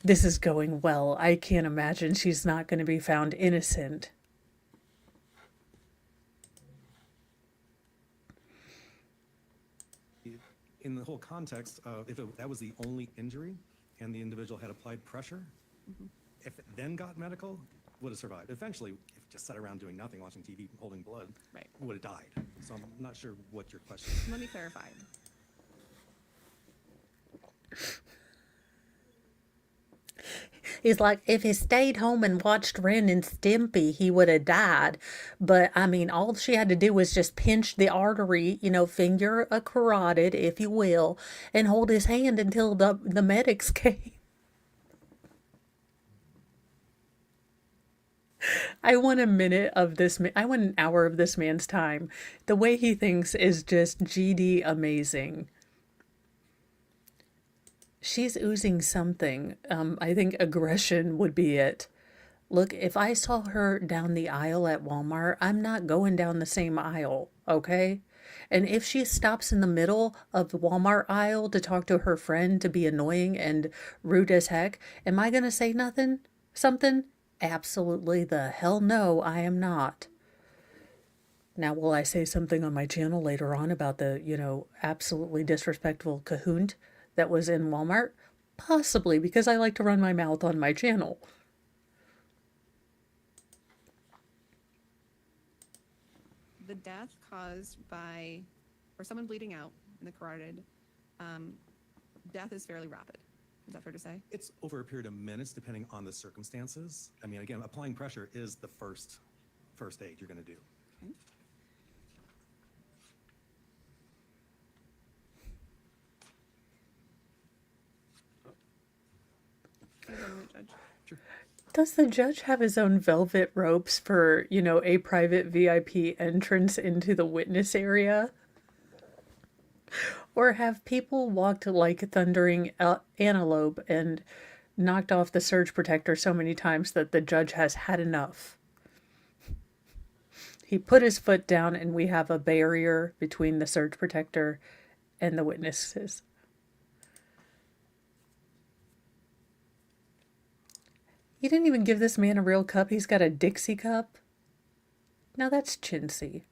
This is going well. I can't imagine she's not going to be found innocent. In the whole context of if that was the only injury and the individual had applied pressure, if it then got medical, would have survived. Eventually, if it just sat around doing nothing, watching TV, holding blood, Right. would have died. So I'm not sure what your question is. Let me clarify. He's like, if he stayed home and watched Ren and Stimpy, he would have died. But, I mean, all she had to do was just pinch the artery, finger a carotid, if you will, and hold his hand until the medics came. I want a minute of this. I want an hour of this man's time. The way he thinks is just GD amazing. She's oozing something. I think aggression would be it. Look, if I saw her down the aisle at Walmart, I'm not going down the same aisle, okay? And if she stops in the middle of the Walmart aisle to talk to her friend to be annoying and rude as heck, am I going to say nothing? Something? Absolutely the hell no, I am not. Now, will I say something on my channel later on about the, absolutely disrespectful cahoot that was in Walmart? Possibly, because I like to run my mouth on my channel. The death caused by, or someone bleeding out in the carotid, death is fairly rapid. Is that fair to say? It's over a period of minutes, depending on the circumstances. I mean, again, applying pressure is the first aid you're going to do. Judge. Does the judge have his own velvet ropes for, a private VIP entrance into the witness area? Or have people walked like thundering antelope and knocked off the surge protector so many times that the judge has had enough? He put his foot down and we have a barrier between the surge protector and the witnesses. You didn't even give this man a real cup. He's got a Dixie cup. Now that's chintzy.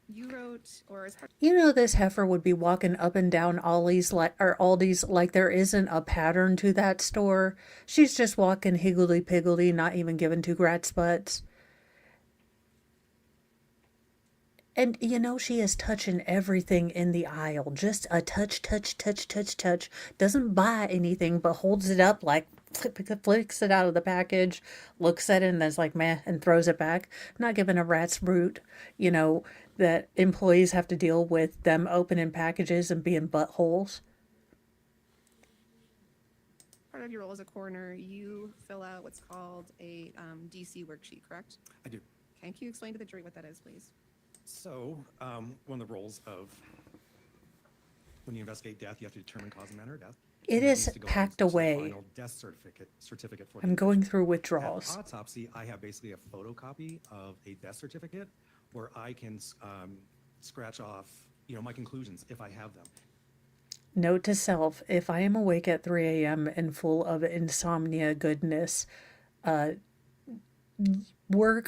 You wrote, or as part This heifer would be walking up and down Aldi's like there isn't a pattern to that store. She's just walking higgledy-piggledy, not even giving 2 grats butts. And she is touching everything in the aisle. Just a touch. Doesn't buy anything, but holds it up like flicks it out of the package, looks at it and then's like meh and throws it back. Not giving a rat's root, that employees have to deal with them opening packages and being buttholes. part of your role as a coroner, you fill out what's called a DC worksheet, correct? I do. Okay, can you explain to the jury what that is, please? So, one of the roles of when you investigate death, you have to determine cause and manner of death. It And that is needs to go packed to the away. final death certificate for the I'm going individual. through At withdrawals. autopsy, I have basically a photocopy of a death certificate where I can scratch off, my conclusions if I have them. Note to self, if I am awake at 3 a.m. and full of insomnia goodness, work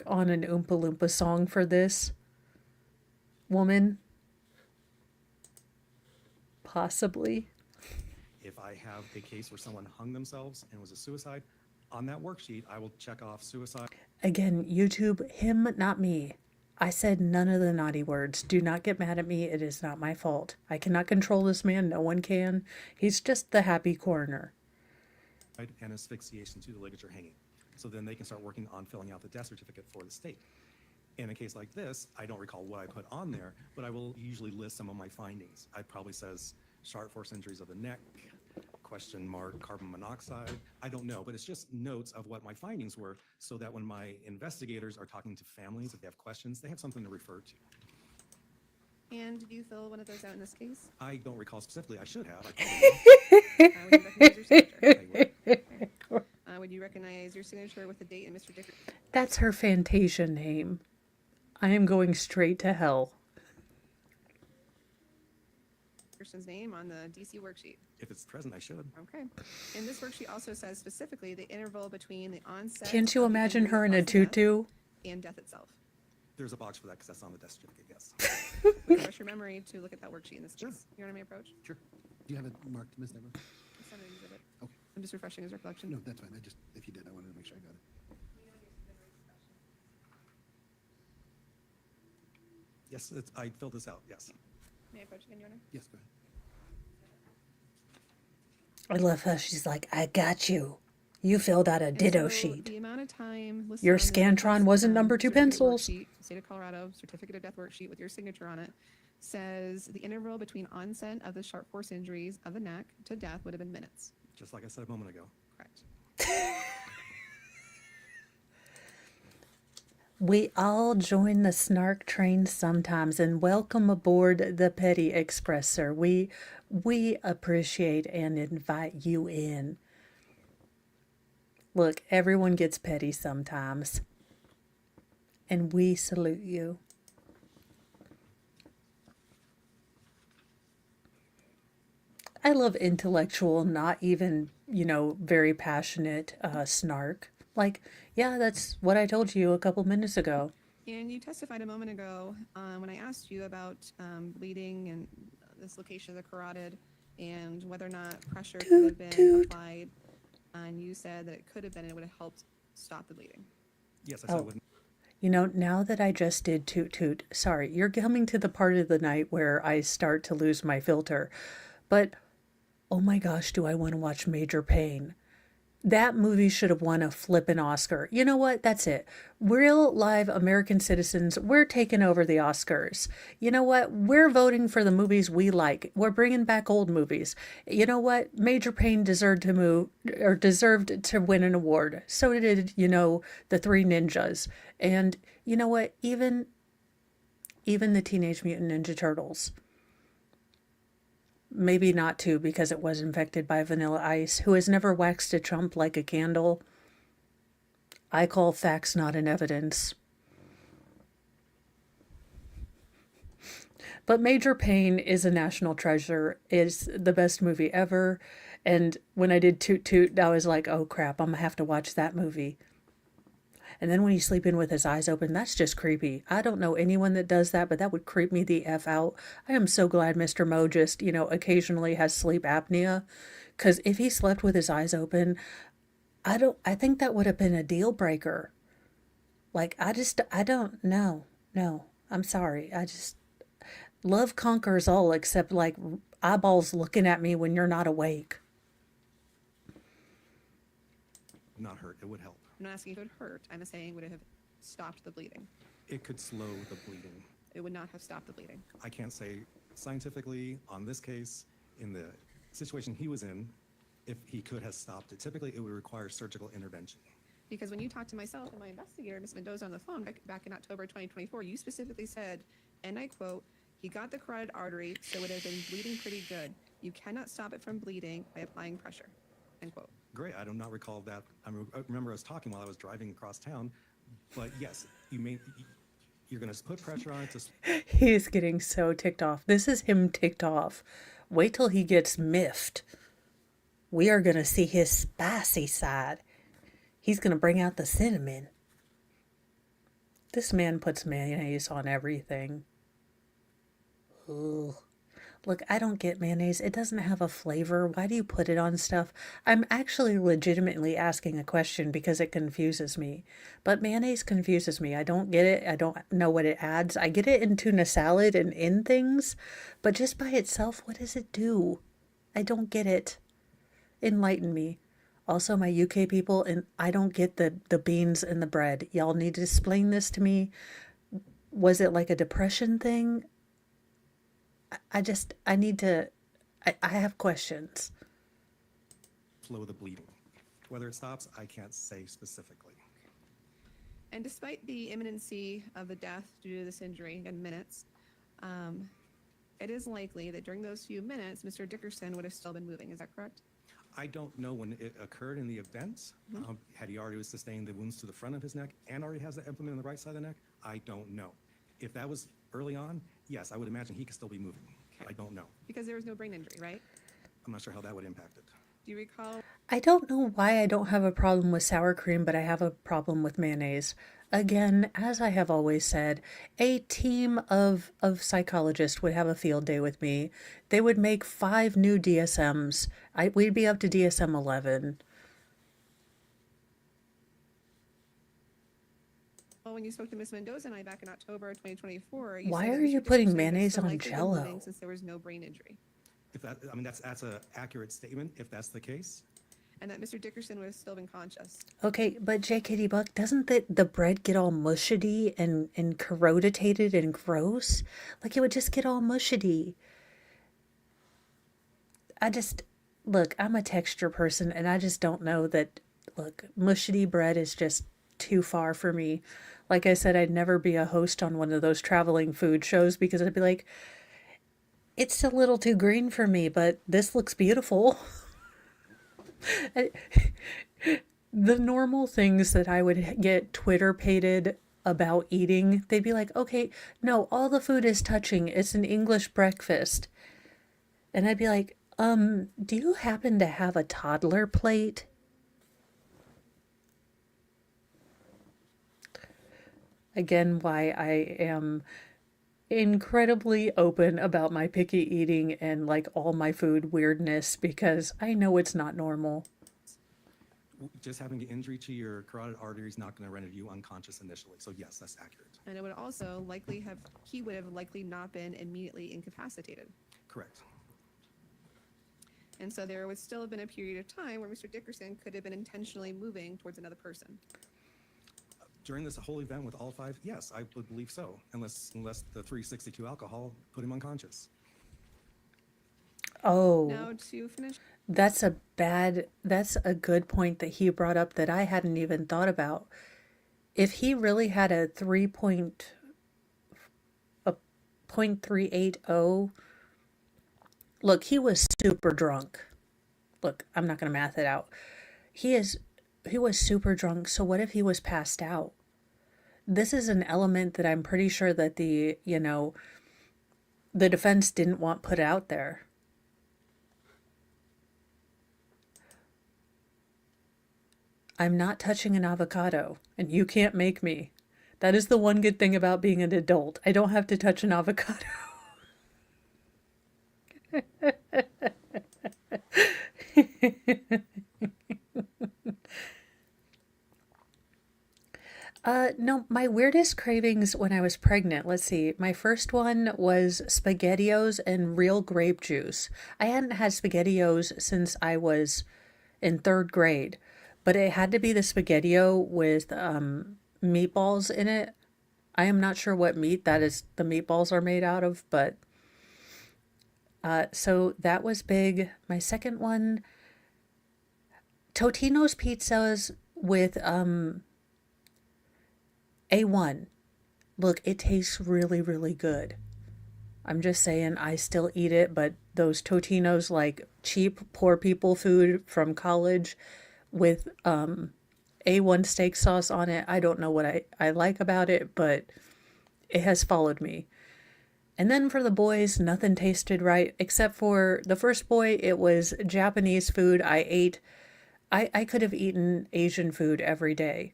on an Oompa Loompa song for this woman. Possibly. If I have a case where someone hung themselves and was a suicide, on that worksheet, I will check off suicide. Again, YouTube, him, not me. I said none of the naughty words. Do not get mad at me. It is not my fault. I cannot control this man. No one can. He's just the happy coroner. And asphyxiation to the ligature hanging. So then they can start working on filling out the death certificate for the state. In a case like this, I don't recall what I put on there, but I will usually list some of my findings. It probably says sharp force injuries of the neck, question mark, carbon monoxide. I don't know, but it's just notes of what my findings were so that when my investigators are talking to families, if they have questions, they have something to refer to. And did you fill one of those out in this case? I don't recall specifically. I should have. I probably Would you recognize your signature? will. I would. Would you recognize your signature with the date and Mr. Dickerson's That's her Fantasia name. I am going straight to hell. name on the DC worksheet? If it's present, I should. Okay. And this worksheet also says specifically the interval between the onset. Can't you of the imagine injury her in a caused the death tutu? And death itself. There's a box for that because that's on the death certificate, yes. Refresh your memory to look at that worksheet in this Sure. case. You want me to approach? Sure. Do you have it marked, Ms. Deborah? It's on an exhibit. Okay. I'm just refreshing his recollection. No, that's fine. If you did, I wanted to make sure I got it. Yes, I filled this out, yes. May I approach again, Your Honor? Yes, go ahead. I love how she's like, I got you. You filled out a And ditto so sheet. The amount of time listed Your on this, Scantron wasn't number 2 certificate pencils. worksheet, State of Colorado Certificate of Death worksheet with your signature on it says the interval between onset of the sharp force injuries of the neck to death would have been minutes. Just like I said a moment ago. Correct. We all join the Snark train sometimes, and welcome aboard the Petty Express, sir. We appreciate and invite you in. Look, everyone gets petty sometimes, and we salute you. I love intellectual, not even, very passionate Snark. Like, yeah, that's what I told you a couple minutes ago. And you testified a moment ago when I asked you about bleeding and this location of the carotid and whether or not pressure could have been applied. And you said that it could have been, and it would have helped stop the bleeding. Yes, I said Oh. it wouldn't. Now that I just did toot toot, sorry, you're coming to the part of the night where I start to lose my filter. But, oh my gosh, do I want to watch Major Payne. That movie should have won a flippin' Oscar. You know what? That's it. Real live American citizens, we're taking over the Oscars. You know what? We're voting for the movies we like. We're bringing back old movies. You know what? Major Payne deserved to win an award. So did, the Three Ninjas. And you know what? Even the Teenage Mutant Ninja Turtles. Maybe not two because it was infected by Vanilla Ice, who has never waxed a chump like a candle. I call facts not in evidence. But Major Payne is a national treasure, is the best movie ever. And when I did Toot Toot, I was like, oh crap, I'm gonna have to watch that movie. And then when he's sleeping with his eyes open, that's just creepy. I don't know anyone that does that, but that would creep me the F out. I am so glad Mr. Mo just, occasionally has sleep apnea. Because if he slept with his eyes open, I think that would have been a deal breaker. Like, I don't know. No, I'm sorry. Love conquers all except like eyeballs looking at me when you're not awake. Not hurt. It would help. I'm not asking if it would hurt. I'm saying would it have stopped the bleeding? It could slow the bleeding. It would not have stopped the bleeding. I can't say scientifically on this case, in the situation he was in, if he could have stopped it. Typically, it would require surgical intervention. Because when you talked to myself and my investigator, Ms. Mendoza, on the phone back in October 2024, you specifically said And I quote, "He got the carotid artery, so it has been bleeding pretty good. You cannot stop it from bleeding by applying pressure." End quote. Great, I do not recall that. I remember us talking while I was driving across town, but yes, you're going to put pressure on it to He's getting so ticked off. This is him ticked off. Wait till he gets miffed. We are going to see his spicy side. He's going to bring out the cinnamon. This man puts mayonnaise on everything. Ugh. Look, I don't get mayonnaise. It doesn't have a flavor. Why do you put it on stuff? I'm actually legitimately asking a question because it confuses me. But mayonnaise confuses me. I don't get it. I don't know what it adds. I get it in tuna salad and in things, but just by itself, what does it do? I don't get it. Enlighten me. Also, my UK people, and I don't get the beans in the bread. Y'all need to explain this to me. Was it like a depression thing? I have questions. slow the bleeding. Whether it stops, I can't say specifically. And despite the imminency of the death due to this injury in minutes, it is likely that during those few minutes, Mr. Dickerson would have still been moving. Is that correct? I don't know when it occurred in the event. Had he already sustained the wounds to the front of his neck and already has the implement on the right side of the neck? I don't know. If that was early on, yes, I would imagine he could still be moving. I don't know. Because there was no brain injury, right? I'm not sure how that would impact it. Do you recall? I don't know why I don't have a problem with sour cream, but I have a problem with mayonnaise. Again, as I have always said, a team of psychologists would have a field day with me. They would make 5 new DSMs. We'd be up to DSM 11. Well, when you spoke to Ms. Mendoza and I back in October 2024, Why said that are you Mr. putting Dickerson was mayonnaise still on likely to be Jell-O? moving since there was no brain injury, If that, I mean, that's an accurate statement. If that's the case, and that Mr. Dickerson would have still been conscious. Okay, but JKD Buck, doesn't the bread get all mushy and corroditated and gross? Like it would just get all mushy. Look, I'm a texture person and I just don't know that, look, mushy bread is just too far for me. Like I said, I'd never be a host on one of those traveling food shows because I'd be like, it's a little too green for me, but this looks beautiful. The normal things that I would get Twitter pated about eating, they'd be like, okay, no, all the food is touching. It's an English breakfast. And I'd be like, do you happen to have a toddler plate? Again, why I am incredibly open about my picky eating and like all my food weirdness because I know it's not normal. just having an injury to your carotid artery is not going to render you unconscious initially. So yes, that's accurate. And it would also he would have likely not been immediately incapacitated. Correct. And so there would still have been a period of time where Mr. Dickerson could have been intentionally moving towards another person. During this whole event with all 5, yes, I would believe so, unless the 362 alcohol put him unconscious. Oh, Now to finish, that's a good point that he brought up that I hadn't even thought about. If he really had a 0.380, look, he was super drunk. Look, I'm not going to math it out. He was super drunk. So what if he was passed out? This is an element that I'm pretty sure that the defense didn't want put out there. I'm not touching an avocado, and you can't make me. That is the one good thing about being an adult. I don't have to touch an avocado. No, my weirdest cravings when I was pregnant, let's see. My first one was SpaghettiOs and real grape juice. I hadn't had SpaghettiOs since I was in 3rd grade, but it had to be the SpaghettiO with meatballs in it. I am not sure what meat the meatballs are made out of, but so that was big. My second one, Totino's pizzas with A1. Look, it tastes really, really good. I'm just saying, I still eat it, but those Totinos, like cheap poor people food from college with A1 steak sauce on it, I don't know what I like about it, but it has followed me. And then for the boys, nothing tasted right, except for the first boy, it was Japanese food I ate. I could have eaten Asian food every day.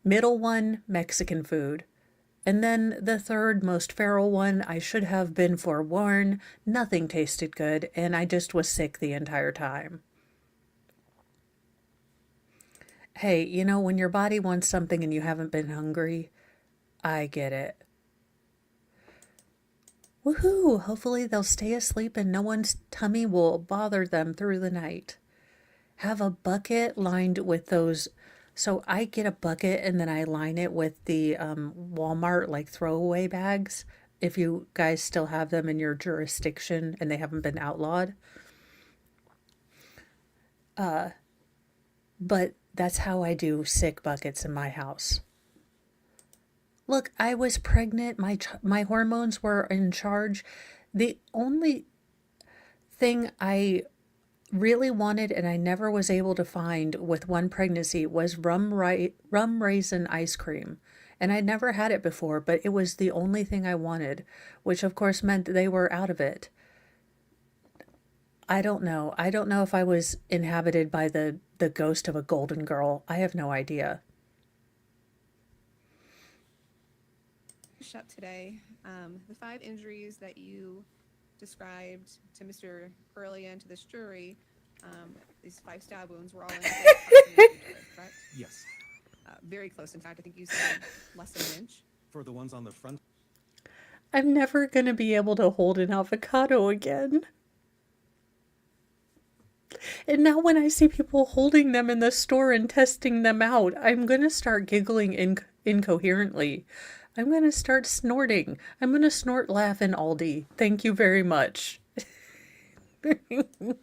Middle one, Mexican food. And then the third, most feral one, I should have been forewarned. Nothing tasted good, and I just was sick the entire time. Hey, you know, when your body wants something and you haven't been hungry, I get it. Woohoo! Hopefully they'll stay asleep and no one's tummy will bother them through the night. Have a bucket lined with those. So I get a bucket and then I line it with the Walmart like throwaway bags. If you guys still have them in your jurisdiction and they haven't been outlawed. But that's how I do sick buckets in my house. Look, I was pregnant. My hormones were in charge. The only thing I really wanted and I never was able to find with one pregnancy was rum raisin ice cream. And I'd never had it before, but it was the only thing I wanted, which of course meant they were out of it. I don't know. I don't know if I was inhabited by the ghost of a golden girl. I have no idea. Up today, the 5 injuries that you described to Mr. Curley and to this jury, these 5 stab wounds were all in close proximity to each other, correct? Yes. Very close. In fact, I think you said less than an inch. For the ones on the front, I'm never going to be able to hold an avocado again. And now when I see people holding them in the store and testing them out, I'm going to start giggling incoherently. I'm going to start snorting. I'm going to snort laugh in Aldi. Thank you very much. but then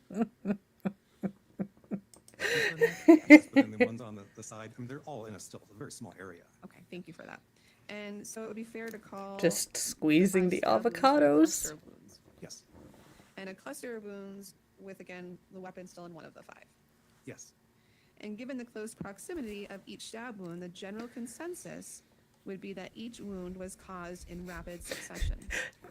the ones on the side, I mean, they're all in a very small area. Okay, thank you for that. And so it would be fair to call Just squeezing 5 the stab wounds a avocados. cluster of wounds. Yes. And a cluster of wounds with, again, the weapon still in one of the 5. Yes. And given the close proximity of each stab wound, the general consensus would be that each wound was caused in rapid succession.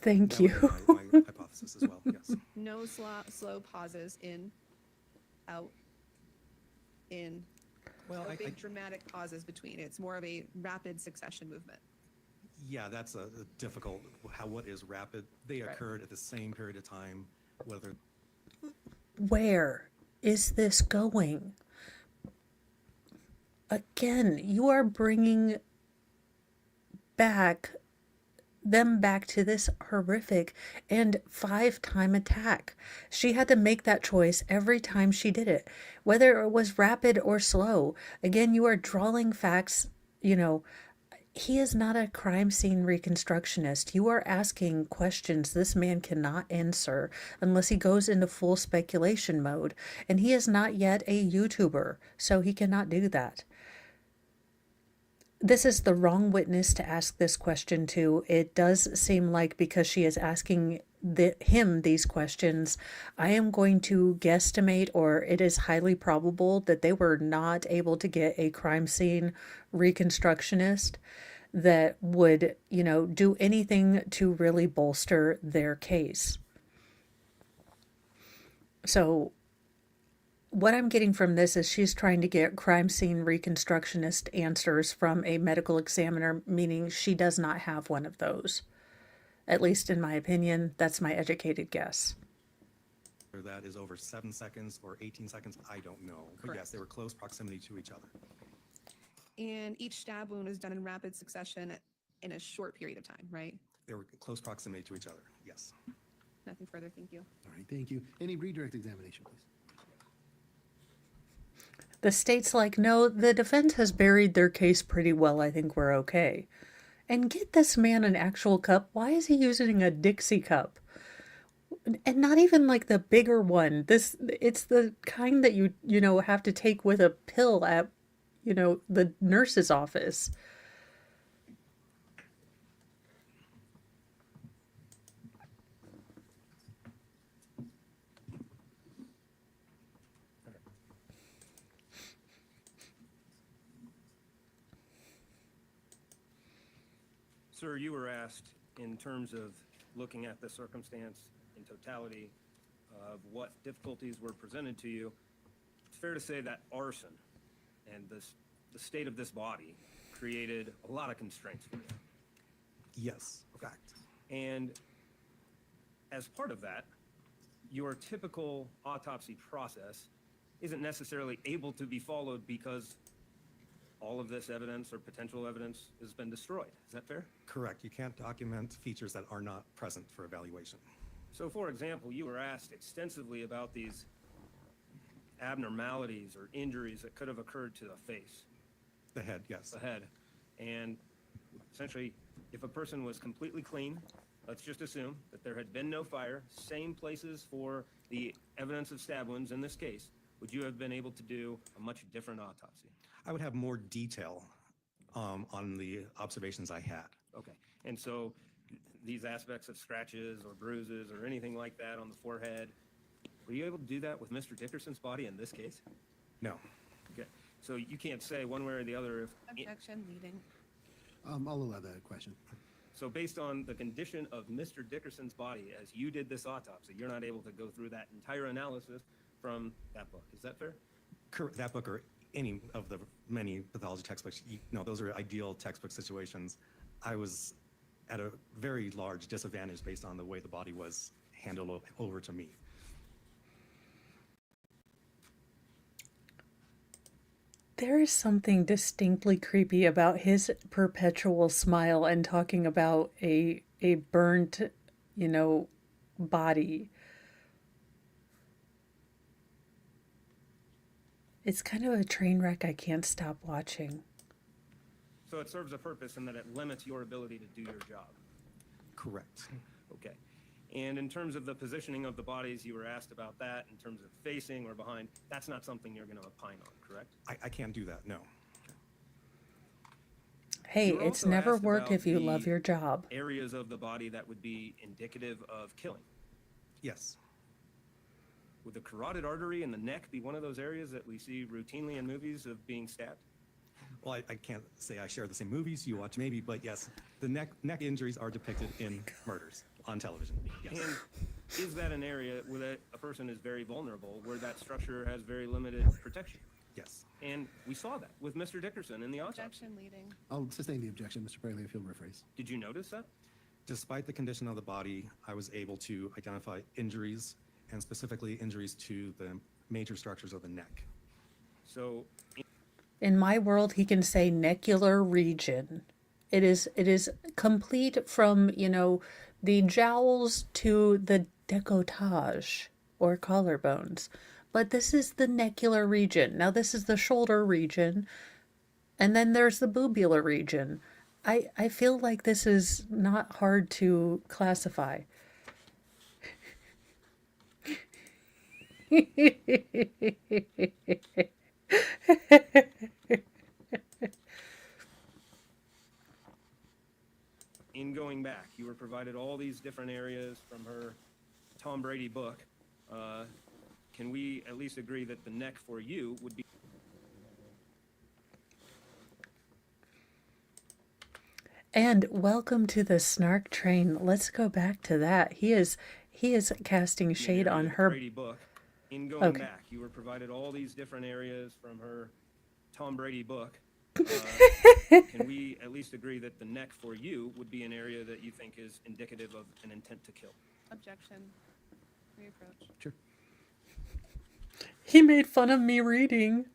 Thank That you. would be my hypothesis as well. Yes. No slow pauses in, out, in, Well, or big dramatic pauses between. It's more of a rapid succession movement. yeah, that's a difficult. What is rapid? They Right. occurred at the same period of time, whether Where is this going? Again, you are bringing them back to this horrific and 5-time attack. She had to make that choice every time she did it, whether it was rapid or slow. Again, you are drawing facts, he is not a crime scene reconstructionist. You are asking questions this man cannot answer unless he goes into full speculation mode. And he is not yet a YouTuber, so he cannot do that. This is the wrong witness to ask this question to. It does seem like because she is asking him these questions, I am going to guesstimate, or it is highly probable that they were not able to get a crime scene reconstructionist that would, do anything to really bolster their case. So what I'm getting from this is she's trying to get crime scene reconstructionist answers from a medical examiner, meaning she does not have one of those. At least in my opinion, that's my educated guess. that is over 7 seconds or 18 seconds, I don't know. But yes, they were close proximity to each other. And each stab wound is done in rapid succession in a short period of time, right? They were close proximity to each other, yes. Nothing further, thank you. All right, thank you. Any redirect examination, please? The state's like, no, the defense has buried their case pretty well. I think we're okay. And get this man an actual cup. Why is he using a Dixie cup? And not even like the bigger one. It's the kind that you have to take with a pill at, the nurse's office. Sir, you were asked in terms of looking at the circumstance in totality of what difficulties were presented to you. It's fair to say that arson and the state of this body created a lot of constraints for you. Yes, fact. And as part of that, your typical autopsy process isn't necessarily able to be followed because all of this evidence or potential evidence has been destroyed. Is that fair? Correct. You can't document features that are not present for evaluation. So, for example, you were asked extensively about these abnormalities or injuries that could have occurred to the face, The head, yes. the head. And essentially, if a person was completely clean, let's just assume that there had been no fire, same places for the evidence of stab wounds in this case, would you have been able to do a much different autopsy? I would have more detail on the observations I had. Okay. And so these aspects of scratches or bruises or anything like that on the forehead, were you able to do that with Mr. Dickerson's body in this case? No. Okay. So you can't say one way or the other if. Objection, leading. I'll allow that question. So based on the condition of Mr. Dickerson's body as you did this autopsy, you're not able to go through that entire analysis from that book. Is that fair? That book or any of the many pathology textbooks, those are ideal textbook situations. I was at a very large disadvantage based on the way the body was handled over to me. There is something distinctly creepy about his perpetual smile and talking about a burnt, body. It's kind of a train wreck I can't stop watching. So it serves a purpose in that it limits your ability to do your job. Correct. Okay. And in terms of the positioning of the bodies, you were asked about that in terms of facing or behind. That's not something you're going to opine on, correct? I can't do that, no. Hey, You were it's also never asked work about if you the love your job. Areas of the body that would be indicative of killing. Yes. Would the carotid artery in the neck be one of those areas that we see routinely in movies of being stabbed? Well, I can't say I share the same movies you watch, maybe, but yes, the neck injuries are depicted in murders on television. Yes. And is that an area where a person is very vulnerable, where that structure has very limited protection? Yes. And we saw that with Mr. Dickerson in the autopsy. Objection, leading. I'll sustain the objection, Mr. Braley, if you'll rephrase. Did you notice that? Despite the condition of the body, I was able to identify injuries, and specifically injuries to the major structures of the neck. So In my world, he can say necular region. It is complete from, the jowls to the décolletage or collarbones. But this is the necular region. Now this is the shoulder region. And then there's the boobular region. I feel like this is not hard to classify. in going back, you were provided all these different areas from her Tom Brady book. Can we at least agree that the neck for you would be? And welcome to the Snark train. Let's go back to that. He is casting shade on her. Brady book. In going Okay. back, you were provided all these different areas from her Tom Brady book. Can we at least agree that the neck for you would be an area that you think is indicative of an intent to kill? Objection. Reapproach. Sure. He made fun of me reading.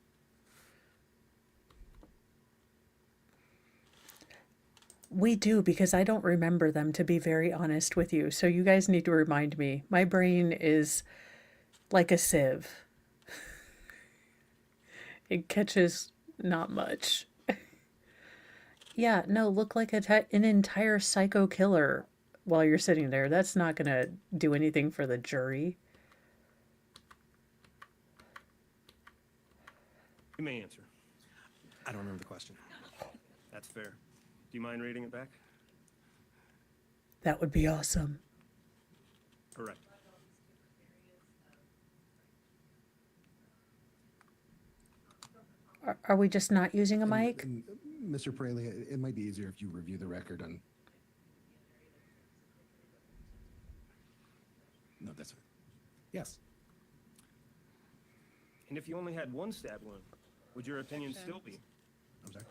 We do, because I don't remember them, to be very honest with you. So you guys need to remind me. My brain is like a sieve. It catches not much. Yeah, no, look like an entire psycho killer while you're sitting there. That's not going to do anything for the jury. You may answer. I don't remember the question. That's fair. Do you mind reading it back? That would be awesome. Correct. Are we just not using a mic? And Mr. Praley, it might be easier if you review the record on No, that's right. Yes. And if you only had one stab wound, would your opinion still be? I'm sorry.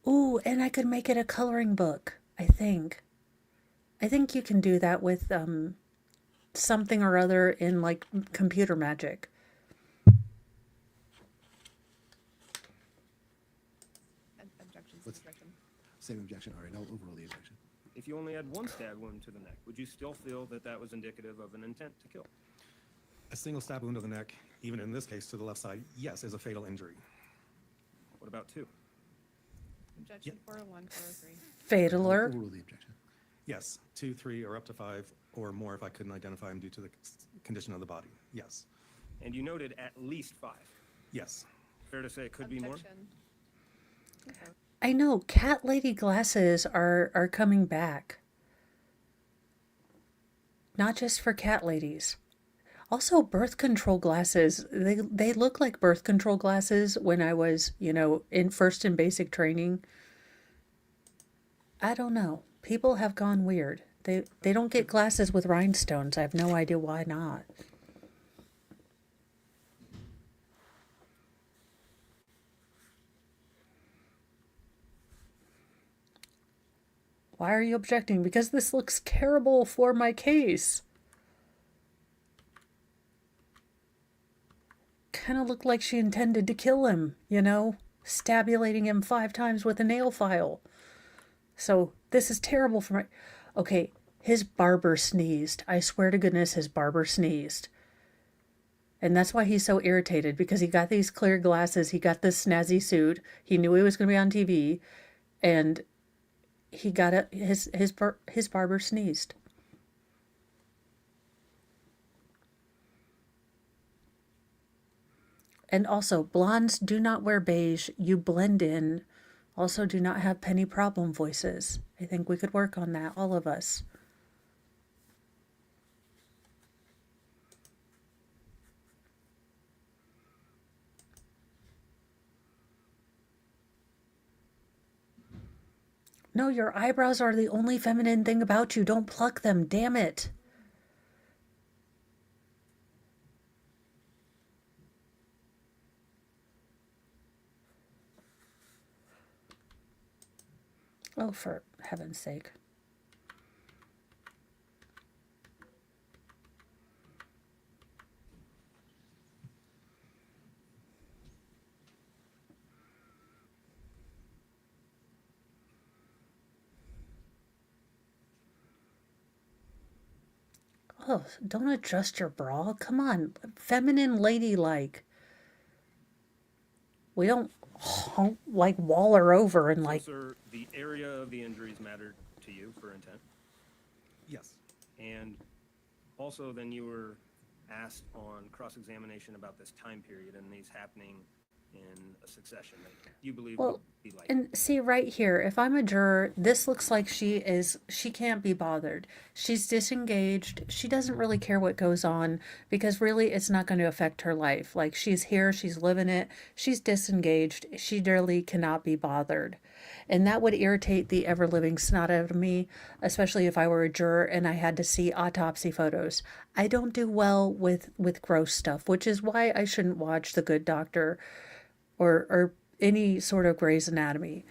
Ooh, and I could make it a coloring book, I think. I think you can do that with something or other in like computer magic. Objection, What's- objection. Same objection. All right, I'll overrule the objection. If you only had one stab wound to the neck, would you still feel that that was indicative of an intent to kill? A single stab wound to the neck, even in this case to the left side, yes, is a fatal injury. What about two? Objection 401, 403. Fatal I'll alert. overrule the objection. Yes, 2, 3, or up to 5 or more if I couldn't identify him due to the condition of the body. Yes. And you noted at least 5. Yes. Fair to say it could be more? Objection. Okay. I know cat lady glasses are coming back. Not just for cat ladies. Also birth control glasses. They look like birth control glasses when I was, in basic training. I don't know. People have gone weird. They don't get glasses with rhinestones. I have no idea why not. Why are you objecting? Because this looks terrible for my case. Kind of looked like she intended to kill him, stabulating him 5 times with a nail file. So this is terrible for my... Okay, his barber sneezed. I swear to goodness, his barber sneezed. And that's why he's so irritated, because he got these clear glasses, he got this snazzy suit, he knew he was going to be on TV, and he got his barber sneezed. And also, blondes do not wear beige. You blend in. Also, do not have penny problem voices. I think we could work on that, all of us. No, your eyebrows are the only feminine thing about you. Don't pluck them, damn it. Oh, for heaven's sake. Oh, don't adjust your bra. Come on. Feminine ladylike. We don't wall her over and So, sir, the area of the injuries mattered to you for intent? Yes. And also then you were asked on cross-examination about this time period and these happening in a succession that you believe would be like. And see right here, if I'm a juror, this looks like she can't be bothered. She's disengaged. She doesn't really care what goes on because really it's not going to affect her life. Like she's here, she's living it, she's disengaged. She really cannot be bothered. And that would irritate the ever-living snot out of me, especially if I were a juror and I had to see autopsy photos. I don't do well with gross stuff, which is why I shouldn't watch The Good Doctor or any sort of Grey's Anatomy.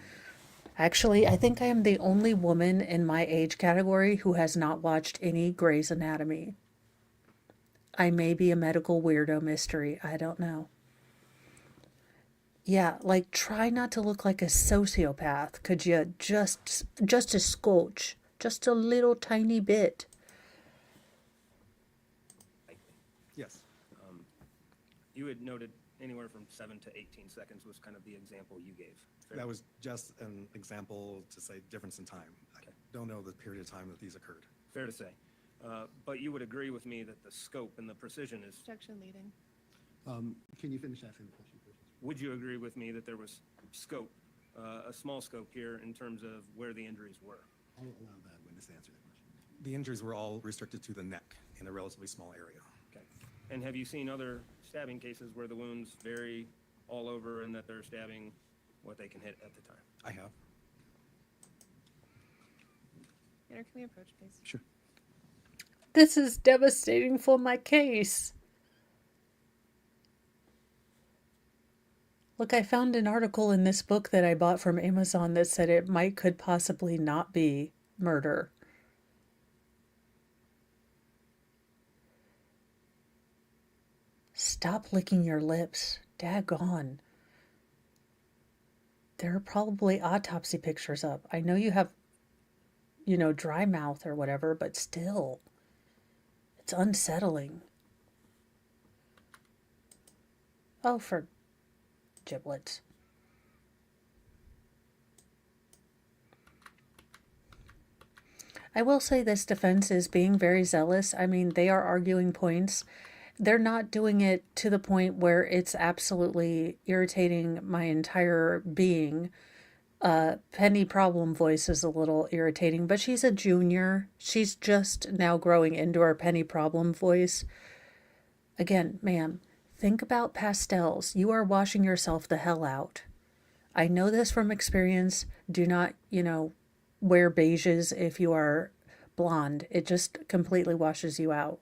Actually, I think I am the only woman in my age category who has not watched any Grey's Anatomy. I may be a medical weirdo mystery. I don't know. Yeah, like try not to look like a sociopath. Could you just a scotch, just a little tiny bit. Yes. You had noted anywhere from 7 to 18 seconds was kind of the example you gave. Fair? That was just an example to say difference in time. I don't know the period of time that these occurred. Fair to say. But you would agree with me that the scope and the precision is, Objection leading. Can you finish asking the question first? would you agree with me that there was scope, a small scope here in terms of where the injuries were? I'll allow that witness to answer that question. The injuries were all restricted to the neck in a relatively small area. Okay. And have you seen other stabbing cases where the wounds vary all over and that they're stabbing what they can hit at the time? I have. Tanner, can we approach, please? Sure. This is devastating for my case. Look, I found an article in this book that I bought from Amazon that said it could possibly not be murder. Stop licking your lips. Daggone. There are probably autopsy pictures up. I know you have, dry mouth or whatever, but still. It's unsettling. Oh, for giblets. I will say this defense is being very zealous. I mean, they are arguing points. They're not doing it to the point where it's absolutely irritating my entire being. Penny Problem Voice is a little irritating, but she's a junior. She's just now growing into her Penny Problem Voice. Again, ma'am, think about pastels. You are washing yourself the hell out. I know this from experience. Do not, wear beiges if you are blonde. It just completely washes you out.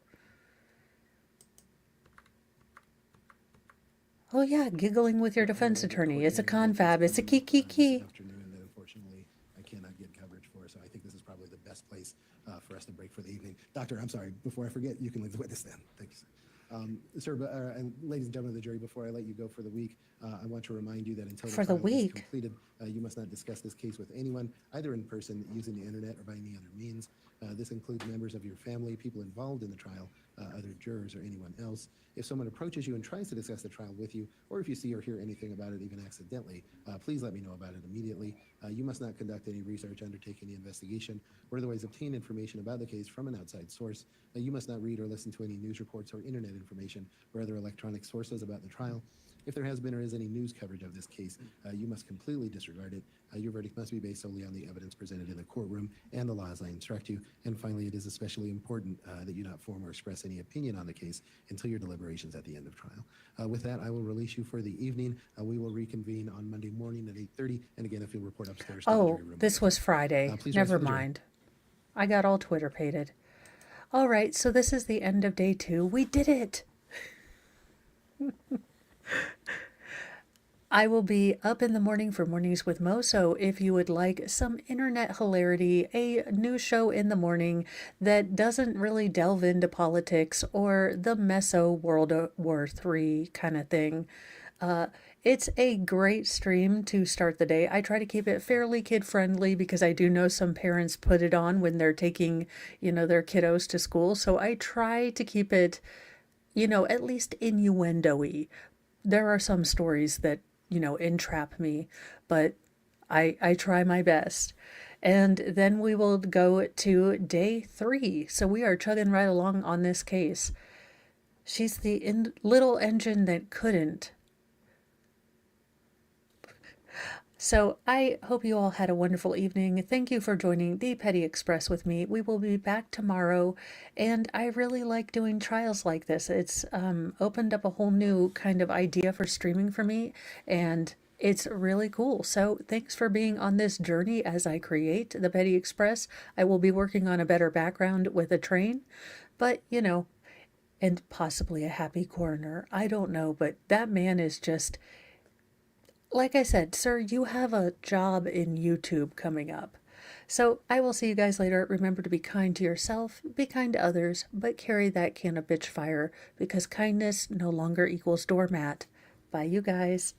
Oh yeah, giggling with your defense attorney. It's a confab. It's a key. Afternoon that unfortunately I cannot get coverage for, so I think this is probably the best place for us to break for the evening. Doctor, I'm sorry, before I forget, you can leave the witness then. Thank you, sir. Sir, and ladies and gentlemen of the jury, before I let you go for the week, I want to remind you that until For the trial is week? completed, you must not discuss this case with anyone, either in person, using the internet, or by any other means. This includes members of your family, people involved in the trial, other jurors, or anyone else. If someone approaches you and tries to discuss the trial with you, or if you see or hear anything about it, even accidentally, please let me know about it immediately. You must not conduct any research, undertake any investigation, or otherwise obtain information about the case from an outside source. You must not read or listen to any news reports or internet information or other electronic sources about the trial. If there has been or is any news coverage of this case, you must completely disregard it. Your verdict must be based solely on the evidence presented in the courtroom and the law as I instruct you. And finally, it is especially important that you not form or express any opinion on the case until your deliberations at the end of trial. With that, I will release you for the evening. We will reconvene on Monday morning at 8:30. And again, if you'll report upstairs to the Oh, jury room. this was Friday. Please rise Never for the jury. mind. I got all Twitter pated. All right, so this is the end of day 2. We did it. I will be up in the morning for Mornings with Mo, so if you would like some internet hilarity, a new show in the morning that doesn't really delve into politics or the meso World War III kind of thing, it's a great stream to start the day. I try to keep it fairly kid-friendly because I do know some parents put it on when they're taking, their kiddos to school, so I try to keep it, at least innuendo-y. There are some stories that entrap me, but I try my best. And then we will go to day 3. So we are chugging right along on this case. She's the little engine that couldn't. So I hope you all had a wonderful evening. Thank you for joining the Petty Express with me. We will be back tomorrow, and I really like doing trials like this. It's opened up a whole new kind of idea for streaming for me, and it's really cool. So thanks for being on this journey as I create the Petty Express. I will be working on a better background with a train, but and possibly a happy coroner. I don't know, but that man is just... Like I said, sir, you have a job in YouTube coming up. So I will see you guys later. Remember to be kind to yourself, be kind to others, but carry that can of bitch fire because kindness no longer equals doormat. Bye, you guys.